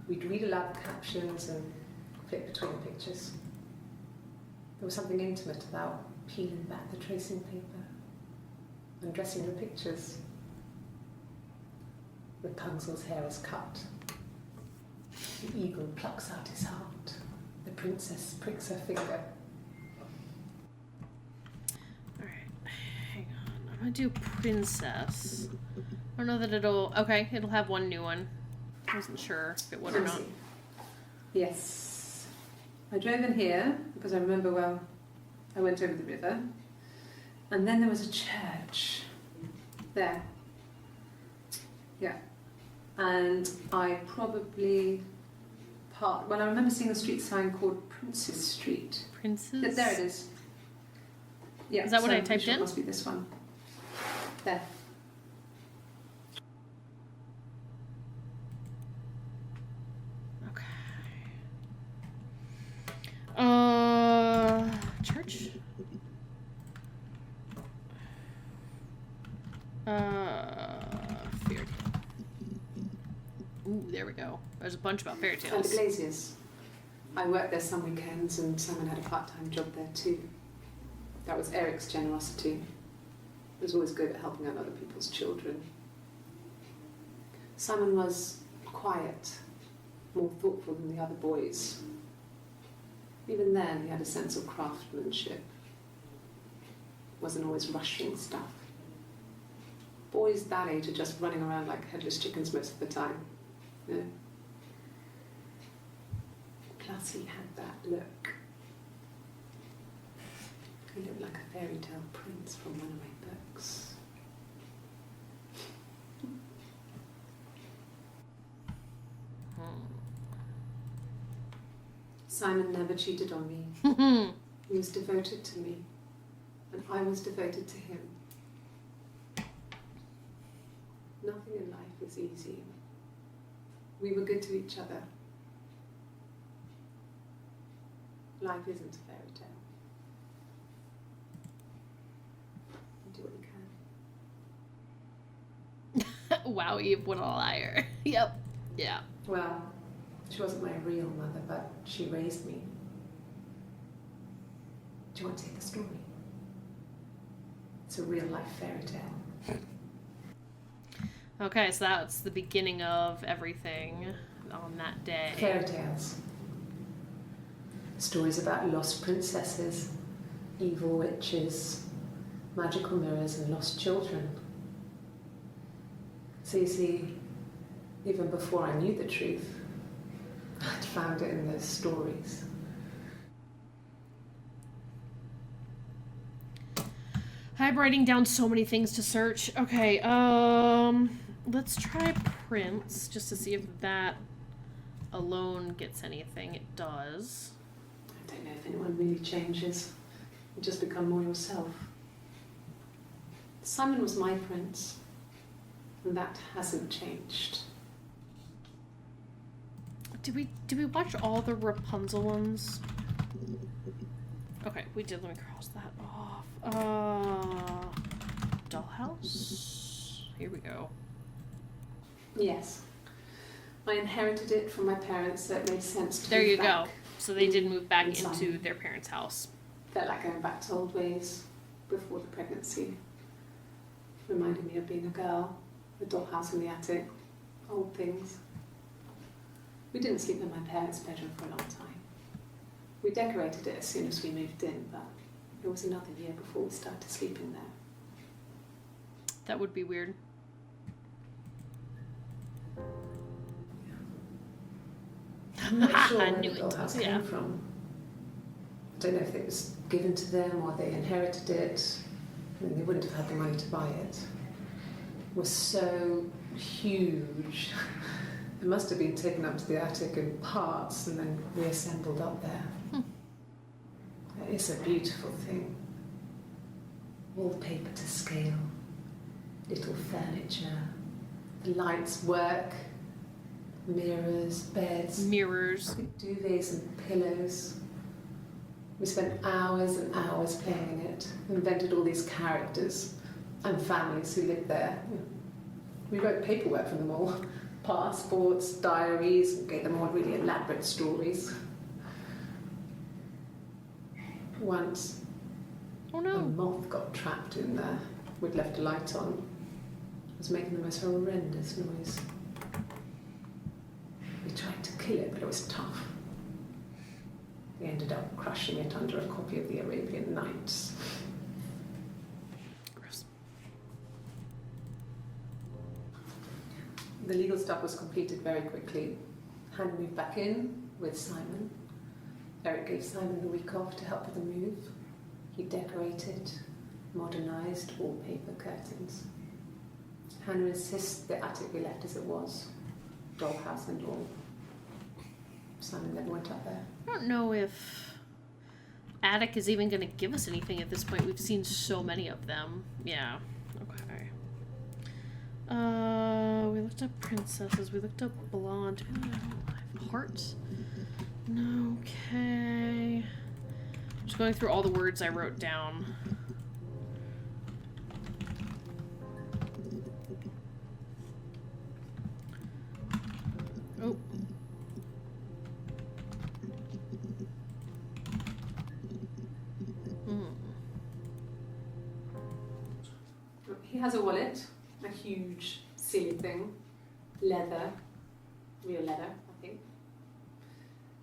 We'd read aloud the captions and flip between the pictures. There was something intimate about peeling back the tracing paper, undressing the pictures. Rapunzel's hair is cut. The eagle plucks out his heart. The princess pricks her finger. I'm gonna do princess. I don't know that it'll have one new one. I wasn't sure if it would or not. Yes. I drove in here because I remember well I went over the river, and then there was a church there. Yeah. And I probably I remember seeing a street sign called Princess Street. Princess? There it is. Yeah. Is that what I typed in? It must be this one. There. Okay. Church? Fairy tale. Ooh, there we go. There's a bunch about fairy And the tales. Glaziers. I worked there some weekends, and Simon had a part-time job there too. That was Eric's generosity. He was always good at helping out other people's children. Simon was quiet, more thoughtful than the other boys. Even then, he had a sense of craftsmanship. Wasn't always rushing stuff. Boys that age are just running around like headless chickens most of the time. You know? Plus, he had that look. He looked like a fairy tale prince from one of my books. Simon never cheated on me. He was devoted to me, and I was devoted to him. Nothing in life is easy. We were good to each other. Life isn't a fairy tale. You do what you can. Wow, Eve, what a liar. Yep. Yeah. Well, she wasn't my real mother, but she raised me. Do you want to hear the story? It's a real life fairy tale. Okay, so that's the beginning of everything on that day. Fairy tales. Stories about lost princesses, evil witches, magical mirrors, and lost children. So you see, even before I knew the truth, I'd found it in those stories. I'm writing down so many things to search. Okay, let's try Prince, just to see if that alone gets anything. It does. I don't know if anyone really changes. You just become more yourself. Simon was my prince, and that hasn't changed. Did we watch all the Rapunzel ones? Okay, we did. Let me cross that off. Dollhouse. Here we go. Yes. I inherited it from my parents, so it made sense to There move you back. go. So they did move back Inside. into their parents' house. Felt like going back to old ways before the pregnancy. Reminded me of being a girl, the dollhouse in the attic, old things. We didn't sleep in my parents' bedroom for a long time. We decorated it as soon as we moved in, but it was another year before we started sleeping there. That would be weird. I'm not sure I where knew the it. dollhouse Yeah. came from. I don't know if it was given to them or they inherited it. I mean, they wouldn't have had the money to buy it. It was so huge. It must have been taken up to the attic in parts and then reassembled up there. It's a beautiful thing. Wallpaper to scale, little furniture, the lights work, mirrors, beds, Mirrors. duvets and pillows. We spent hours and hours playing in it, invented all these characters and families who lived there. We wrote paperwork for them all, passports, diaries, and gave them all really elaborate stories. Once, Oh a no. moth got trapped in there. We'd left a light on. It was making the most horrendous noise. We tried to kill it, but it was tough. We ended up crushing it under a copy of the Arabian Nights. Gross. The legal stuff was completed very quickly. Hannah moved back in with Simon. Eric gave Simon the week off to help with the move. He decorated, modernised wallpaper, curtains. Hannah insists the attic be left as it was, dollhouse and all. Simon never went up there. I don't know if Attic is even going to give us anything at this point. We've seen so many of them. Yeah. Okay. We looked up princesses. We looked up blonde. Hearts. No. Okay. Just going through all the words I wrote down. Oh. He has a wallet, a huge silly thing, leather, real leather, I think.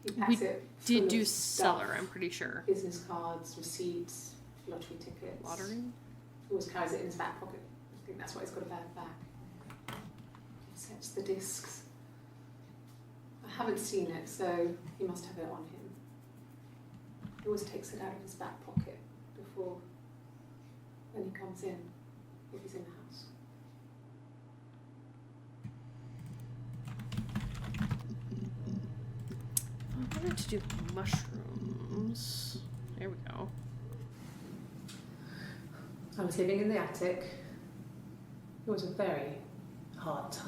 He packs it full Did of do stuff, seller, I'm pretty sure. business cards, receipts, lottery tickets. Lottery? Always carries it in his back pocket. I think that's why he's got a bad back. He sets the discs. I haven't seen it, so he must have it on him. He always takes it out of his back pocket before when he comes in, if he's in the house. I wanted to do mushrooms. There we go. I was living in the attic. It was a very hard time.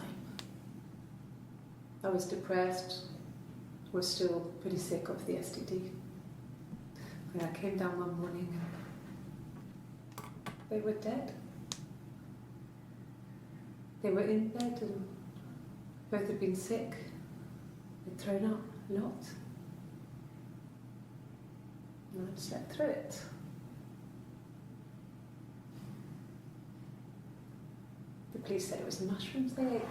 I was depressed, was still pretty sick of the STD. And I came down one morning and they were dead. They were in bed and both had been sick. They'd thrown up a lot. And I'd slept through it. The police said it was mushrooms they ate.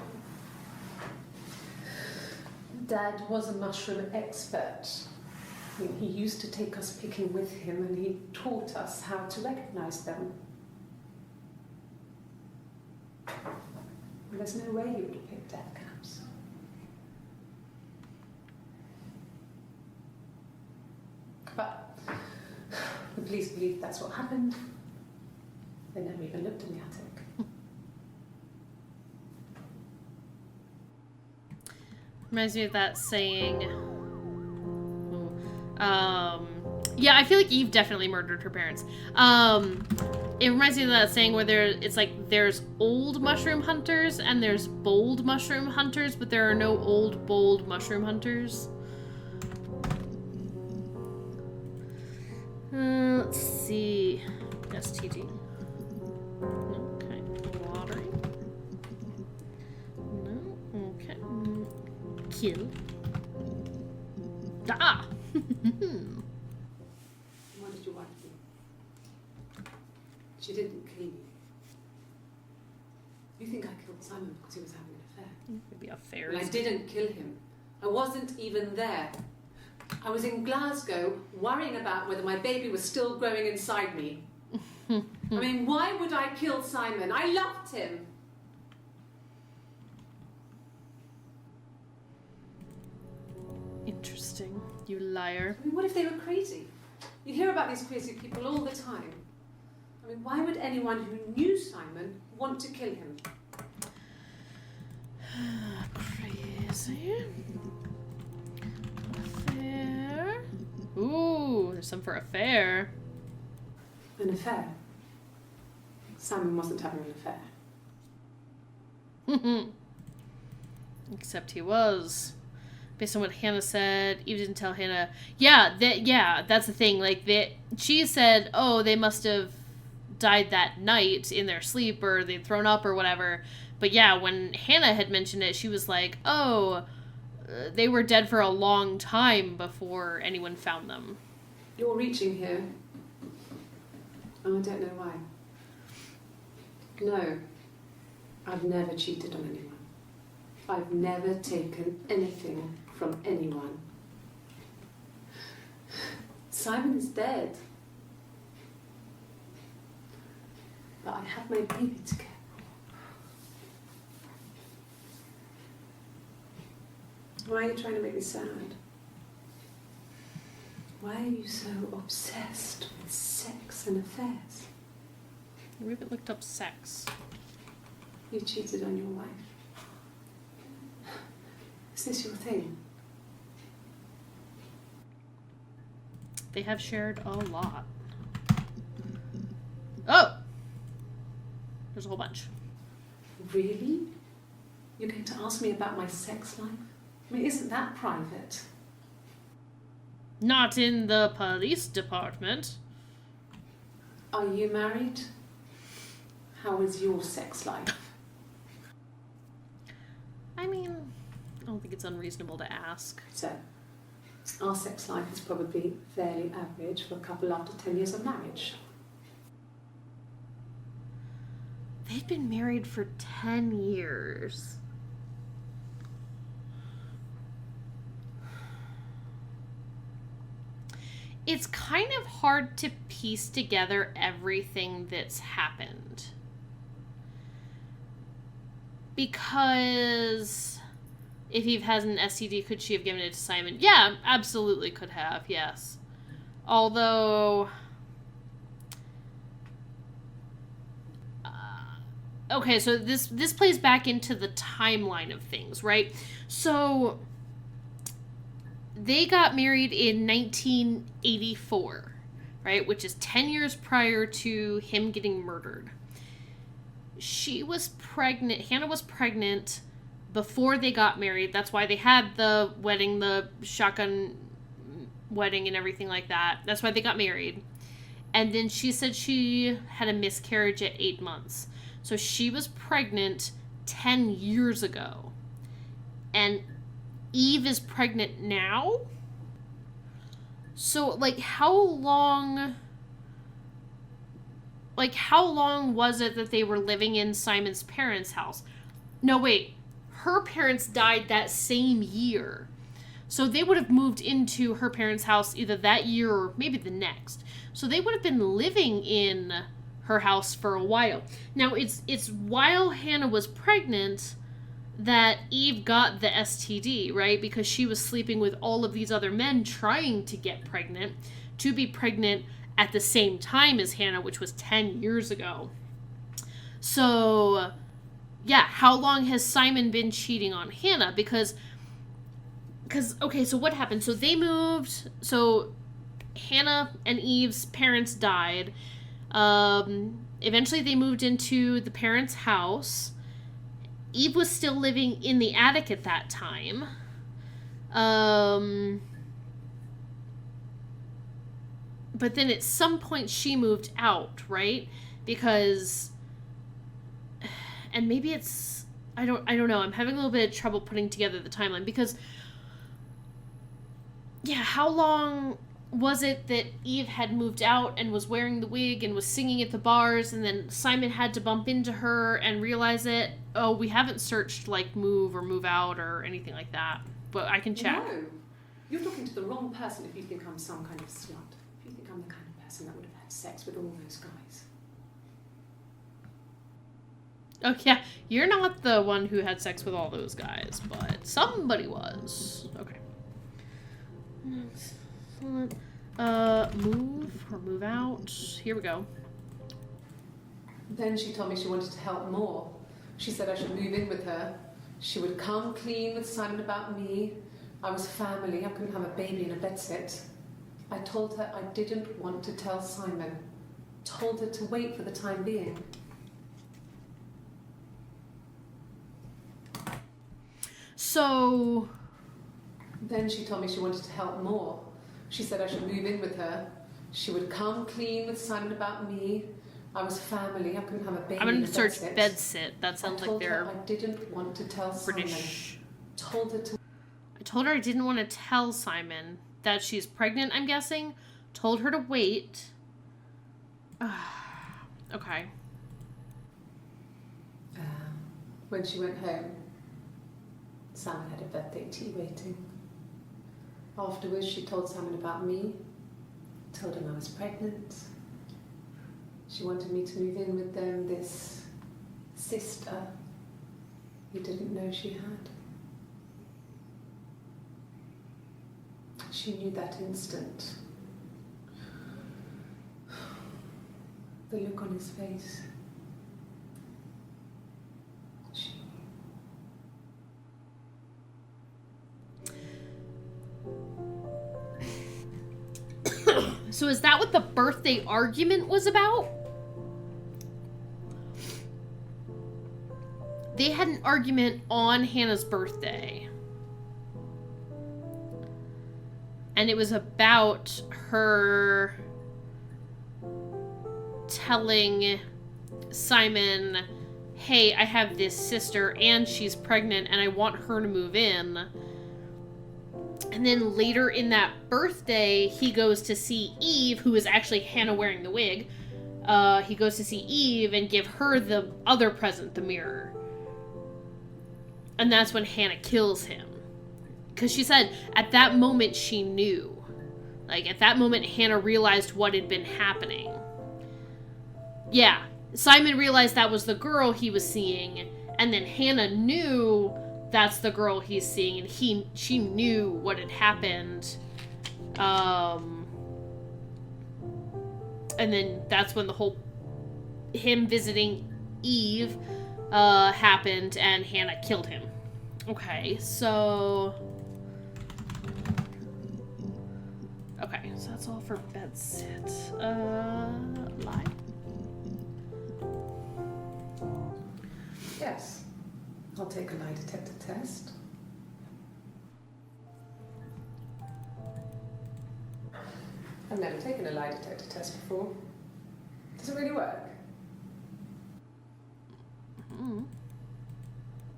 Dad was a mushroom expert. I mean, he used to take us picking with him and he taught us how to recognise them. And there's no way he would have picked death caps. But the police believe that's what happened. They never even looked in the attic. Reminds me of that saying. Yeah, I feel like Eve definitely murdered her parents. It reminds me of that saying where it's like there's old mushroom hunters and there's bold mushroom hunters, but there are no old, bold mushroom hunters. Let's see. STD. Okay. Lottery. No. kill. Ah! What did your wife do? She didn't kill you. You think I killed Simon because he was having an affair? Maybe affairs. And I didn't kill him. I wasn't even there. I was in Glasgow worrying about whether my baby was still growing inside me. I mean, why would I kill Simon? I loved him. Interesting. You liar. I mean, what if they were crazy? You hear about these crazy people all the time. I mean, why would anyone who knew Simon want to kill him? Crazy. Affair. Ooh, there's some for affair. An affair? Simon wasn't having an affair. Except he was. Based on what Hannah said, Eve didn't tell Hannah. Yeah, that's the thing. Like, she said, oh, they must have died that night in their sleep, or they'd thrown up or whatever. But yeah, when Hannah had mentioned it, she was like, oh, they were dead for a long time before anyone found them. You're reaching here. And I don't know why. No, I've never cheated on anyone. I've never taken anything from anyone. Simon is dead. But I have my baby to care for. Why are you trying to make me sad? Why are you so obsessed with sex and affairs? We haven't looked up sex. You cheated on your wife. Is this your thing? They have shared a lot. Oh! There's a whole bunch. Really? You're going to ask me about my sex life? I mean, isn't that private? Not in the police department. Are you married? How is your sex life? I mean, I don't think it's unreasonable to ask. So, our sex life is probably fairly average for a couple after 10 years of marriage. They'd been married for 10 years. It's kind of hard to piece together everything that's happened. Because if Eve has an STD, could she have given it to Simon? Yeah, absolutely could have, yes. Although... okay, so this plays back into the timeline of things, right? So they got married in 1984, right? Which is 10 years prior to him getting murdered. She was pregnant, Hannah was pregnant before they got married. That's why they had the wedding, the shotgun wedding and everything like that. That's why they got married. And then she said she had a miscarriage at 8 months. So she was pregnant 10 years ago. And Eve is pregnant now? So, like, how long was it that they were living in Simon's parents' house? No, wait. Her parents died that same year. So they would have moved into her parents' house either that year or maybe the next. So they would have been living in her house for a while. Now, it's while Hannah was pregnant that Eve got the STD, right? Because she was sleeping with all of these other men trying to get pregnant, to be pregnant at the same time as Hannah, which was 10 years ago. So, yeah, how long has Simon been cheating on Hannah? Because, okay, so what happened? So they moved, so Hannah and Eve's parents died. Eventually they moved into the parents' house. Eve was still living in the attic at that time. But then at some point she moved out, right? Because, and maybe it's I don't know. I'm having a little bit of trouble putting together the timeline because, yeah, how long was it that Eve had moved out and was wearing the wig and was singing at the bars, and then Simon had to bump into her and realize it? Oh, we haven't searched, like, move or move out or anything like that, but I can check. No, you're talking to the wrong person if you think I'm some kind of slut. If you think I'm the kind of person that would have had sex with all those guys. Oh, yeah, you're not the one who had sex with all those guys, but somebody was. Okay. Move or move out. Here we go. Then she told me she wanted to help more. She said I should move in with her. She would come clean with Simon about me. I was family. I couldn't have a baby in a bedsit. I told her I didn't want to tell Simon. Told her to wait for the time being. So... Then she told me she wanted to help more. She said I should move in with her. She would come clean with Simon about me. I was family. I couldn't have a baby. I'm in going a to search bedsit. bedsit. That sounds like they're I didn't want to tell British. Simon. Told her to. I told her I didn't want to tell Simon that she's pregnant, I'm guessing. Told her to wait. Okay. When she went home, Simon had a birthday tea waiting. Afterwards, she told Simon about me. Told him I was pregnant. She wanted me to move in with them, this sister he didn't know she had. She knew that instant. The look on his face. She knew. So is that what the birthday argument was about? They had an argument on Hannah's birthday. And it was about her telling Simon, hey, I have this sister and she's pregnant and I want her to move in. And then later in that birthday, he goes to see Eve, who is actually Hannah wearing the wig. He goes to see Eve and give her the other present, the mirror. And that's when Hannah kills him. Because she said at that moment she knew. Like, at that moment, Hannah realized what had been happening. Yeah, Simon realized that was the girl he was seeing, and then Hannah knew that's the girl he's seeing, and she knew what had happened. And then that's when the whole him visiting Eve happened, and Hannah killed him. Okay, so... Okay, so that's all for bedsit. Lie. Yes. I'll take a lie detector test. I've never taken a lie detector test before. Does it really work?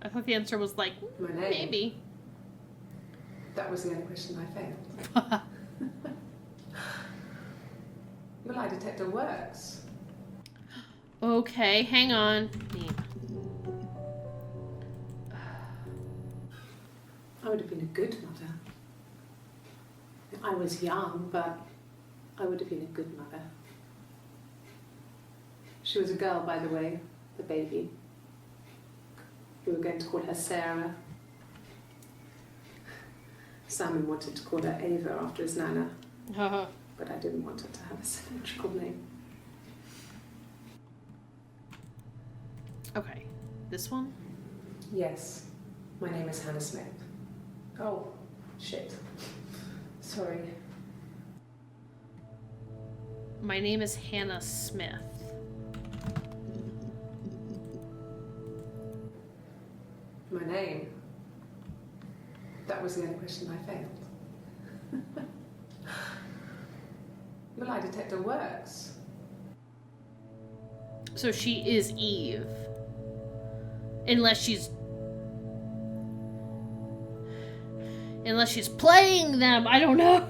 I thought the answer was like, My name. maybe. That was the only question I failed. Your lie detector works. Okay, hang on. I would have been a good mother. I was young, but I would have been a good mother. She was a girl, by the way, the baby. We were going to call her Sarah. Simon wanted to call her Ava after his nana, but I didn't want her to have a symmetrical name. Okay, this one? Yes. My name is Hannah Smith. Oh, shit. Sorry. My name is Hannah Smith. My name. That was the only question I failed. Your lie detector works. So she is Eve. Unless she's Unless she's playing them, I don't know.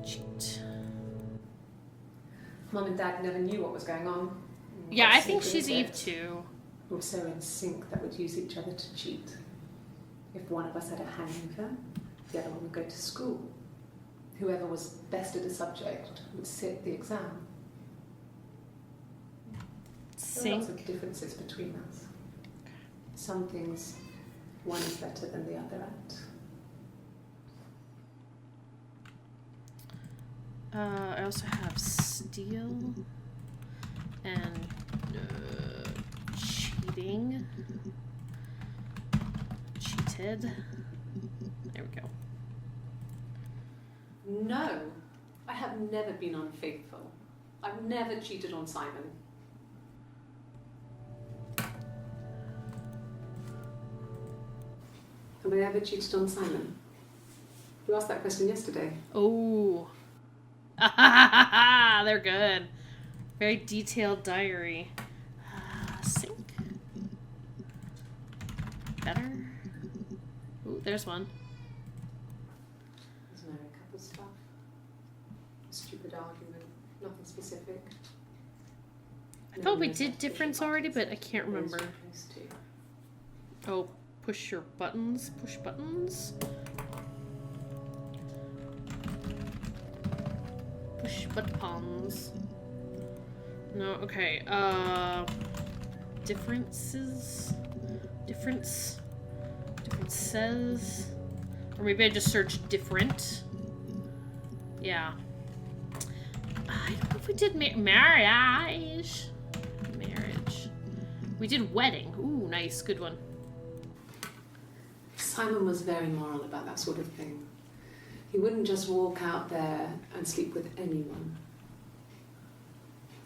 Cheat. Mum and Dad never knew what was going on. Yeah, Quite I think simple, she's isn't Eve it? too. We were so in sync that we'd use each other to cheat. If one of us had a hangover, the other one would go to school. Whoever was best at a subject would sit the exam. There are lots Sync. of differences between us. Some things one is better than the other at. I also have steal and cheating. Cheated. There we go. No, I have never been unfaithful. I've never cheated on Simon. Have I ever cheated on Simon? You asked that question yesterday. Oh. They're good. Very detailed diary. Sync. Better. Ooh, there's one. There's no couple stuff. Stupid argument. Nothing specific. I thought we did difference already, but I can't remember. Oh, push your buttons. Push buttons. Push buttons. No, okay. Differences. Difference. Differences. Or maybe I just searched different. Yeah. I don't know if we did marriage. Marriage. We did wedding. Ooh, nice. Good one. Simon was very moral about that sort of thing. He wouldn't just walk out there and sleep with anyone.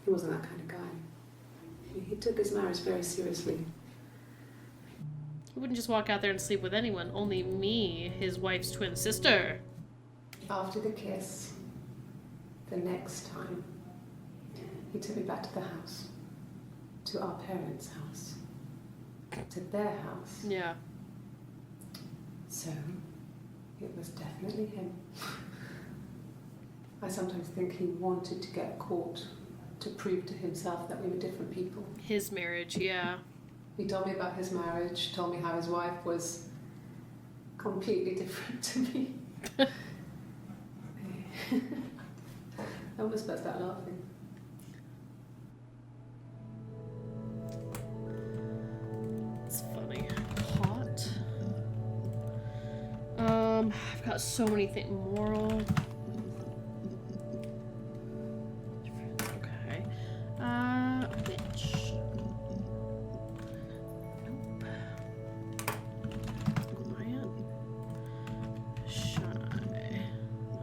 He wasn't that kind of guy. He took his marriage very seriously. He wouldn't just walk out there and sleep with anyone. Only me, his wife's twin sister. After the kiss, the next time, he took me back to the house. To our parents' house. To their house. Yeah. So, it was definitely him. I sometimes think he wanted to get caught to prove to himself that we were different people. His marriage, yeah. He told me about his marriage, told me how his wife was completely different to me. I almost burst out laughing. It's funny. Hot. I've got so many things. Moral. Okay. Witch. Nope. Quiet. Shy.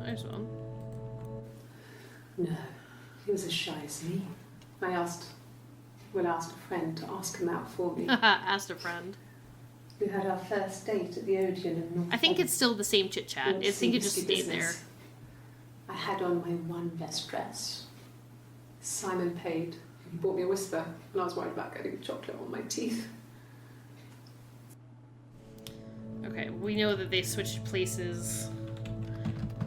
There's one. No, he was as shy as me. I asked a friend to ask him out for me. Asked a friend. We had our first date at the Odeon in North. I think it's still the same chit chat. I think it just stayed there. I had on my one best dress. Simon paid. He bought me a whisper, and I was worried about getting chocolate on my teeth. Okay, we know that they switched places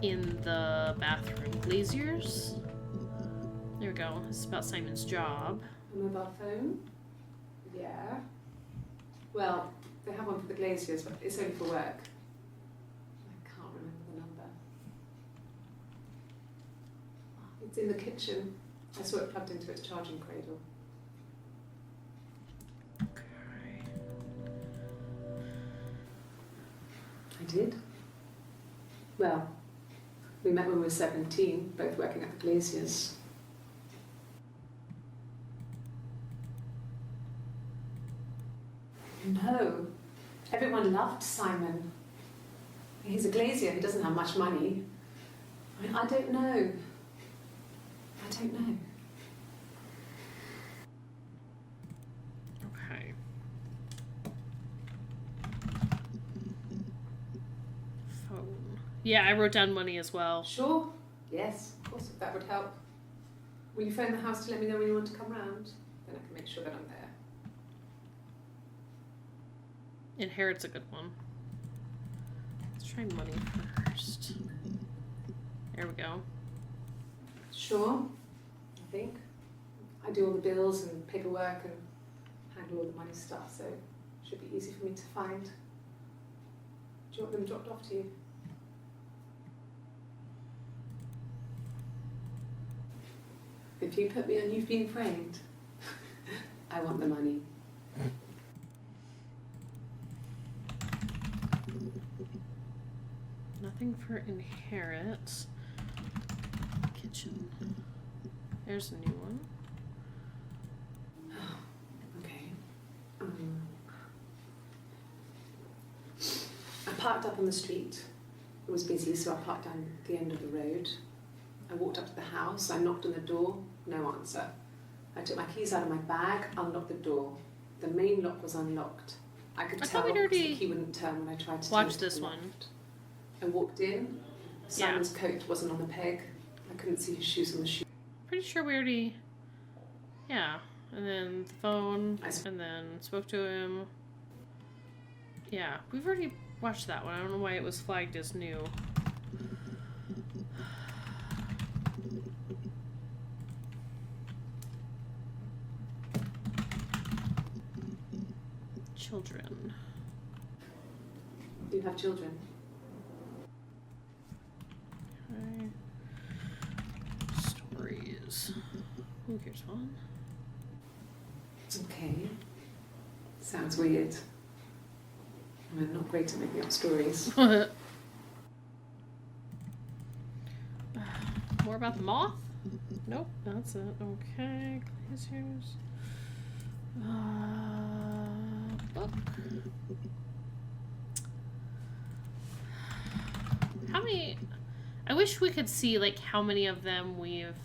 in the bathroom. Glaziers? There we go. This is about Simon's job. A mobile phone? Yeah. Well, they have one for the Glaziers, but it's only for work. I can't remember the number. It's in the kitchen. I saw it plugged into its charging cradle. Okay. I did. Well, we met when we were 17, both working at the Glaziers. No. Everyone loved Simon. He's a glazier, he doesn't have much money. I don't know. I don't know. Okay. Phone. Yeah, I wrote down money as well. Sure? Yes, of course, if that would help. Will you phone the house to let me know when you want to come round? Then I can make sure that I'm there. Inherit's a good one. Let's try money first. There we go. Sure, I think. I do all the bills and paperwork and handle all the money stuff, so it should be easy for me to find. Do you want them dropped off to you? If you put me on You've Been Framed, I want the money. Nothing for inherit. Kitchen. There's a new one. Okay. I parked up on the street. It was busy, so I parked down the end of the road. I walked up to the house. I knocked on the door. No answer. I took my keys out of my bag, unlocked the door. The main lock was unlocked. I could I tell thought we'd because the already key wouldn't turn when I tried to watched turn it to this the one. left. I walked in. Simon's coat wasn't on the peg. I couldn't see his shoes on the shoe. Pretty sure we already... Yeah. And then the phone. And then spoke to him. Yeah. We've already watched that one. I don't know why it was flagged as new. Children. Do you have children? Okay. Stories. Ooh, here's one. Okay. Sounds weird. I'm not great at making up stories. More about the moth? Nope, that's it. Okay, glaciers. Book. How many? I wish we could see like how many of them we've.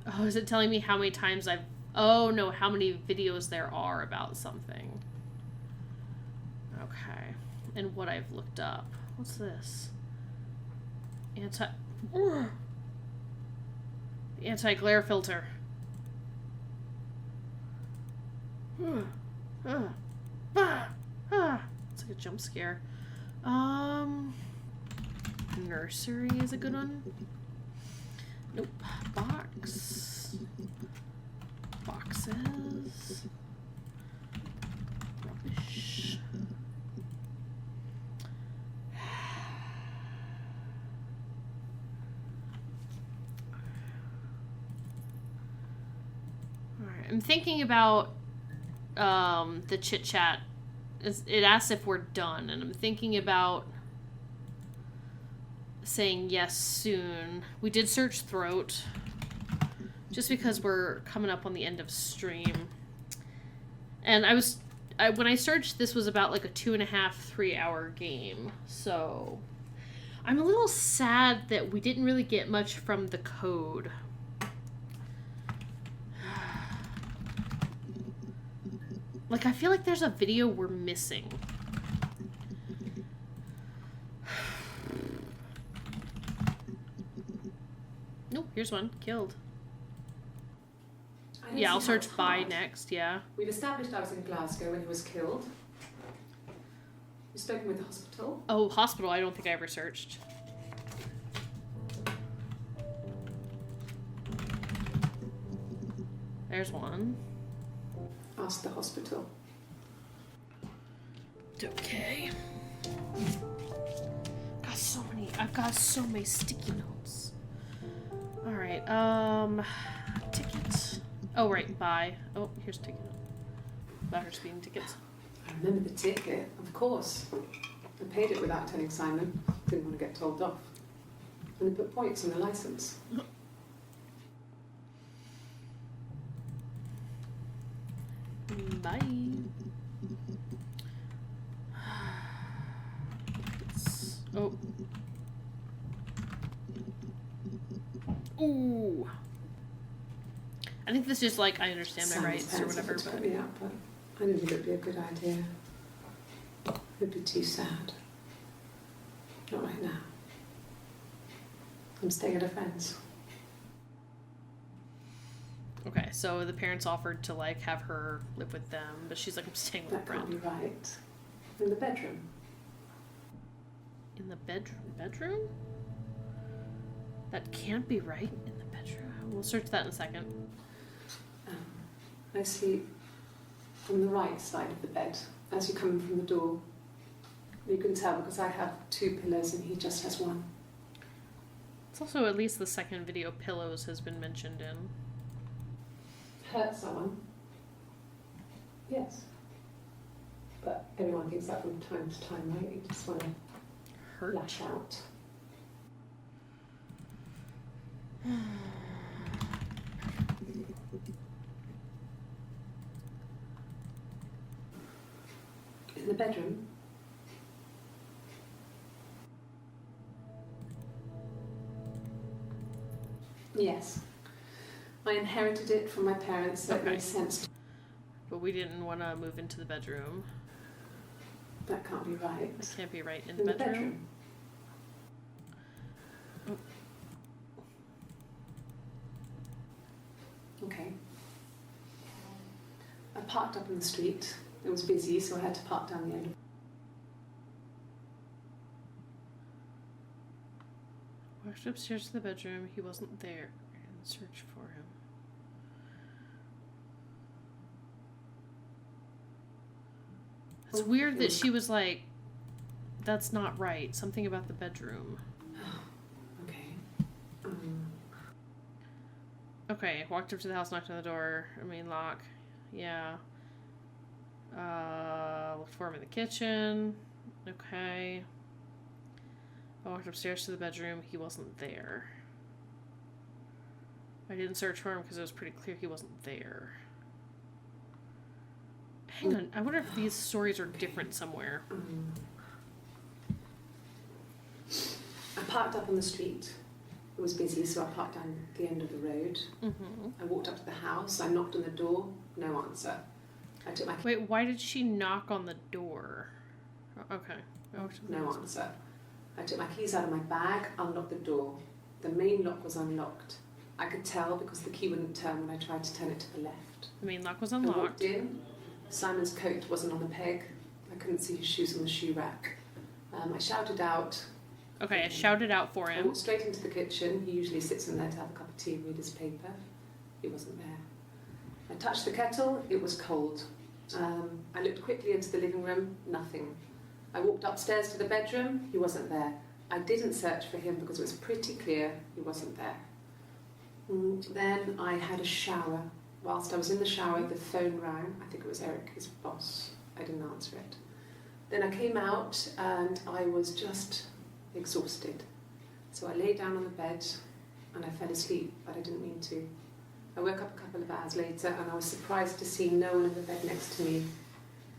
Oh, is it telling me how many times I've? Oh no, how many videos there are about something? Okay, and what I've looked up. What's this? The anti-glare filter. It's like a jump scare. Nursery is a good one. Nope. Boxes. Rubbish. Alright, I'm thinking about the chit chat. It asks if we're done, and I'm thinking about saying yes soon. We did search throat just because we're coming up on the end of stream, and when I searched, this was about like a 2.5-3 hour game, so I'm a little sad that we didn't really get much from the code. Like, I feel like there's a video we're missing. Nope, here's one. Killed. Yeah, I'll search by next, yeah. We've established I was in Glasgow when he was killed. You've spoken with the hospital. Oh, hospital, I don't think I ever searched. There's one. Ask the hospital. Okay. I've got so many sticky notes. Alright, ticket. Oh, right, buy. Oh, here's a ticket. About her speeding tickets. I remember the ticket, of course. I paid it without telling Simon. Didn't want to get told off. And they put points on the license. Bye. Oh. Ooh. I think this is like I understand my rights or whatever, but but yeah, but I didn't think it'd be a good idea. It'd be too sad. Not right now. I'm staying at a friend's. Okay, so the parents offered to like have her live with them, but she's like, I'm staying with a That can't friend. be right. In the bedroom. In the bedroom? That can't be right in the bedroom. We'll search that in a second. I sleep on the right side of the bed as you come in from the door. You can tell because I have 2 pillows and he just has 1. It's also at least the second video pillows has been mentioned in. Hurt someone? Yes. But everyone thinks that from time to time, right? You just want to Hurt? lash out. In the bedroom? Yes. I inherited it from my parents, so it Okay. makes sense. But we didn't want to move into the bedroom. That can't be right. That can't be right in the bedroom. Oh. Okay. I parked up in the street. It was busy, so I had to park down the end. Walked upstairs to the bedroom. He wasn't there. And searched for him. It's weird that she was like, that's not right. Something about the bedroom. Okay. Okay, walked up to the house, knocked on the door. Lock. Yeah. Looked for him in the kitchen. Okay. I walked upstairs to the bedroom. He wasn't there. I didn't search for him because it was pretty clear he wasn't there. Hang on. I wonder if these stories are different somewhere. I parked up on the street. It was busy, so I parked down the end of the road. Mm-hmm. I walked up to the house. I knocked on the door. No answer. I took my Wait, why did she knock on the door? Okay. no answer. I took my keys out of my bag, unlocked the door. The main lock was unlocked. I could tell because the key wouldn't turn when I tried to turn it to the left. The main lock was I walked unlocked. in. Simon's coat wasn't on the peg. I couldn't see his shoes on the shoe rack. I shouted out. Okay, I shouted out for I him. walked straight into the kitchen. He usually sits in there to have a cup of tea and read his paper. He wasn't there. I touched the kettle. It was cold. I looked quickly into the living room. Nothing. I walked upstairs to the bedroom. He wasn't there. I didn't search for him because it was pretty clear he wasn't there. Then I had a shower. Whilst I was in the shower, the phone rang. I think it was Eric, his boss. I didn't answer it. Then I came out and I was just exhausted. So I lay down on the bed and I fell asleep, but I didn't mean to. I woke up a couple of hours later and I was surprised to see no one in the bed next to me.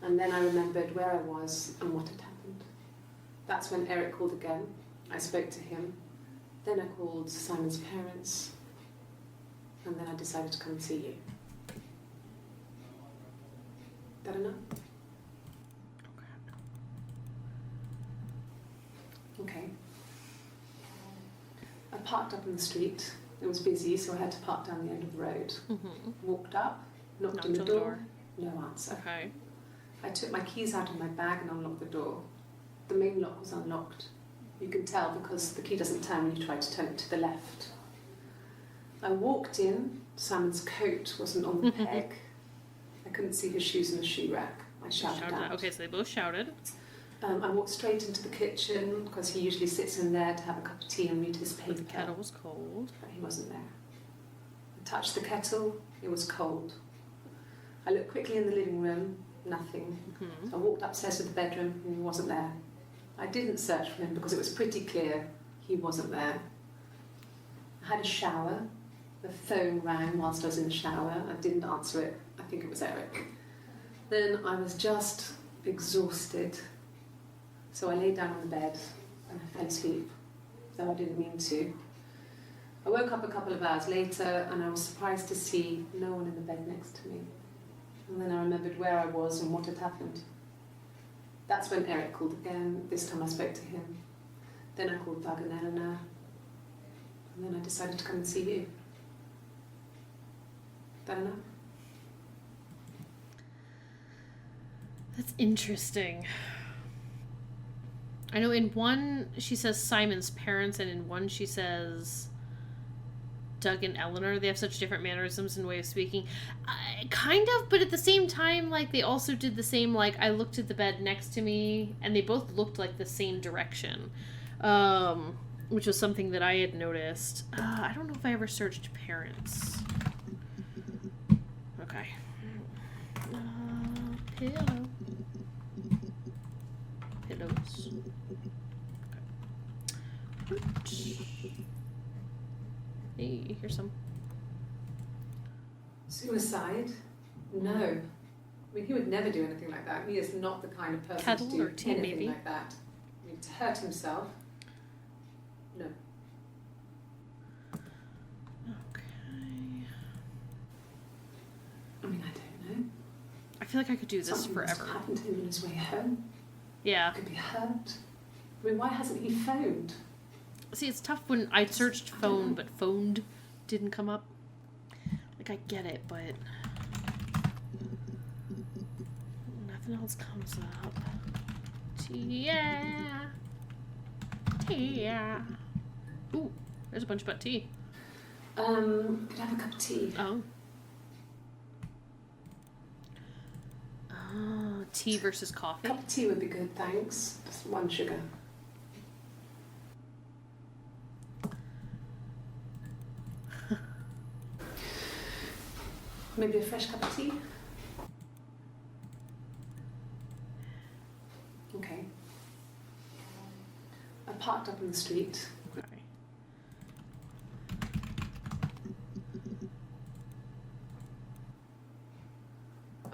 And then I remembered where I was and what had happened. That's when Eric called again. I spoke to him. Then I called Simon's parents. And then I decided to come and see you. That enough? Okay. I parked up in the street. It was busy, so I had to park down the end of the road. Mm-hmm. Walked up, knocked on the door. No answer. Okay. I took my keys out of my bag and unlocked the door. The main lock was unlocked. You can tell because the key doesn't turn when you try to turn it to the left. I walked in. Simon's coat wasn't on the peg. I couldn't see his shoes in the shoe rack. I shouted out. Okay, so they both shouted. I walked straight into the kitchen because he usually sits in there to have a cup of tea and read his paper. The kettle was cold. But he wasn't there. I touched the kettle. It was cold. I looked quickly in the living room. Nothing. Mm-hmm. So I walked upstairs to the bedroom and he wasn't there. I didn't search for him because it was pretty clear he wasn't there. I had a shower. The phone rang whilst I was in the shower. I didn't answer it. I think it was Eric. Then I was just exhausted. So I lay down on the bed and I fell asleep, though I didn't mean to. I woke up a couple of hours later and I was surprised to see no one in the bed next to me. And then I remembered where I was and what had happened. That's when Eric called again. This time I spoke to him. Then I called Doug and Eleanor. And then I decided to come and see you. That enough? That's interesting. I know in one she says Simon's parents, and in one she says Doug and Eleanor. They have such different mannerisms and way of speaking. Kind of, but at the same time, like, they also did the same, like, I looked at the bed next to me, and they both looked like the same direction. Which was something that I had noticed. I don't know if I ever searched parents. Okay. Pillow. Pillows. Okay. Hey, here's some. Suicide? No. I mean, he would never do anything like that. He is not the kind of person Kettle to do or tea, anything maybe? like that. I mean, to hurt himself? No. Okay. I mean, I don't know. I feel like I could do this Something must forever. have happened to him on his way home. Yeah. Could be hurt. I mean, why hasn't he phoned? See, it's tough when I searched phone, but phoned didn't come up. Like, I get it, but nothing else comes up. Tia. Tia. Ooh, there's a bunch about tea. Could I have a cup of tea? Oh. Oh, tea versus A coffee. cup of tea would be good, thanks. Just 1 sugar. Maybe a fresh cup of tea? Okay. I parked up in the street. Okay.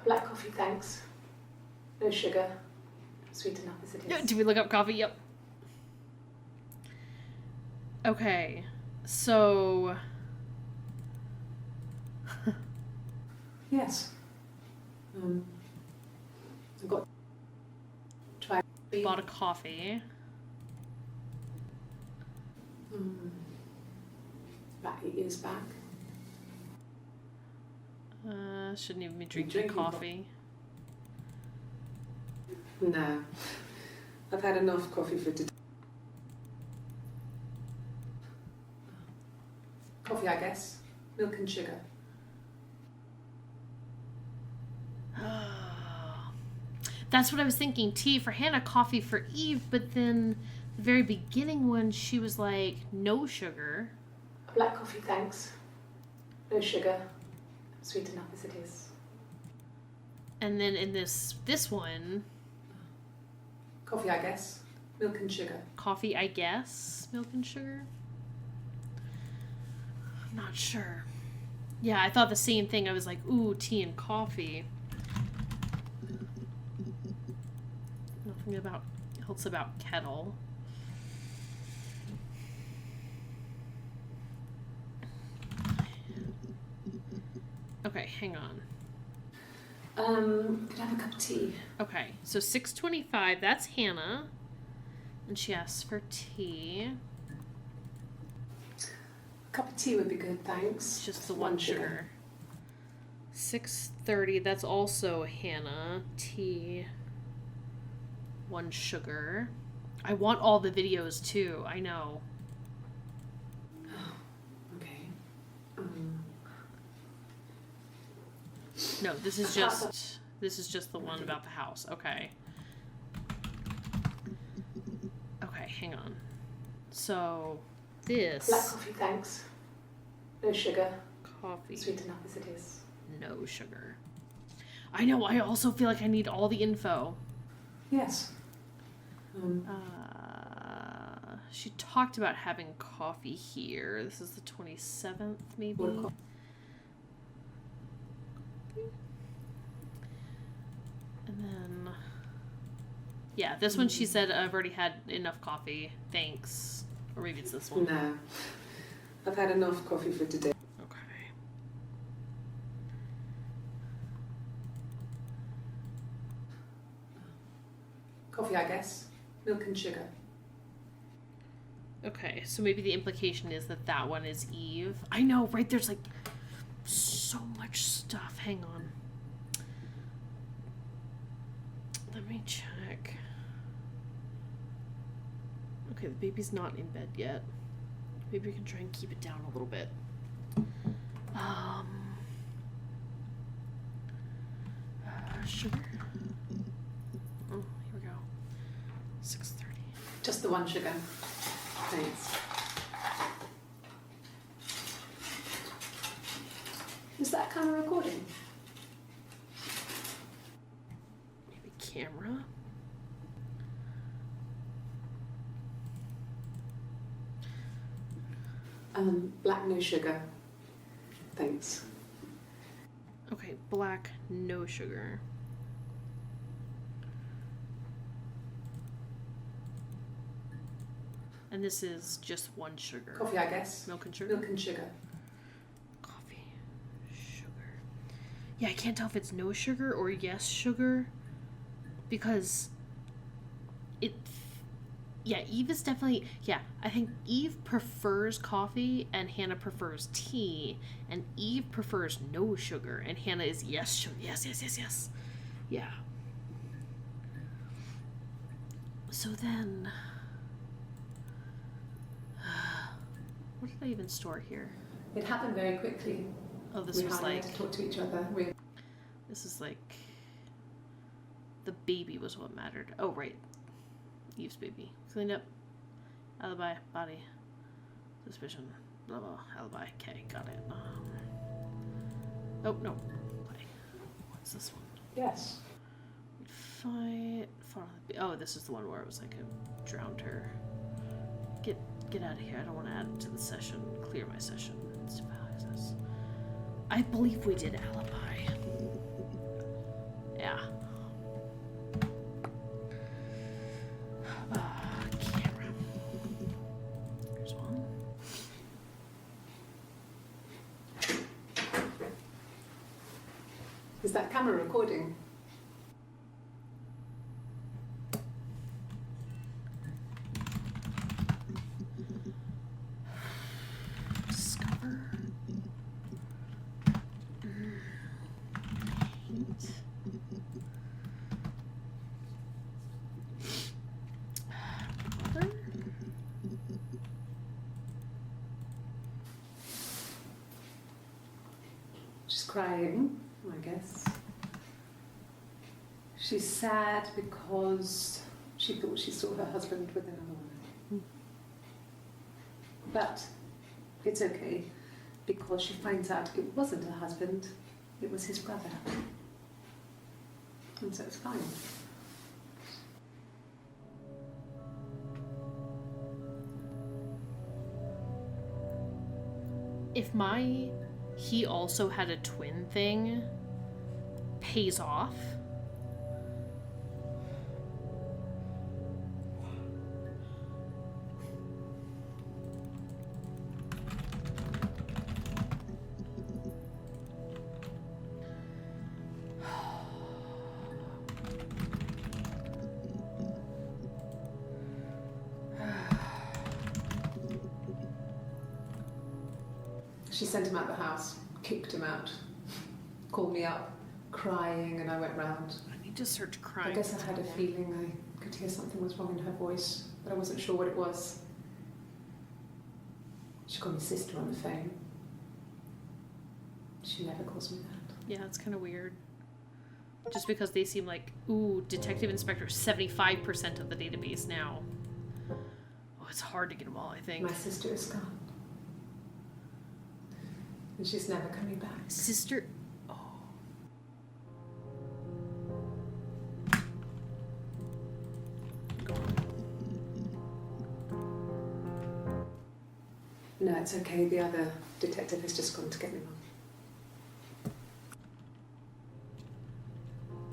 Black coffee, thanks. No sugar. Sweet enough as it is. Did we look up coffee? Yep. Okay, so Yes. I've got try. bought a coffee. About 8 years back. Shouldn't even be drinking Drinking coffee. No. I've had enough coffee for today. Coffee, I guess. Milk and sugar. That's what I was thinking. Tea for Hannah, coffee for Eve, but then the very beginning one, she was like, no sugar. Black coffee, thanks. No sugar. Sweet enough as it is. And then in this one, Coffee, I guess. Milk and sugar. coffee, I guess, milk and sugar. I'm not sure. Yeah, I thought the same thing. I was like, ooh, tea and coffee. Nothing about else about kettle. Okay, hang on. Could I have a cup of tea? Okay, so 6:25, that's Hannah. And she asks for tea. A cup of tea would be good, thanks. It's just the one sugar. 6:30, that's also Hannah. Tea. 1 sugar. I want all the videos too, I know. Okay. No, this is just the one about the house. Okay. Okay, hang on. So Black this coffee, thanks. No sugar. coffee, Sweet enough as it is. no sugar. I know, I also feel like I need all the info. Yes. She talked about having coffee here. This is the 27th, maybe. What a And then, yeah, this one she said, I've already had enough coffee. Thanks. Or maybe it's this one. No. I've had enough coffee for today. Okay. Coffee, I guess. Milk and sugar. Okay, so maybe the implication is that that one is Eve. I know, right? There's like so much stuff. Hang on. Let me check. Okay, the baby's not in bed yet. Maybe we can try and keep it down a little bit. Sugar. Oh, here we go. 6:30. Just the one sugar. Thanks. Is that camera recording? Maybe camera. Black, no sugar. Thanks. Okay, black, no sugar. And this is just one sugar. Coffee, I guess. Milk and sugar? Milk and sugar. Coffee, sugar. Yeah, I can't tell if it's no sugar or yes sugar. Because yeah, Eve is definitely, yeah, I think Eve prefers coffee and Hannah prefers tea. And Eve prefers no sugar and Hannah is yes sugar. Yes. Yeah. So then, what did I even store here? It happened very quickly. Oh, this We was hardly like, had to talk to each other. this is like, the baby was what mattered. Oh, right. Eve's baby. Cleaned up. Alibi. Body. Suspicion. Blah, blah. Alibi. Okay, got it. Oh, no. Play. What's this one? Yes. Fight. Oh, this is the one where it was like I drowned her. Get out of here. I don't want to add it to the session. Clear my session. It's access. I believe we did alibi. Yeah. Camera. Here's one. Is that camera recording? Discover. Paint. Mother? She's crying, I guess. She's sad because she thought she saw her husband with another woman. But it's okay because she finds out it wasn't her husband, it was his brother. And so it's fine. If my he also had a twin thing pays off, She sent him out the house, kicked him out, called me up, crying, and I went round. I need to search crime. I guess I had a feeling I could hear something was wrong in her voice, but I wasn't sure what it was. She called me sister on the phone. She never calls me that. Yeah, it's kind of weird. Just because they seem like, ooh, Detective Inspector 75% of the database now. Oh, it's hard to get them all, I think. My sister is gone. And she's never coming back. Sister. Oh. Go on. No, it's okay. The other detective has just gone to get me one.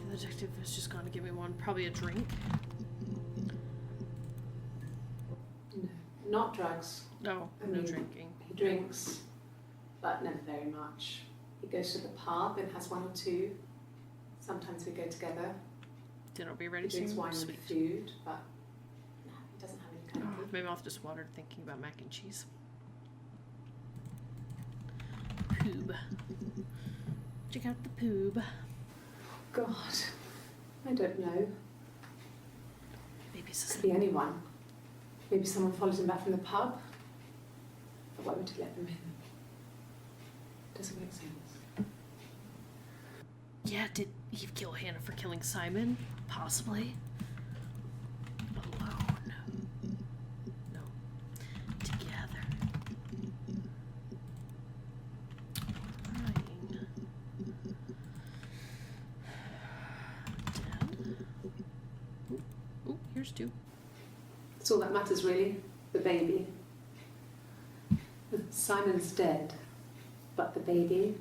The detective has just gone to give me one. Probably a drink. No, not drugs. No, I no mean- drinking. He drinks, but never very much. He goes to the pub and has one or two. Sometimes we go together. Dinner will be He ready drinks soon. wine Sweet. with food, but no, he doesn't have any kind Oh, of my mouth just watered thinking about mac and cheese. Poob. Stick out the poob. God, I don't know. Maybe it's Could be anyone. Maybe someone followed him back from the pub. But why would he let them in? Doesn't make sense. Yeah, did Eve kill Hannah for killing Simon? Possibly. Alone. No. Together. Crying. Dead. Ooh, here's two. It's all that matters, really. The baby. Simon's dead. But the baby,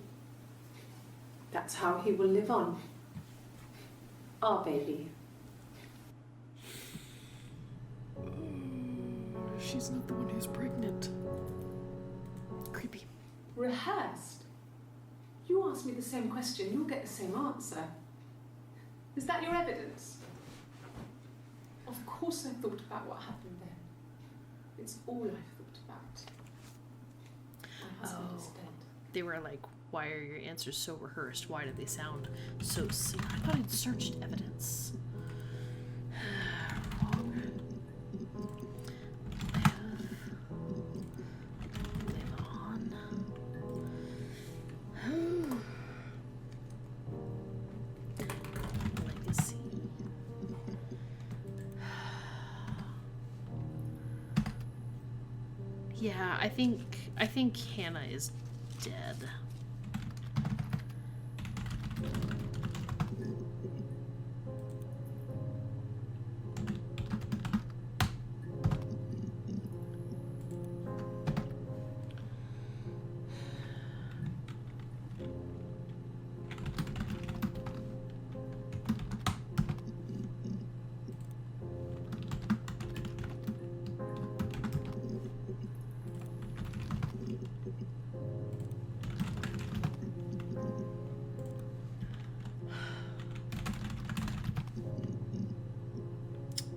that's how he will live on. Our baby. She's not the one who's pregnant. Creepy. Rehearsed? You ask me the same question, you'll get the same answer. Is that your evidence? Of course I thought about what happened then. It's all I've thought about. My husband is dead. They were like, why are your answers so rehearsed? Why do they sound so similar? I thought I'd searched evidence. Wrong. Live on. Legacy. Yeah, I think Hannah is dead.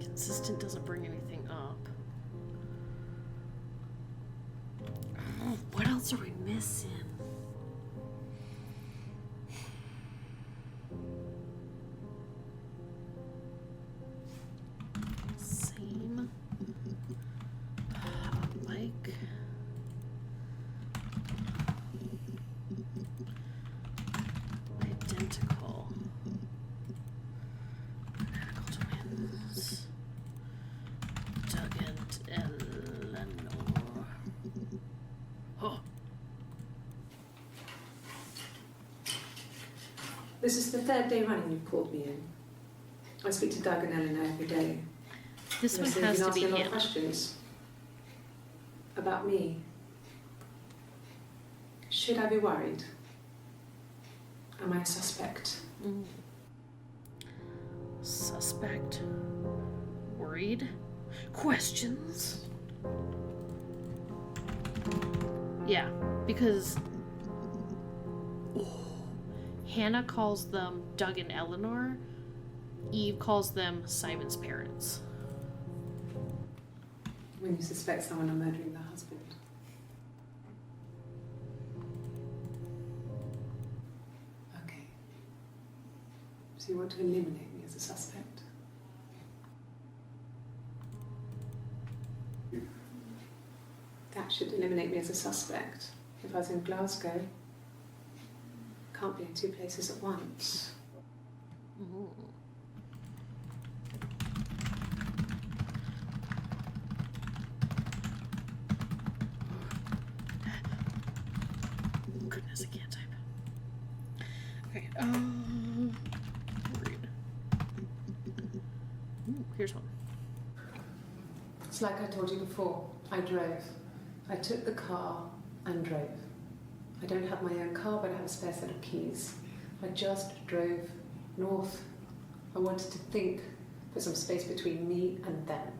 Consistent doesn't bring anything up. Oh, what else are we missing? Same. Mike. Identical. Identical twins. Doug and Eleanor. Oh. This is the third day running you've called me in. I speak to Doug and Eleanor every day. This one So has you to can ask be me a lot of Hannah. questions about me. Should I be worried? Am I a suspect? Mm. Suspect. Worried. Questions. Yeah, because Hannah calls them Doug and Eleanor. Eve calls them Simon's parents. When you suspect someone of murdering their husband. Okay. So you want to eliminate me as a suspect? That should eliminate me as a suspect. If I was in Glasgow, can't be in two places at once. Ooh. Goodness, I can't type. Okay, worried. Ooh, here's one. It's like I told you before. I drove. I took the car and drove. I don't have my own car, but I have a spare set of keys. I just drove north. I wanted to think for some space between me and them.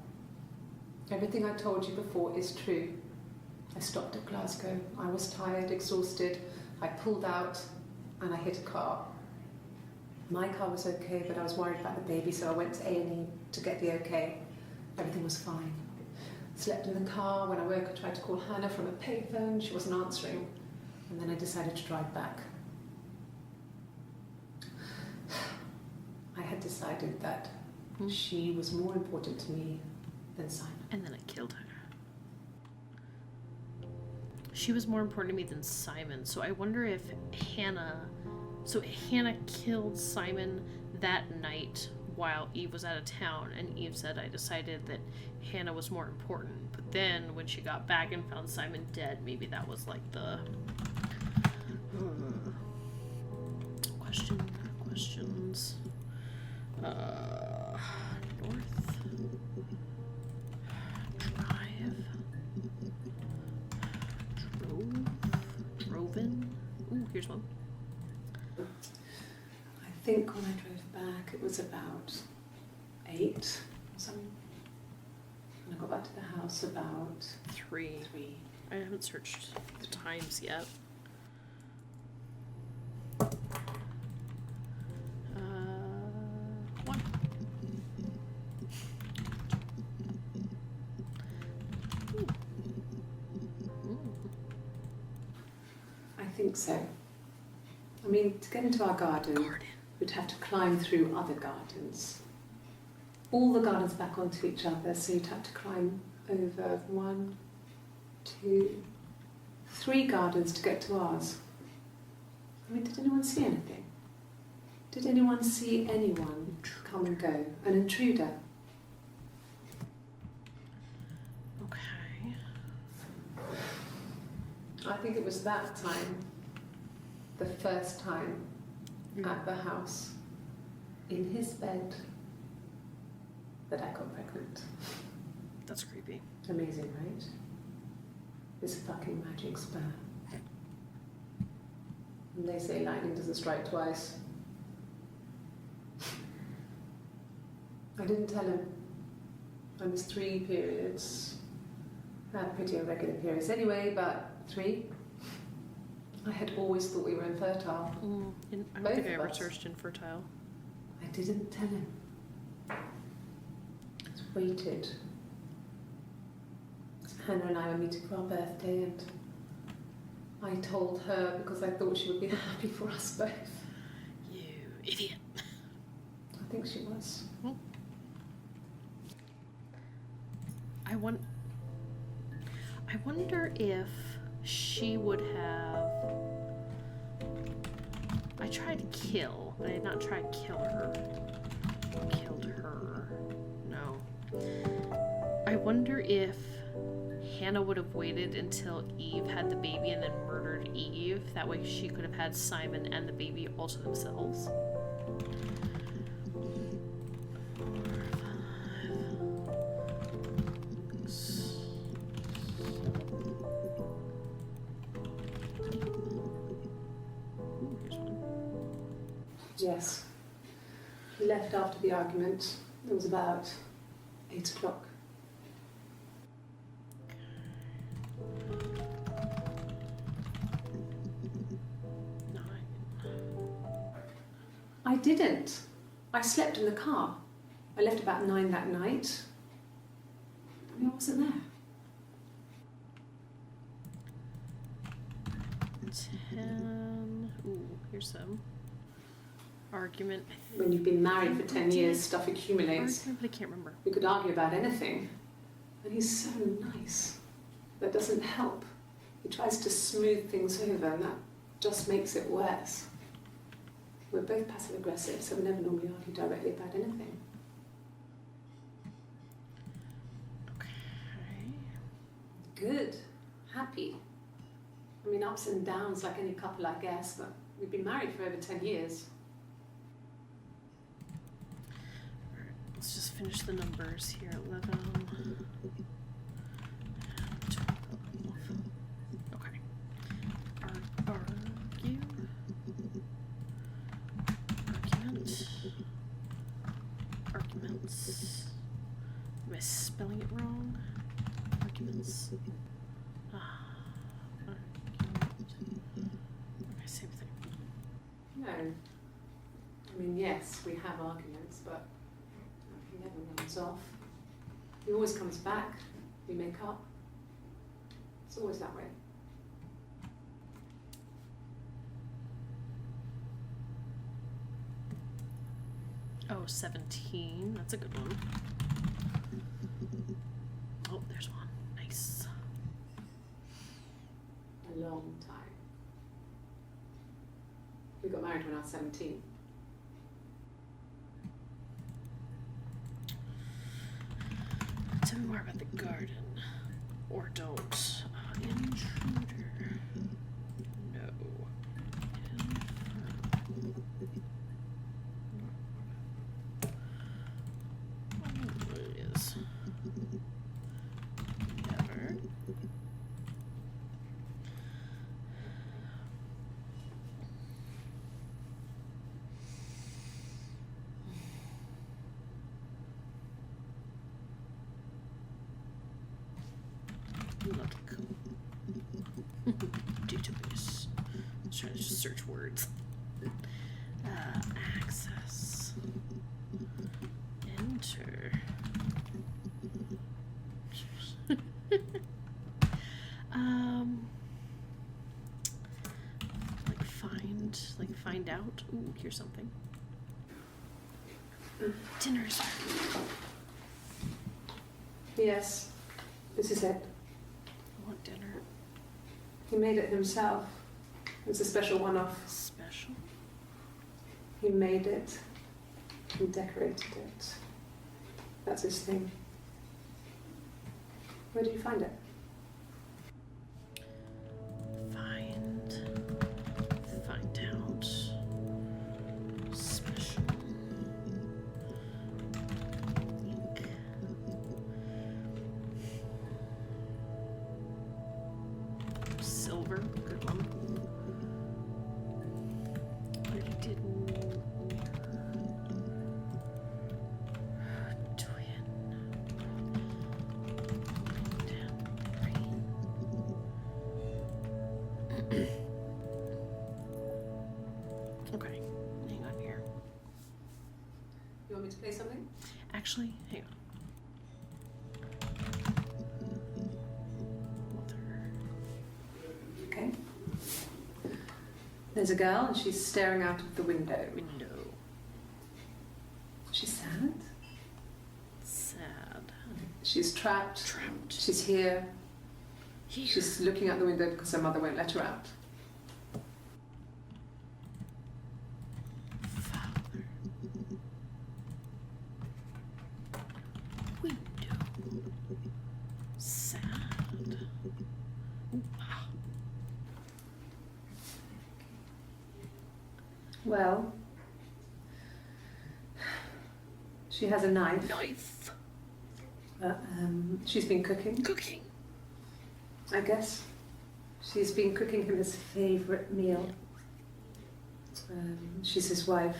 Everything I told you before is true. I stopped at Glasgow. I was tired, exhausted. I pulled out and I hit a car. My car was okay, but I was worried about the baby, so I went to A&E to get the okay. Everything was fine. Slept in the car. When I woke, I tried to call Hannah from a payphone. She wasn't answering. And then I decided to drive back. I had decided that Hmm. she was more important to me than Simon. And then I killed her. She was more important to me than Simon, so I wonder if Hannah... So Hannah killed Simon that night while Eve was out of town, and Eve said, I decided that Hannah was more important. But then when she got back and found Simon dead, maybe that was like the... Questions. North Drive. Droven. Ooh, here's one. I think when I drove back, it was about 8 or something. And I got back to the house about 3. 3. I haven't searched the times yet. One. I think so. I mean, to get into our garden, we'd have to climb through other gardens. All the gardens back onto each other, so you'd have to climb over 1, 2, 3 gardens to get to ours. I mean, did anyone see anything? Did anyone see anyone come and go? An intruder? Okay. I think it was that time, the first time at the house, in his bed, that I got pregnant. That's creepy. Amazing, right? This fucking magic sperm. And they say lightning doesn't strike twice. I didn't tell him. I was 3 periods. I had pretty irregular periods anyway, but 3. I had always thought we were infertile. I don't Both think I of ever us. searched infertile. I didn't tell him. Just waited. Hannah and I were meeting for our birthday, and I told her because I thought she would be happy for us both. You idiot. I think she was. I wonder if she would have... I tried to kill, but I did not try to kill her. Killed her. No. I wonder if Hannah would have waited until Eve had the baby and then murdered Eve. That way she could have had Simon and the baby all to themselves. Yes. He left after the argument. It was about 8 o'clock. I didn't. I slept in the car. I left about 9 that night. I mean, I wasn't there. 10. Ooh, here's some. Argument. When you've been married for 10 years, stuff accumulates. Argument, but I can't remember. We could argue about anything. And he's so nice. That doesn't help. He tries to smooth things over, and that just makes it worse. We're both passive aggressive, so we never normally argue directly about anything. Okay. Good. Happy. I mean, ups and downs like any couple, I guess, but we've been married for over 10 years. Alright, let's just finish the numbers here. 11. 12. Okay. Argue. Argument. Arguments. Am I spelling it wrong? Arguments. Okay, same thing. No. I mean, yes, we have arguments, but he never runs off. He always comes back. We make up. It's always that way. Oh, 17. That's a good one. Oh, there's one. Nice. A long time. We got married when I was 17. Tell me more about the garden. Or don't. Intruder. No. Oh, it is. Never. Look. Database. Let's try to just search words. Access. Enter. Find out. Ooh, here's something. Dinner's ready. Yes, this is it. I want dinner. He made it himself. It's a special one-off. Special? He made it. He decorated it. That's his thing. Where did you find it? Find out. Special. Ink. Silver, good one. Already did twin. Okay, hang on here. You want me to play something? Actually, hang on. Okay. There's a girl and she's staring out of the window. Window. She's sad. Sad. She's trapped. Trapped. She's here. Here. She's looking out the window because her mother won't let her out. Father. Window. Sad. Ooh, ah. Well, she has a knife. Knife. She's been cooking, Cooking. I guess. She's been cooking him his favourite meal. She's his wife.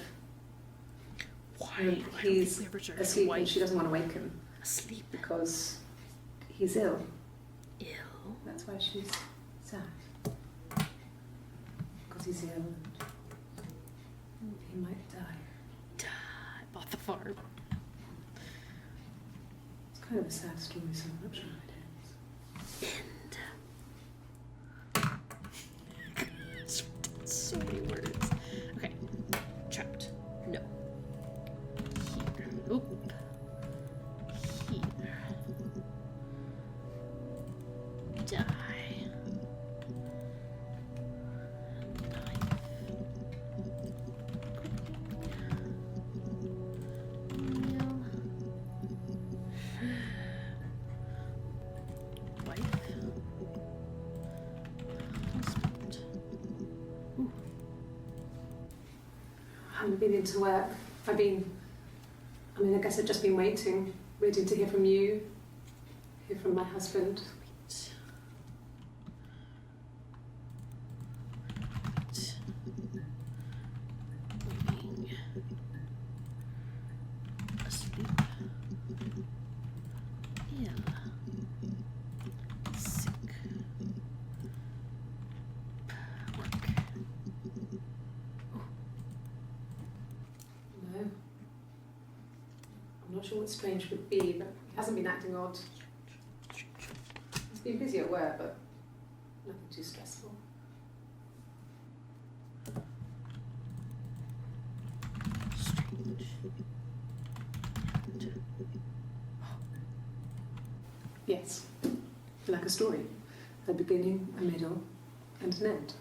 Why? And Why don't he's we ever start asleep white? and she doesn't want to wake him Asleep. because he's ill. Ill. That's why she's sad. Because he's ill and he might die. Die. Bought the farm. It's kind of a sad story, so I'm not sure it ends. End. So many words. Okay. Trapped. No. Here. Oop. Here. Die. Knife. Nail. Wife. Husband. Ooh. I haven't been into work. I guess I've just been waiting to hear from you, hear from my husband. Wait. Waiting. Asleep. Ill. Sick. Work. No. I'm not sure what strange would be, but he hasn't been acting odd. He's been busy at work, but nothing too stressful. Strange. like a story. A beginning, a middle, and an end.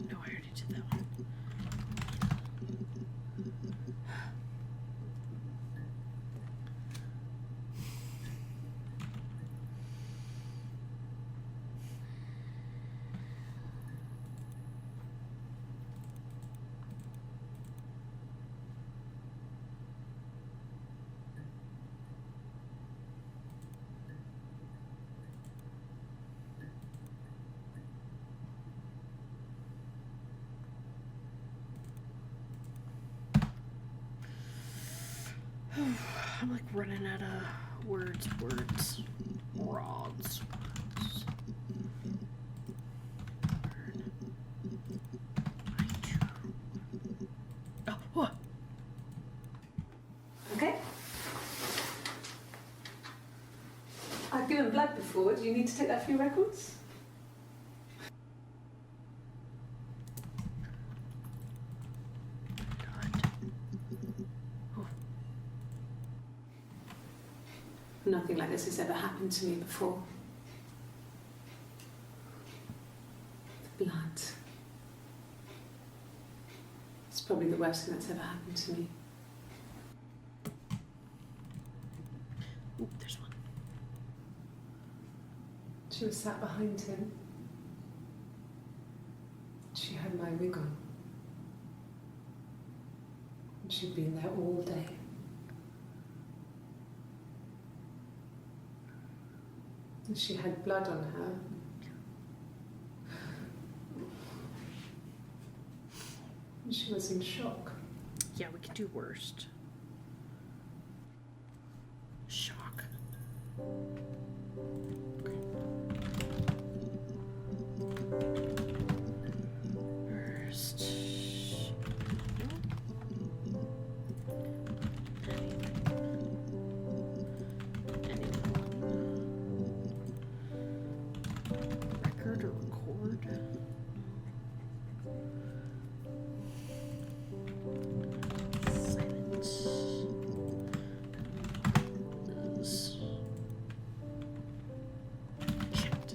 No, I already did that one. I'm like running out of words. Rods. Oh, what? Okay? I've given blood before. Do you need to take that for your records? Nothing like this has ever happened to me before. The blood. It's probably the worst thing that's ever happened to me. Ooh, there's one. She was sat behind him. She had my wig on. And she'd been there all day. And she had blood on her. And she was in shock. Yeah, we could do worst. Shock. Worst. Record or record? Silence. This. Checked.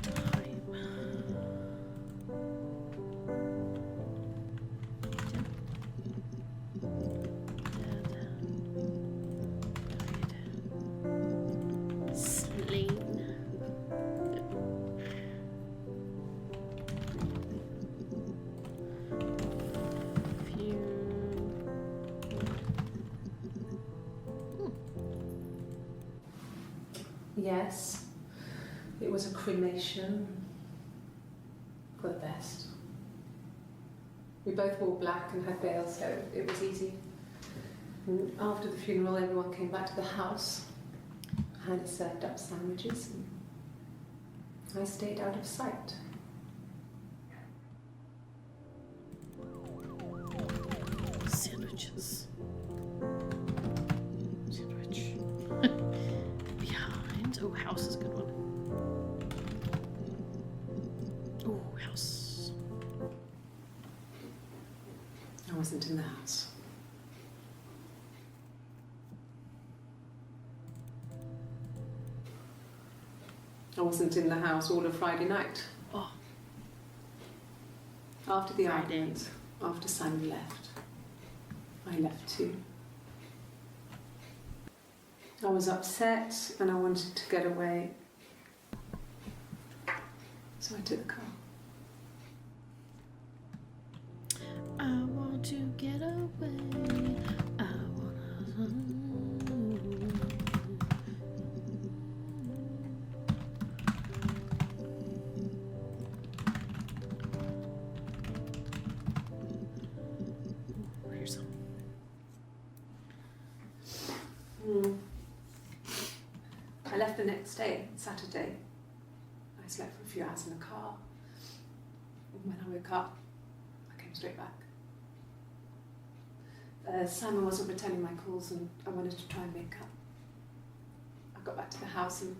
Time. Slain. Yes, it was a cremation for the best. We both wore black and had veils, so it was easy. And after the funeral, everyone came back to the house. Hannah served up sandwiches, and I stayed out of sight. Sandwiches. Sandwich. Behind. Oh, house is a good one. Oh, house. I wasn't in the house. I wasn't in the house all of Friday night. Oh. After the Friday. argument, after Simon left, I left too. I was upset and I wanted to get away. So I took the car. I want to get away. I wanna. Here's some. I left the next day, Saturday. I slept for a few hours in the car. And when I woke up, I came straight back. Simon wasn't returning my calls and I wanted to try and make up. I got back to the house and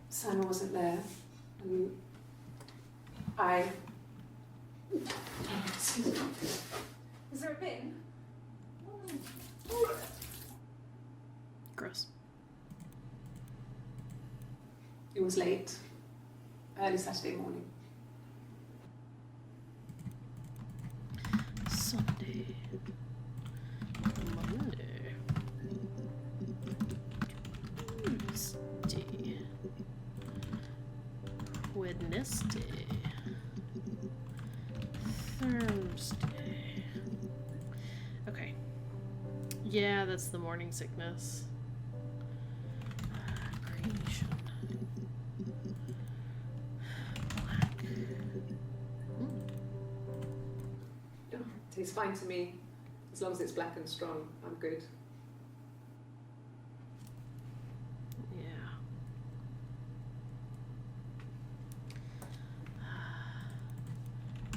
Simon wasn't there. I. Is there a bin? Gross. It was late. Early Saturday morning. Sunday. Monday. Tuesday. Wednesday. Thursday. Okay. Yeah, that's the morning sickness. Creation. Black. Tastes fine to me. As long as it's black and strong, I'm good. Yeah.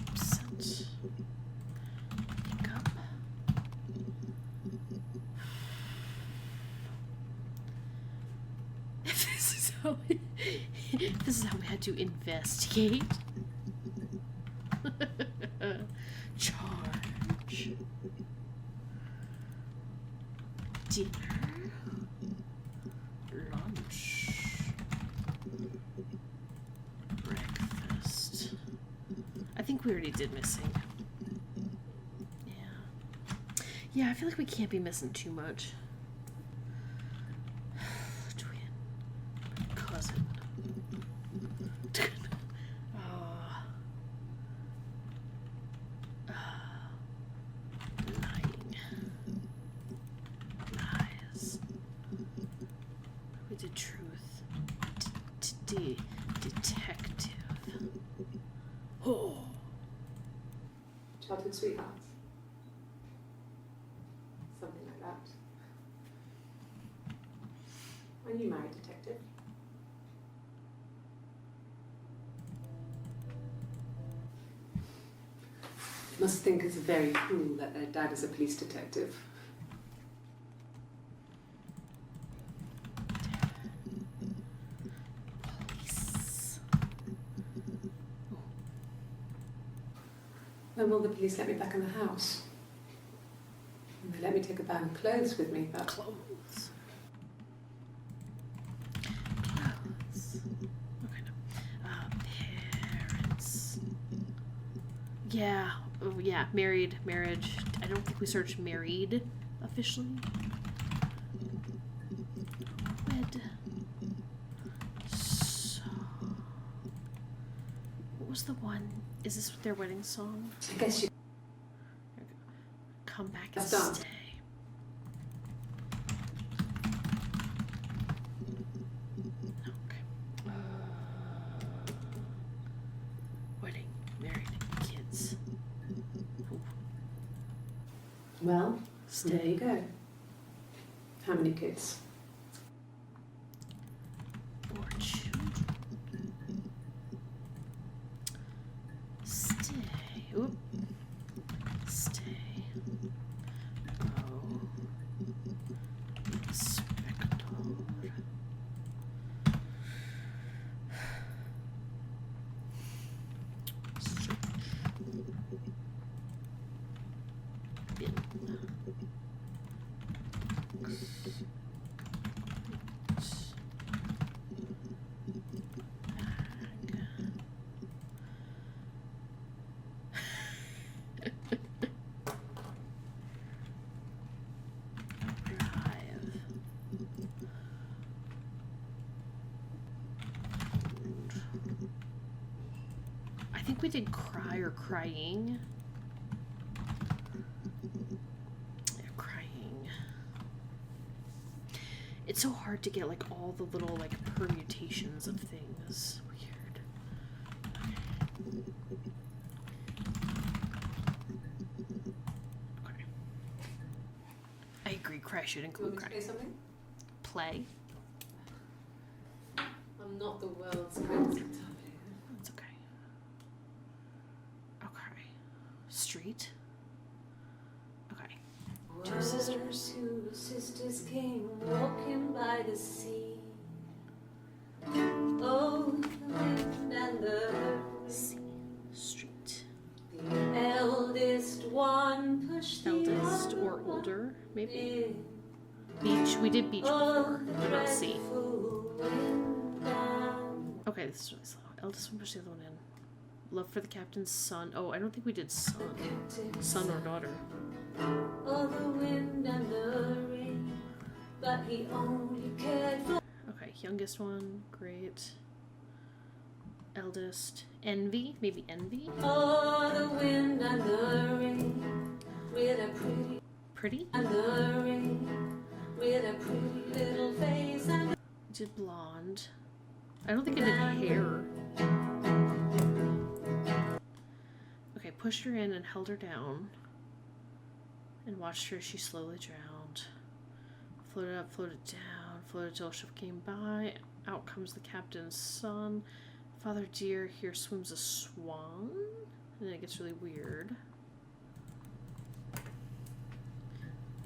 Absent. Pick up. This is how we had to investigate. Charge. Dinner. Lunch. Breakfast. I think we already did missing. Yeah. Yeah, I feel like we can't be missing too much. Twin. Cousin. Lying. Lies. We did truth. Detective. Oh. Childhood sweethearts. Something like that. When you married, detective? Must think it's very cool that their dad is a police detective. Police. When will the police let me back in the house? And they let me take a bag of clothes with me, but Clothes. Clothes. Okay, no. Parents. Yeah. Oh, yeah. Married. Marriage. I don't think we searched married officially. Wed. So. What was the one? Is this their wedding song? I guess you. Come back and That's done. stay. Okay. Wedding, married, kids. Ooh. Well, Stay. there you go. How many kids? Or children. Stay. Oop. Stay. Oh. Spector. Search. Bin. I think we did cry or crying. Yeah, crying. It's so hard to get like all the little like permutations of things. Weird. Okay. I agree. Cry should Do you include want me to cry. say something? Play. I'm not the world's greatest guitar player. That's okay. Okay. Street. Okay. Two sisters. Two sisters came walking by the sea. Oh, the wind eldest or older, maybe. Beach. We did beach before. What about sea? Okay, this is really slow. Eldest one, push the other one in. Love for the captain's son. Oh, I don't think we did son. Son or daughter. All the wind and the rain, but he only cared for. Okay, youngest one. Great. Eldest. Envy. Maybe envy. All the wind and the rain, with a pretty Pretty. and the rain, with a pretty little face and. We did blonde. I don't think I did hair. Okay, pushed her in and held her down. And watched her as she slowly drowned. Floated up, floated down, floated till a ship came by. Out comes the captain's son. Father dear, here swims a swan. And then it gets really weird.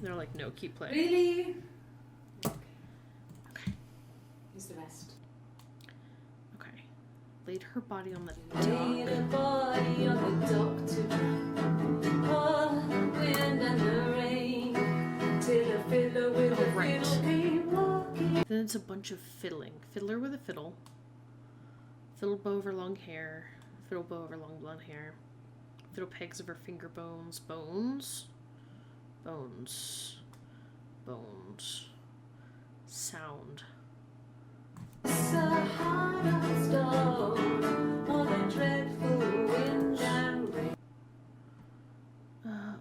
They're like, no, keep playing. Really? Okay. Here's the rest. Okay. Laid her body on the Laid dock. a body on the dock to dry. All the wind and the rain, till a fiddler with a right. fiddle came walking. Then it's a bunch of fiddling. Fiddler with a fiddle. Fiddle bow over long hair. Fiddle bow over long blonde hair. Fiddle pegs over finger bones. Bones. Bones. Bones. Sound. Heart of stone, all the dreadful wind and rain.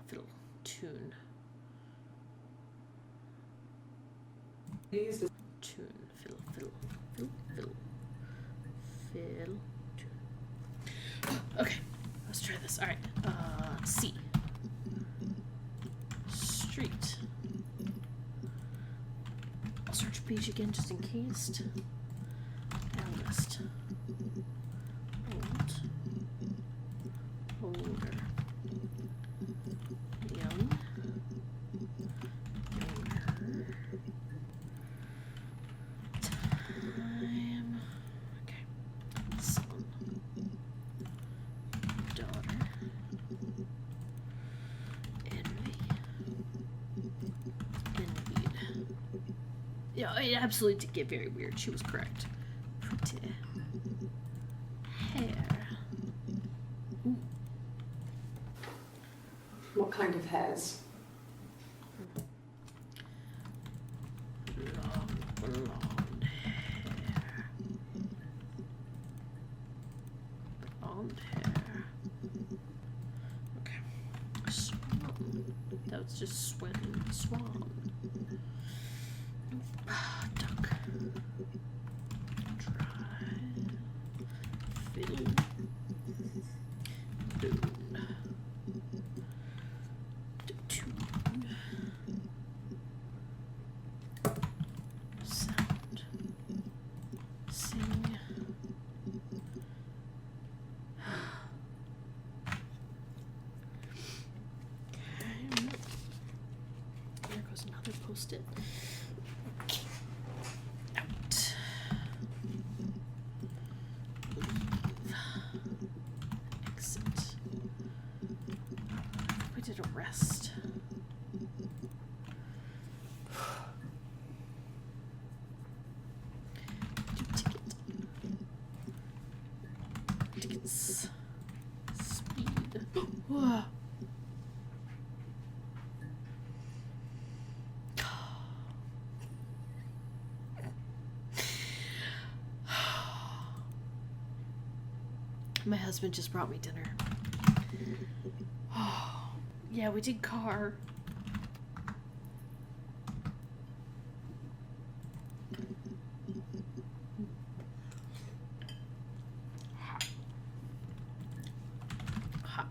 Fiddle. Tune. Use the Tune. Fiddle. Fiddle. Fiddle. Fiddle. Fiddle. Tune. Okay. Let's try this. Alright. C. Street. I'll search page again just in case. Eldest. Old. Older. Young. Younger. Time. Okay. Son. Daughter. Envy. Envied. Yeah, it absolutely did get very weird. She was correct. Pretty. Hair. what kind of hairs? Long blonde hair. Blonde hair. Okay. Swan. That was just Swan. Swan. Duck. Dry. Fiddle. Loon. Tune. Sound. Sing. Okay. There goes another post-it. Out. Leave. Exit. We did a rest. Ticket. Tickets. Speed. Whoa. My husband just brought me dinner. Yeah, we did car. Hot. Hot.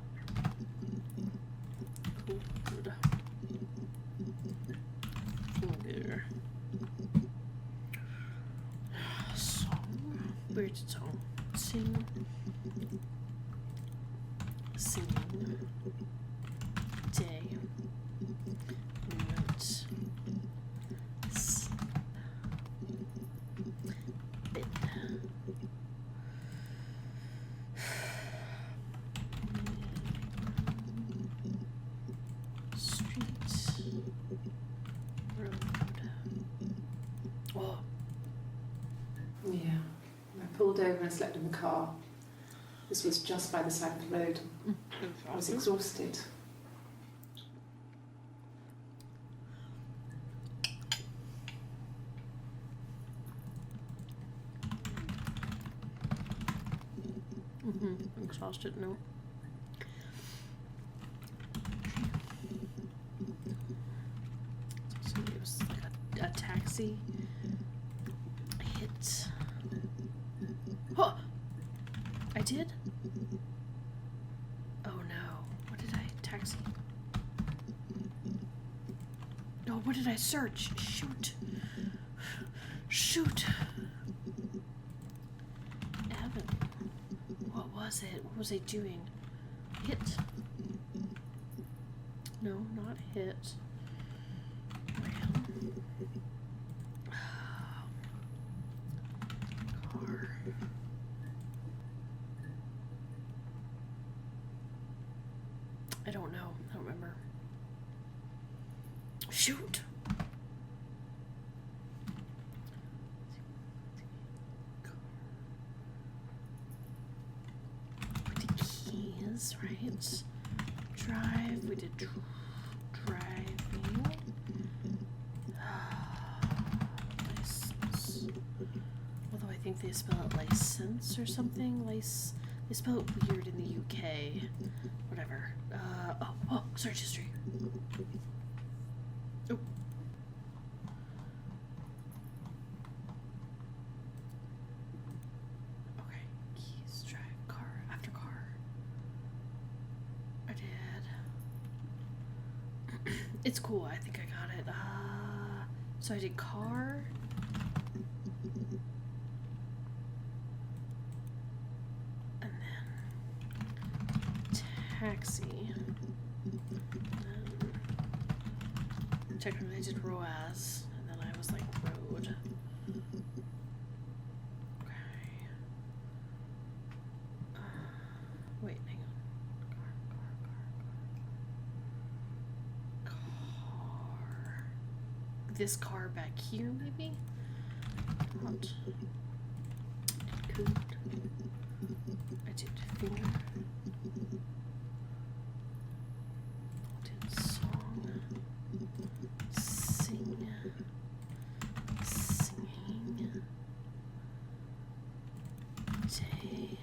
Cold. Finger. Song. Weird song. Sing. Singing. Day. Note. Sun. Bin. Street. Road. Oh. Yeah. I pulled over and slept in the car. This was just by the side of the road. I was exhausted. Exhausted, no. So it was like a taxi. I hit. Oh! I did? Oh no. What did I taxi? No, what did I search? Shoot. Shoot. Evan. What was it? What was I doing? Hit. No, not hit. Ram. Car. I don't know. I don't remember. Shoot! We did keys, right? Drive. We did driving. License. Although I think they spell it license or something. They spell it weird in the UK. Whatever. Oh, search history. Oh. Okay, keys, drive, car, after car. I did. It's cool, I think I got it. So I did car. And then taxi. Technically I did ROAS, and then I was like road. Okay. Wait, hang on. Car. This car back here, maybe? Not. Code. I did finger. Did song. Sing. Singing. Day.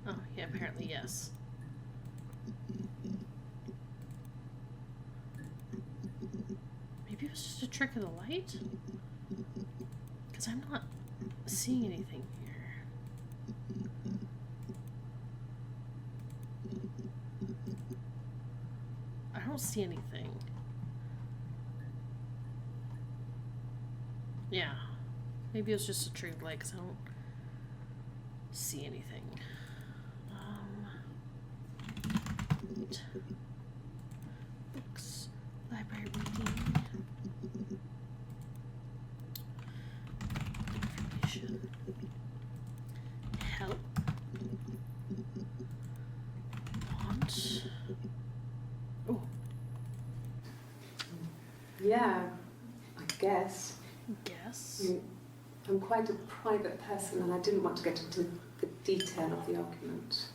Oh, yeah, apparently yes. Maybe it was just a trick of the light? Because I'm not seeing anything here. I don't see anything. Yeah. Maybe it was just a trick of the light because I don't see anything. Neat. Books, library reading, information, help, want. Oh, Yeah, I guess. guess. I'm quite a private person and I didn't want to get into the detail of the argument.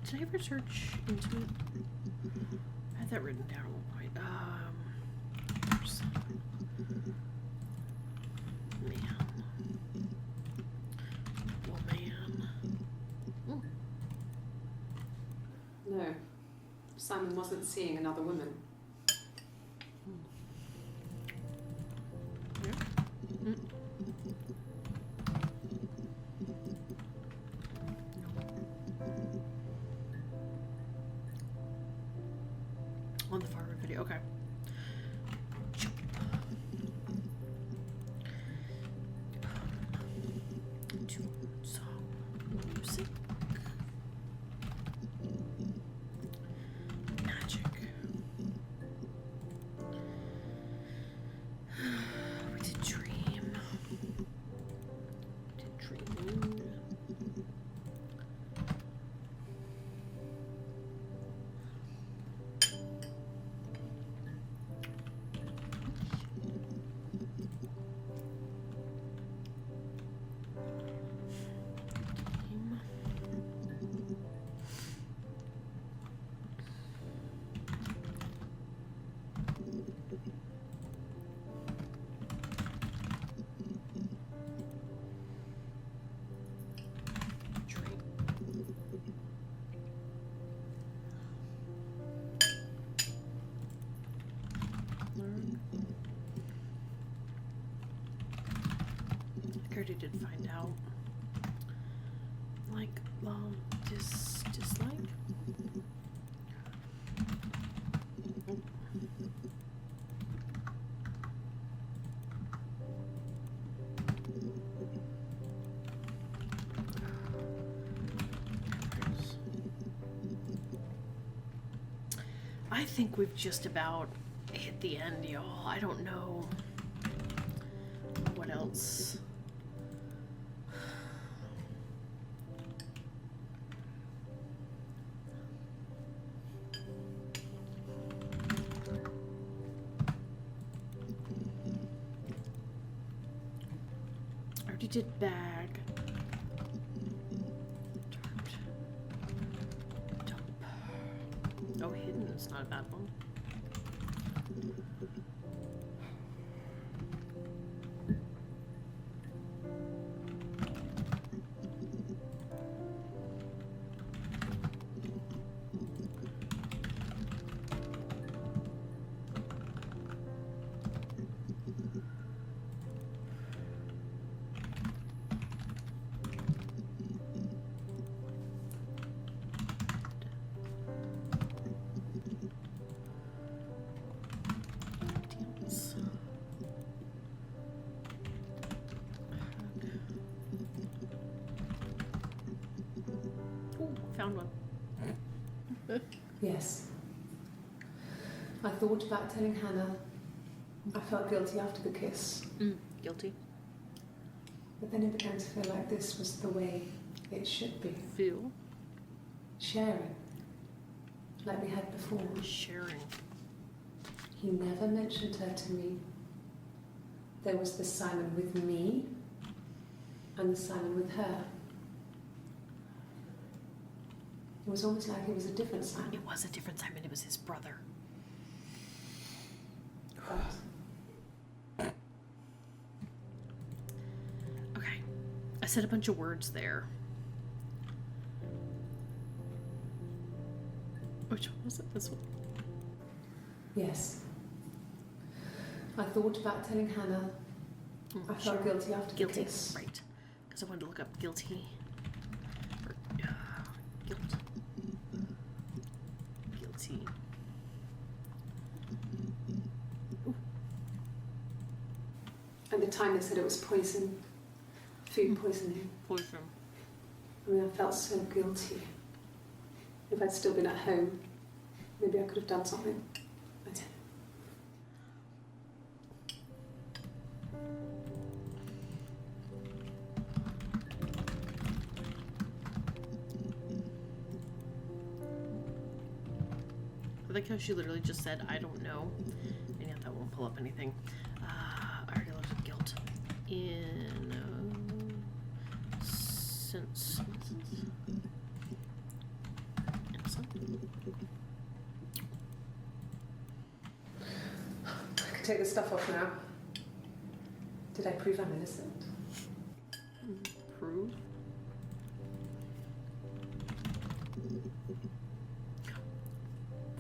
Did I ever search into it? I had that written down at one point. Person. Man. Woman. Ooh. No, Simon wasn't seeing another woman. On the far right video, okay. To song music. Magic. We did dream. We did dream. I already did find out. Like, dislike. I think we've just about hit the end, y'all. I don't know what else. I already did bag. Dump. Oh, hidden is not a bad one. Found one. Yes. I thought about telling Hannah. I felt guilty after the kiss. Guilty. But then it began to feel like this was the way it should be. Feel. Sharing. Like we had before. Sharing. He never mentioned her to me. There was the Simon with me and the Simon with her. It was almost like it was a different Simon. It was a different Simon. It was his brother. But Okay. I said a bunch of words there. Which one was it? This one? yes. I thought about telling Hannah. I felt guilty after the Guilty. kiss. Right. Because I wanted to look up guilty. Or, guilt. Guilty. At the time they said it was poison, food poisoning. Poison. I mean, I felt so guilty. If I'd still been at home, maybe I could have done something. I didn't. I like how she literally just said, I don't know. And yet that won't pull up anything. I already looked at guilt. Innocence. I could take the stuff off now. Did I prove I'm innocent? Prove.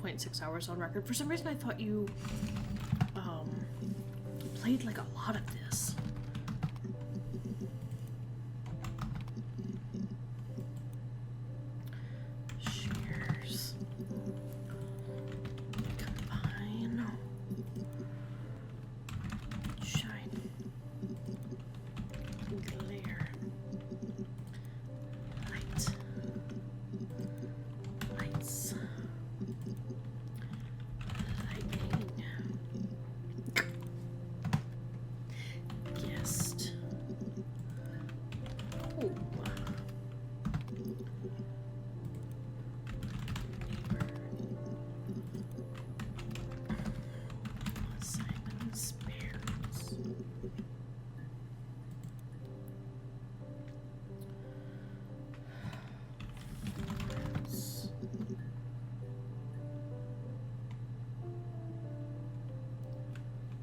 0.6 hours on record. For some reason I thought you played like a lot of this. Shares.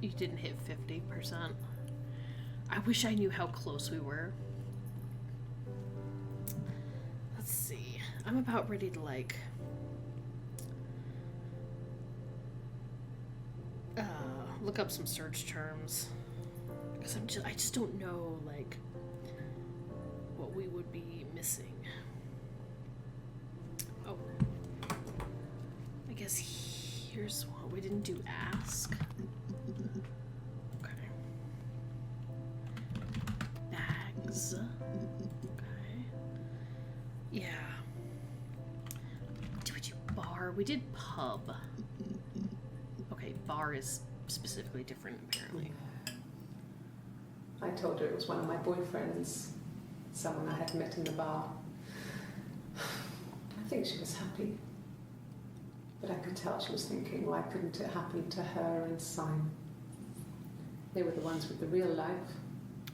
You didn't hit 50%. I wish I knew how close we were. Let's see. I'm about ready to like look up some search terms because I just don't know like what we would be missing. Oh, I guess here's what we didn't do. Ask. Okay. Bags. Okay. Yeah. Did we do bar? We did pub. Okay, bar is specifically different apparently. I told her it was one of my boyfriends, someone I had met in the bar. I think she was happy. But I could tell she was thinking, why couldn't it happen to her and Simon? They were the ones with the real life.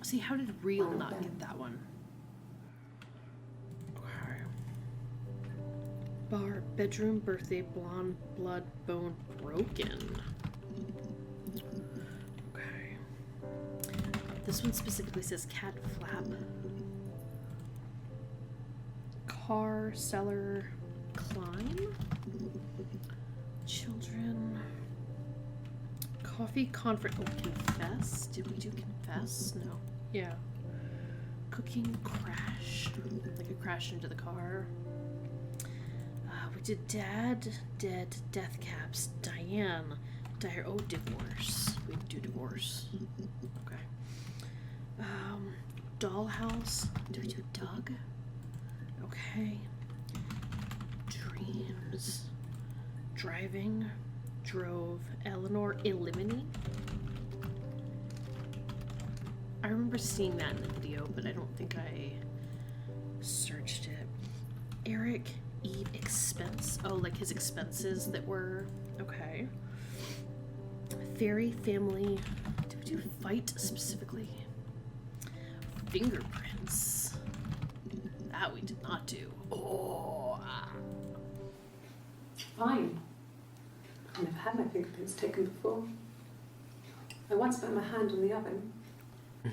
See, how did real One of not them. get that one? Okay. Bar, bedroom, birthday, blonde, blood, bone, broken. Okay. This one specifically says cat flap. Car, cellar, climb. Children. Coffee, conference. Oh, confess. Did we do confess? No. Yeah. Cooking, crash. Like a crash into the car. We did dad, dead, death caps, Diane, oh, divorce. We didn't do divorce. Okay. Dollhouse. Did we do Doug? Okay. Dreams. Driving. Drove. Eleanor. Elimini. I remember seeing that in the video, but I don't think I searched it. Eric. Eat expense. Oh, like his expenses that were. Okay. Fairy family. Did we do fight specifically? Fingerprints. That we did not do. Oh. Fine. I've never had my fingerprints taken before. I once put my hand on the oven. I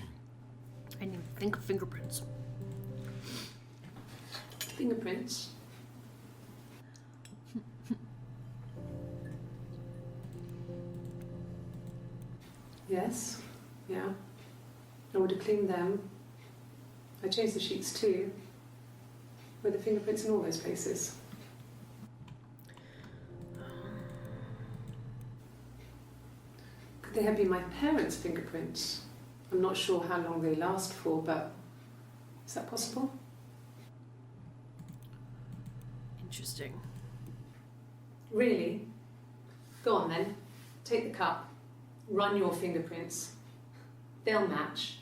didn't even think of fingerprints. Fingerprints? Yes, yeah. I would have cleaned them. I changed the sheets too. Were the fingerprints in all those places? Could they have been my parents' fingerprints? I'm not sure how long they last for, but is that possible? Interesting. Really? Go on then. Take the cup. Run your fingerprints. They'll match.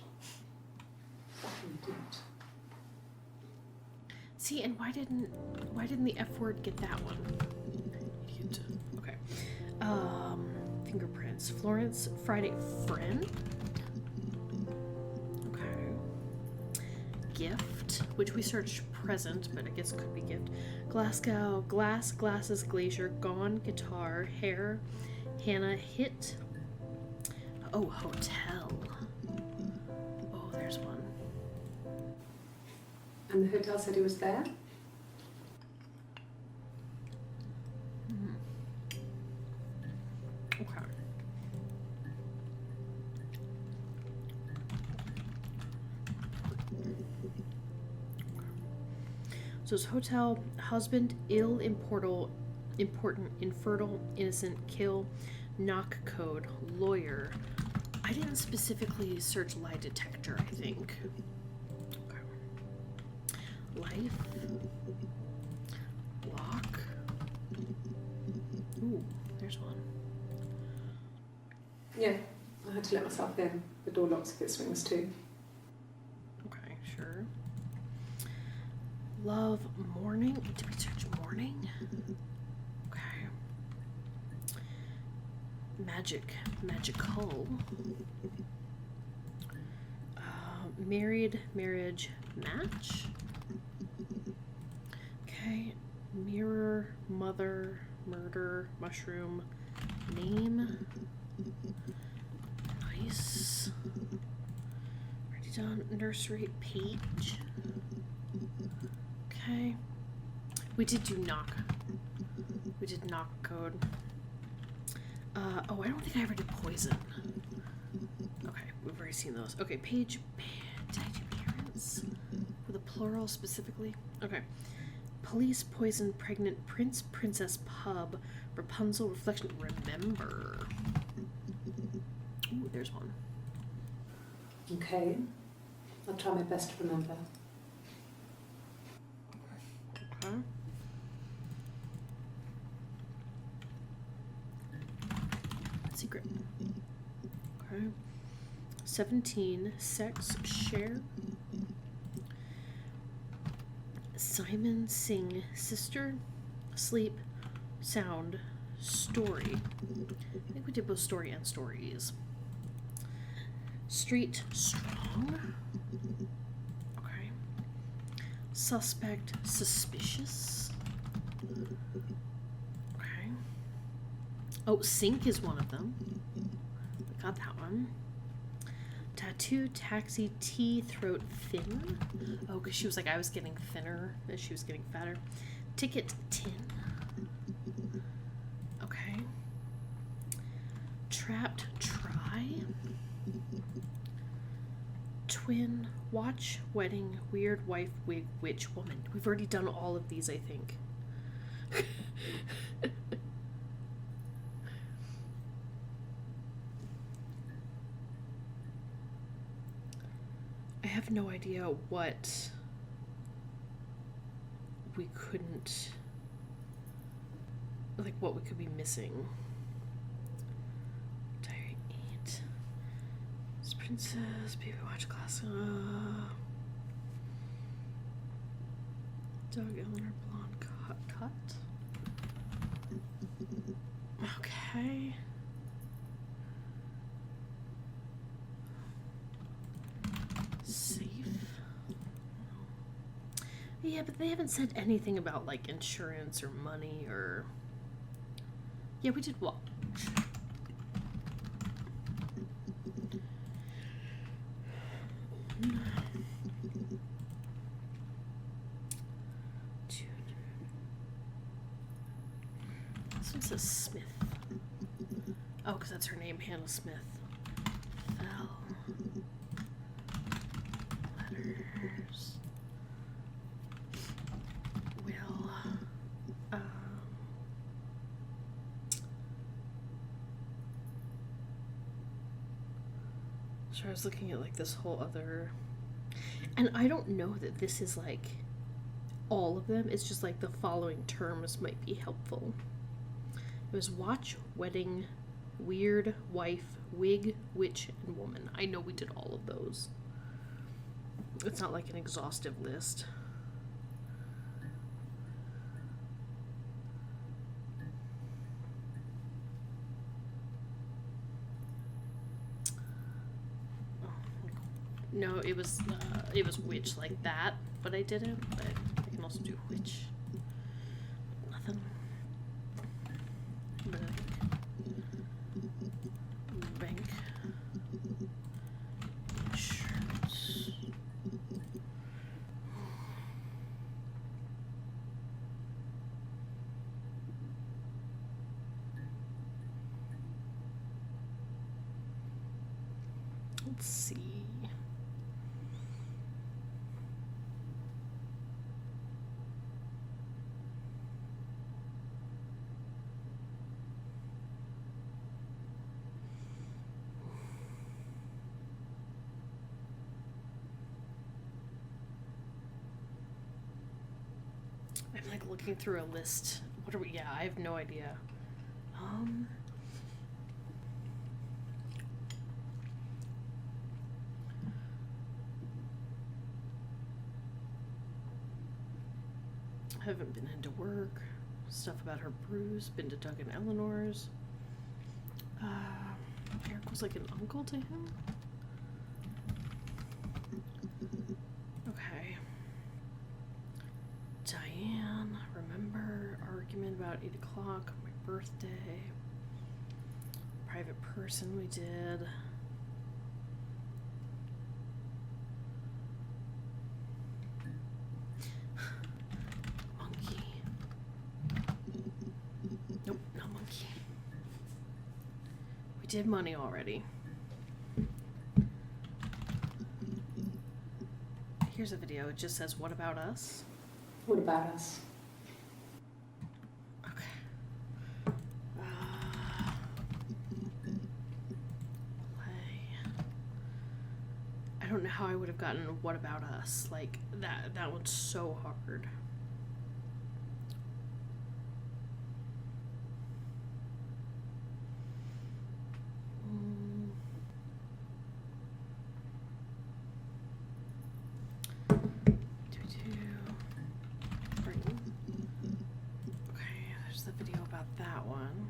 Fucking idiot. See, and why didn't the F word get that one? Idiot. Okay. Fingerprints. Florence Friday friend. Okay. Gift, which we searched present, but I guess could be gift. Glasgow, glass, glasses, glacier, gone, guitar, hair, Hannah, hit. Oh, hotel. Oh, there's one. And the hotel said he was there? Okay. So it's hotel, husband, ill, important, infertile, innocent, kill, knock code, lawyer. I didn't specifically search lie detector, I think. Okay. Life. Lock. Ooh, there's one. Yeah, I had to let myself in. The door locks if it swings too. Okay, sure. Love, morning. Did we search morning? Okay. Magical. Married, marriage, match. Okay. Mirror, mother, murder, mushroom, name. Police. Already done. Nursery page. Okay. We did do knock. We did knock code. Oh, I don't think I ever did poison. Okay, we've already seen those. Okay, page. Did I do parents? With a plural specifically? Okay. Police, poison, pregnant, prince, princess, pub, Rapunzel, reflection, remember. Ooh, there's one. Okay. I'll try my best to remember. Okay. Secret. Okay. 17. Sex. Share. Simon. Sing. Sister. Sleep. Sound. Story. I think we did both story and stories. Street. Strong. Okay. Suspect. Suspicious. Okay. Oh, sink is one of them. We got that one. Tattoo, taxi, tea, throat, thin. Oh, because she was like, I was getting thinner as she was getting fatter. Ticket, tin. Okay. Trapped, try. Twin, watch, wedding, weird, wife, wig, witch, woman. We've already done all of these, I think. I have no idea what we couldn't, like what we could be missing. Diary 8. This princess, baby watch class. Doug Eleanor blonde cut. Okay. Safe. Yeah, but they haven't said anything about like insurance or money or. Yeah, we did watch. This one says Smith. Oh, because that's her name, Hannah Smith. Fell. Letters. Will. So I was looking at like this whole other, and I don't know that this is like all of them. It's just like the following terms might be helpful. It was watch, wedding, weird, wife, wig, witch, and woman. I know we did all of those. It's not like an exhaustive list. No, it was witch like that, but I didn't. But I can also do witch. Nothing. Bank. Insurance. Let's see. I'm like looking through a list. What are we? Yeah, I have no idea. Haven't been into work. Stuff about her bruise. Been to Doug and Eleanor's. Eric was like an uncle to him. Okay. Diane, remember argument about 8 o'clock, my birthday. Private person we did. did money already. Here's a video. It just says, "What about us?" What about us? Okay. Play. I don't know how I would have gotten "What about us?" Like that one's so hard. Okay, there's the video about that one.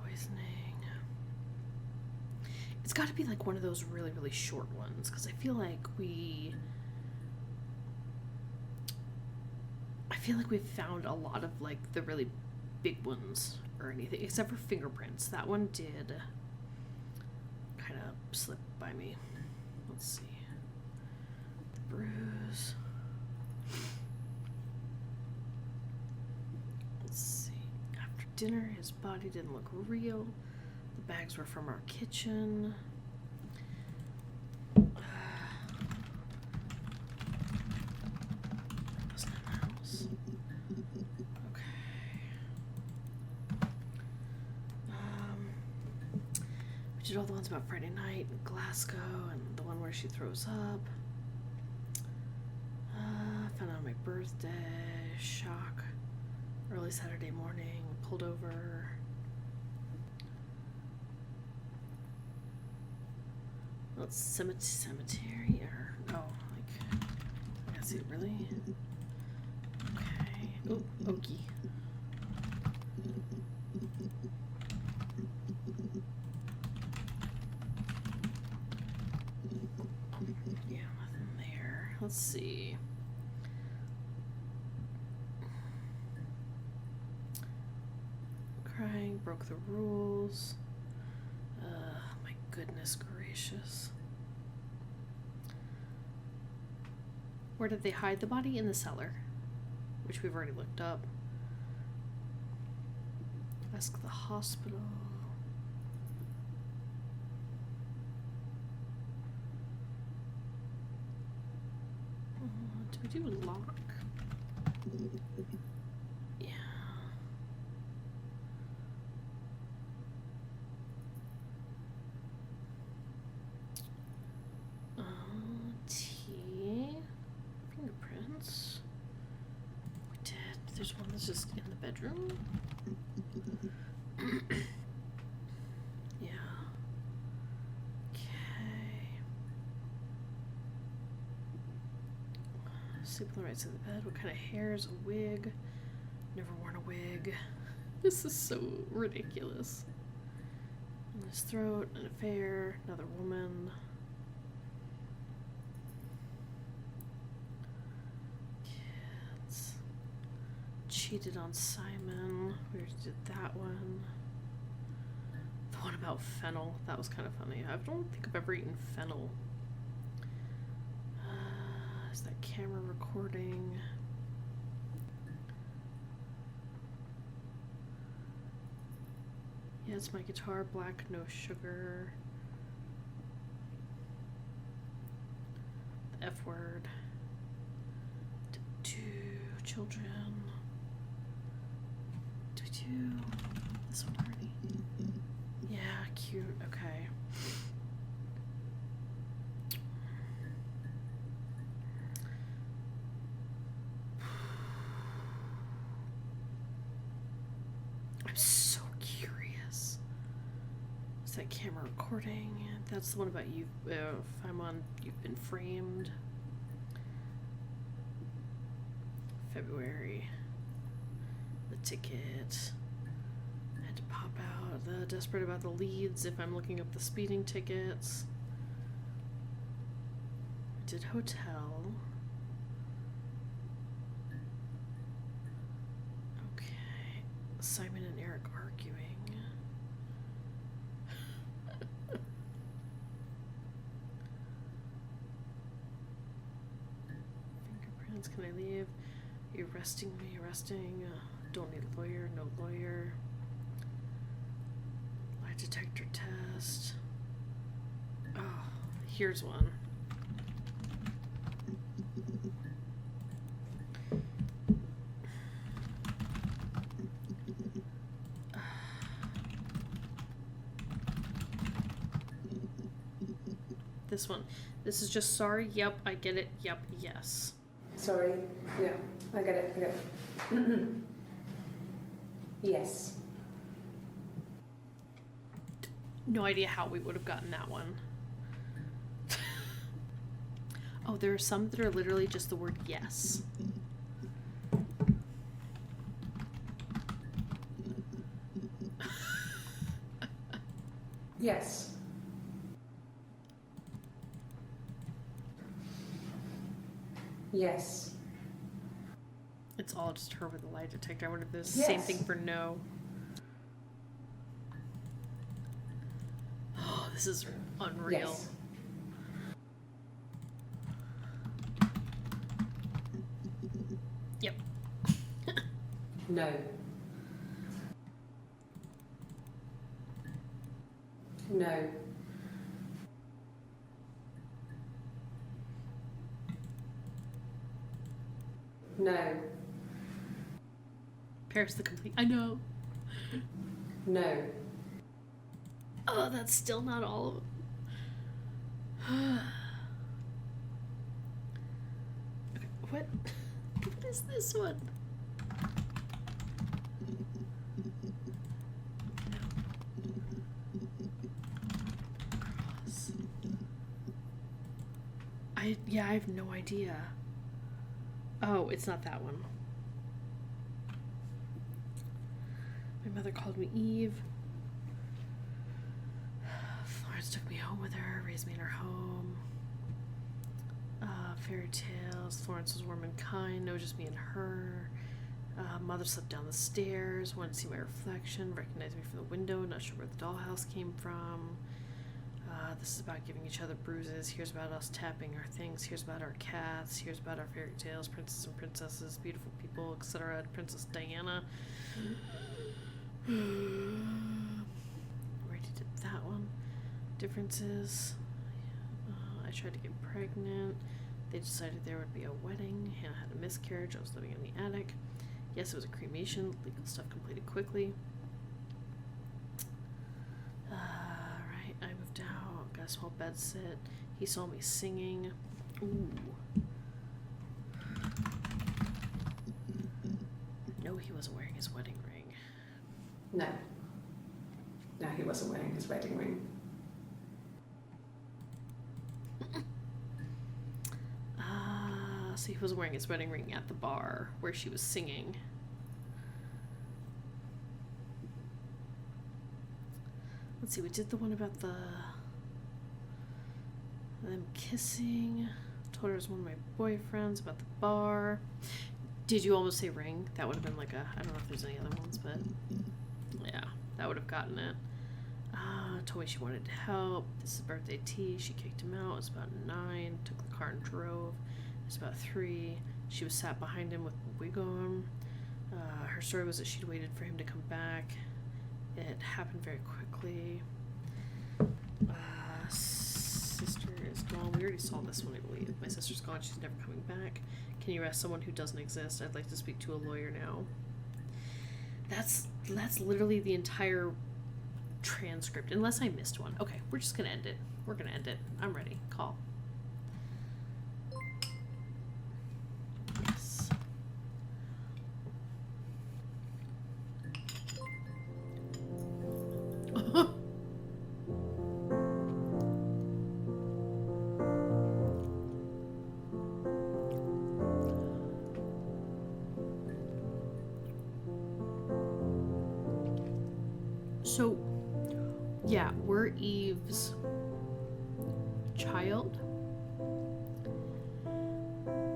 Poisoning. It's got to be like one of those really, really short ones because I feel like we've found a lot of like the really big ones or anything, except for fingerprints. That one did kind of slip by me. Let's see. The bruise. Let's see. After dinner, his body didn't look real. The bags were from our kitchen. Wasn't in the house. Okay. We did all the ones about Friday night in Glasgow and the one where she throws up. Found out on my birthday. Shock. Early Saturday morning. Pulled over. Well, it's cemetery or no, like I guess it really. Okay. Oh, Okie. Yeah, nothing there. Let's see. Crying, broke the rules. My goodness gracious. Where did they hide the body? In the cellar, which we've already looked up. Ask the hospital. Do we do a lock? Yeah. T. Fingerprints. We did. There's one that's just in the bedroom. Yeah. Okay. Sleep on the right side of the bed. What kind of hair is a wig? Never worn a wig. This is so ridiculous. In his throat, an affair, another woman. Kids. Cheated on Simon. We already did that one. The one about fennel. That was kind of funny. I don't think I've ever eaten fennel. Is that camera recording? Yeah, it's my guitar, black, no sugar. The F word. Two children. Do we do this one already? Yeah, cute, okay. I'm so curious. Is that camera recording? That's the one about you. If I'm on, you've been framed. February. The ticket. I had to pop out. The desperate about the leads if I'm looking up the speeding tickets. I did hotel. Okay. Simon and Eric arguing. Fingerprints. Can I leave? You're arresting me. Arresting. Don't need a lawyer, no lawyer. Lie detector test. Oh, here's one. This one. This is just sorry, yep, I get it, yep, yes. Sorry. Yeah, I get it. I get it. Yes. No idea how we would have gotten that one. Oh, there are some that are literally just the word yes. Yes. Yes. It's all just her with a lie detector. I wonder if there's the Yes. same thing for no. Oh, this is unreal. Yes. Yep. No. No. No. Paris the Complete. I know. No. Oh, that's still not all of them. Okay, what? What is this one? Cross. I have no idea. Oh, it's not that one. My mother called me Eve. Florence took me home with her, raised me in her home. Fairy tales. Florence was warm and kind. No, just me and her. Mother slipped down the stairs. Wanted to see my reflection. Recognized me from the window. Not sure where the dollhouse came from. This is about giving each other bruises. Here's about us tapping our things. Here's about our cats. Here's about our fairy tales, princes and princesses, beautiful people, etc. Princess Diana. Already did that one. Differences. I tried to get pregnant. They decided there would be a wedding. Hannah had a miscarriage. I was living in the attic. Yes, it was a cremation. Legal stuff completed quickly. Right, I moved out. Got a small bed sit. He saw me singing. Ooh. No, he wasn't wearing his wedding ring. No. No, he wasn't wearing his wedding ring. So he was wearing his wedding ring at the bar where she was singing. Let's see, we did the one about them kissing. Told her it was one of my boyfriends, about the bar. Did you almost say ring? That would have been like I don't know if there's any other ones, but yeah, that would have gotten it. Told me she wanted to help. This is birthday tea. She kicked him out. It was about 9. Took the car and drove. It was about 3. She was sat behind him with a wig on. Her story was that she'd waited for him to come back. It happened very quickly. Sister is gone. We already saw this one, I believe. My sister's gone. She's never coming back. Can you arrest someone who doesn't exist? I'd like to speak to a lawyer now. That's literally the entire transcript, unless I missed one. Okay, we're just gonna end it. We're gonna end it. I'm ready. Call. Yes. So, yeah, we're Eve's child.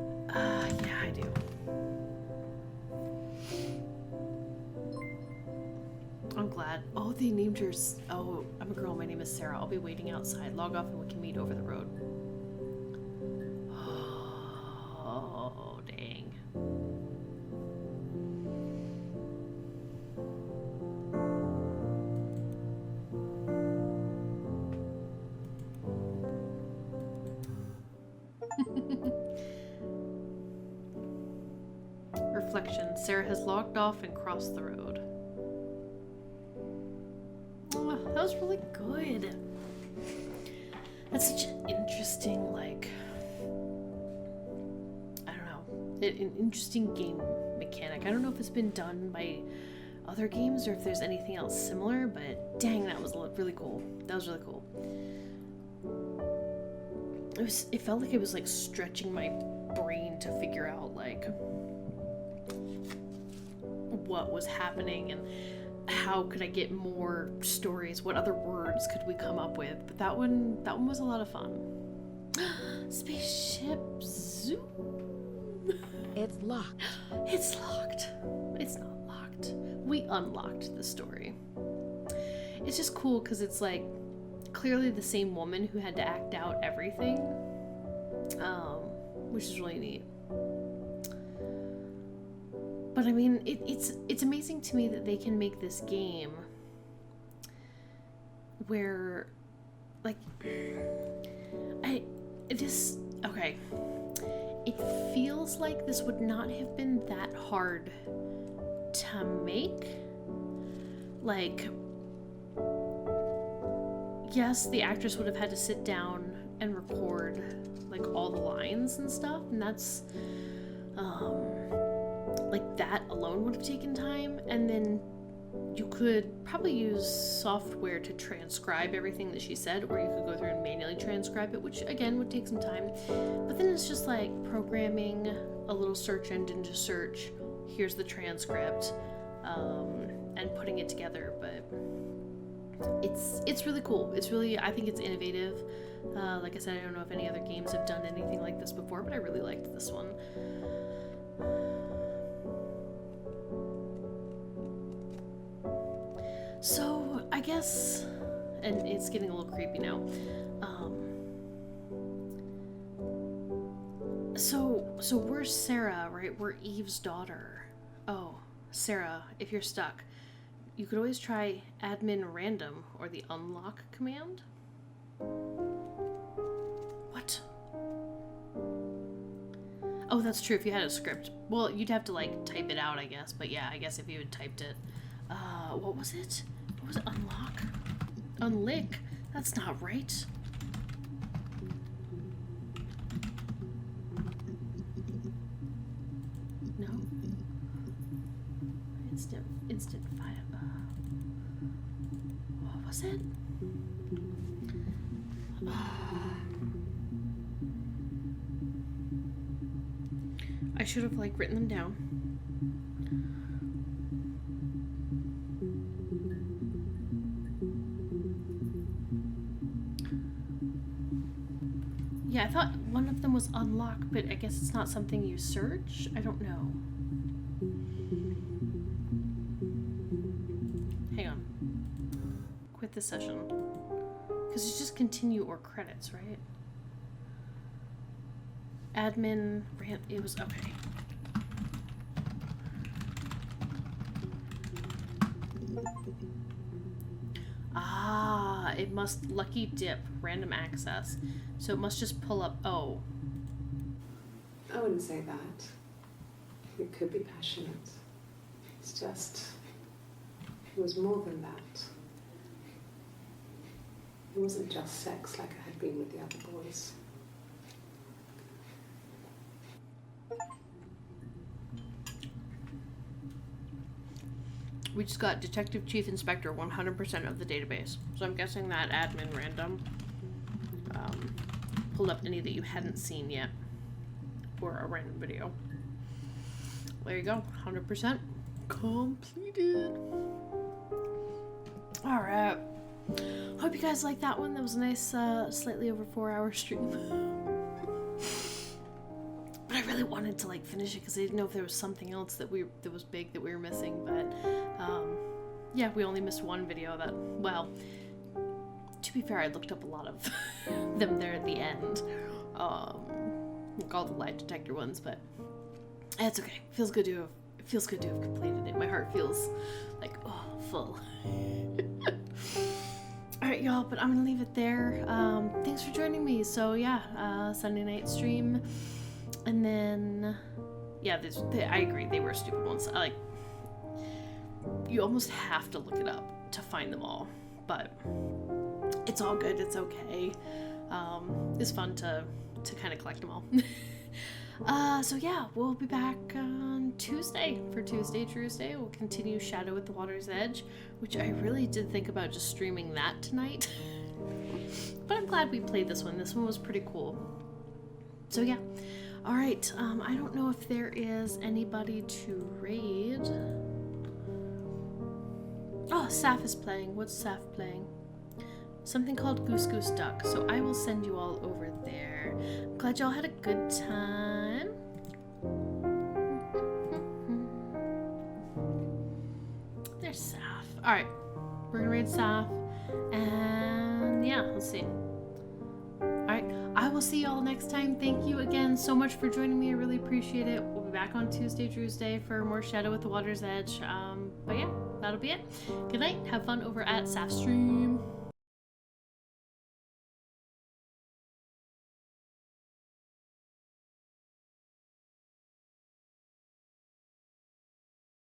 Yeah, I do. I'm glad. Oh, they named her. Oh, I'm a girl. My name is Sarah. I'll be waiting outside. Log off and we can meet over the road. Oh, dang. reflection. Sarah has logged off and crossed the road. Oh, that was really good. That's such an interesting, like, I don't know, an interesting game mechanic. I don't know if it's been done by other games or if there's anything else similar, but dang, that was really cool. That was really cool. It felt like it was like stretching my brain to figure out like what was happening and how could I get more stories, what other words could we come up with. But that one was a lot of fun. Spaceship Zoom. It's locked. It's locked. It's not locked. We unlocked the story. It's just cool because it's like clearly the same woman who had to act out everything, which is really neat. But I mean, it's amazing to me that they can make this game where, like, okay. It feels like this would not have been that hard to make. Like, yes, the actress would have had to sit down and record like all the lines and stuff, and that's like that alone would have taken time, and then you could probably use software to transcribe everything that she said, or you could go through and manually transcribe it, which again would take some time. But then it's just like programming a little search engine to search, here's the transcript, and putting it together. But it's really cool. It's really, I think it's innovative. Like I said, I don't know if any other games have done anything like this before, but I really liked this one. So, I guess, and it's getting a little creepy now, so we're Sarah, right? We're Eve's daughter. Oh, Sarah, if you're stuck, you could always try admin random or the unlock command. What? Oh, that's true, if you had a script. Well, you'd have to, like, type it out, I guess, but yeah, I guess if you had typed it. What was it? What was it? Unlock? Unlick? That's not right. No? Instant fire. What was it? I should have, like, written them down. Yeah, I thought one of them was unlock, but I guess it's not something you search? I don't know. Hang on. Quit the session. Because it's just continue or credits, right? Admin, it was, okay. Ah, it must lucky dip, random access. So it must just pull up, oh. I wouldn't say that. It could be passionate. It's just, it was more than that. It wasn't just sex like I had been with the other boys. We just got Detective Chief Inspector 100% of the database. So I'm guessing that admin random pulled up any that you hadn't seen yet for a random video. There you go, 100% completed. Alright. Hope you guys liked that one. That was a nice, slightly over 4-hour stream. But I really wanted to, like, finish it because I didn't know if there was something else that was big that we were missing, but yeah, we only missed one video that, well, to be fair, I looked up a lot of them there at the end, like all the lie detector ones, but it's okay. It feels good to have completed it. My heart feels like, oh, full. Alright, y'all, but I'm gonna leave it there. Thanks for joining me. So yeah, Sunday night stream, and then yeah, I agree. They were stupid ones. Like, you almost have to look it up to find them all. But it's all good. It's okay. It's fun to kind of collect them all. So yeah, we'll be back on Tuesday for Tuesday Tuesday. We'll continue Shadow at the Water's Edge, which I really did think about just streaming that tonight. But I'm glad we played this one. This one was pretty cool. So yeah. Alright, I don't know if there is anybody to raid. Oh, Saf is playing. What's Saf playing? Something called Goose Goose Duck. So I will send you all over there. I'm glad y'all had a good time. There's Saf. Alright, we're gonna raid Saf. And yeah, let's see. Alright, I will see y'all next time. Thank you again so much for joining me. I really appreciate it. We'll be back on Tuesday, Tuesday for more Shadow at the Water's Edge. But yeah, that'll be it. Good night. Have fun over at Saf Stream.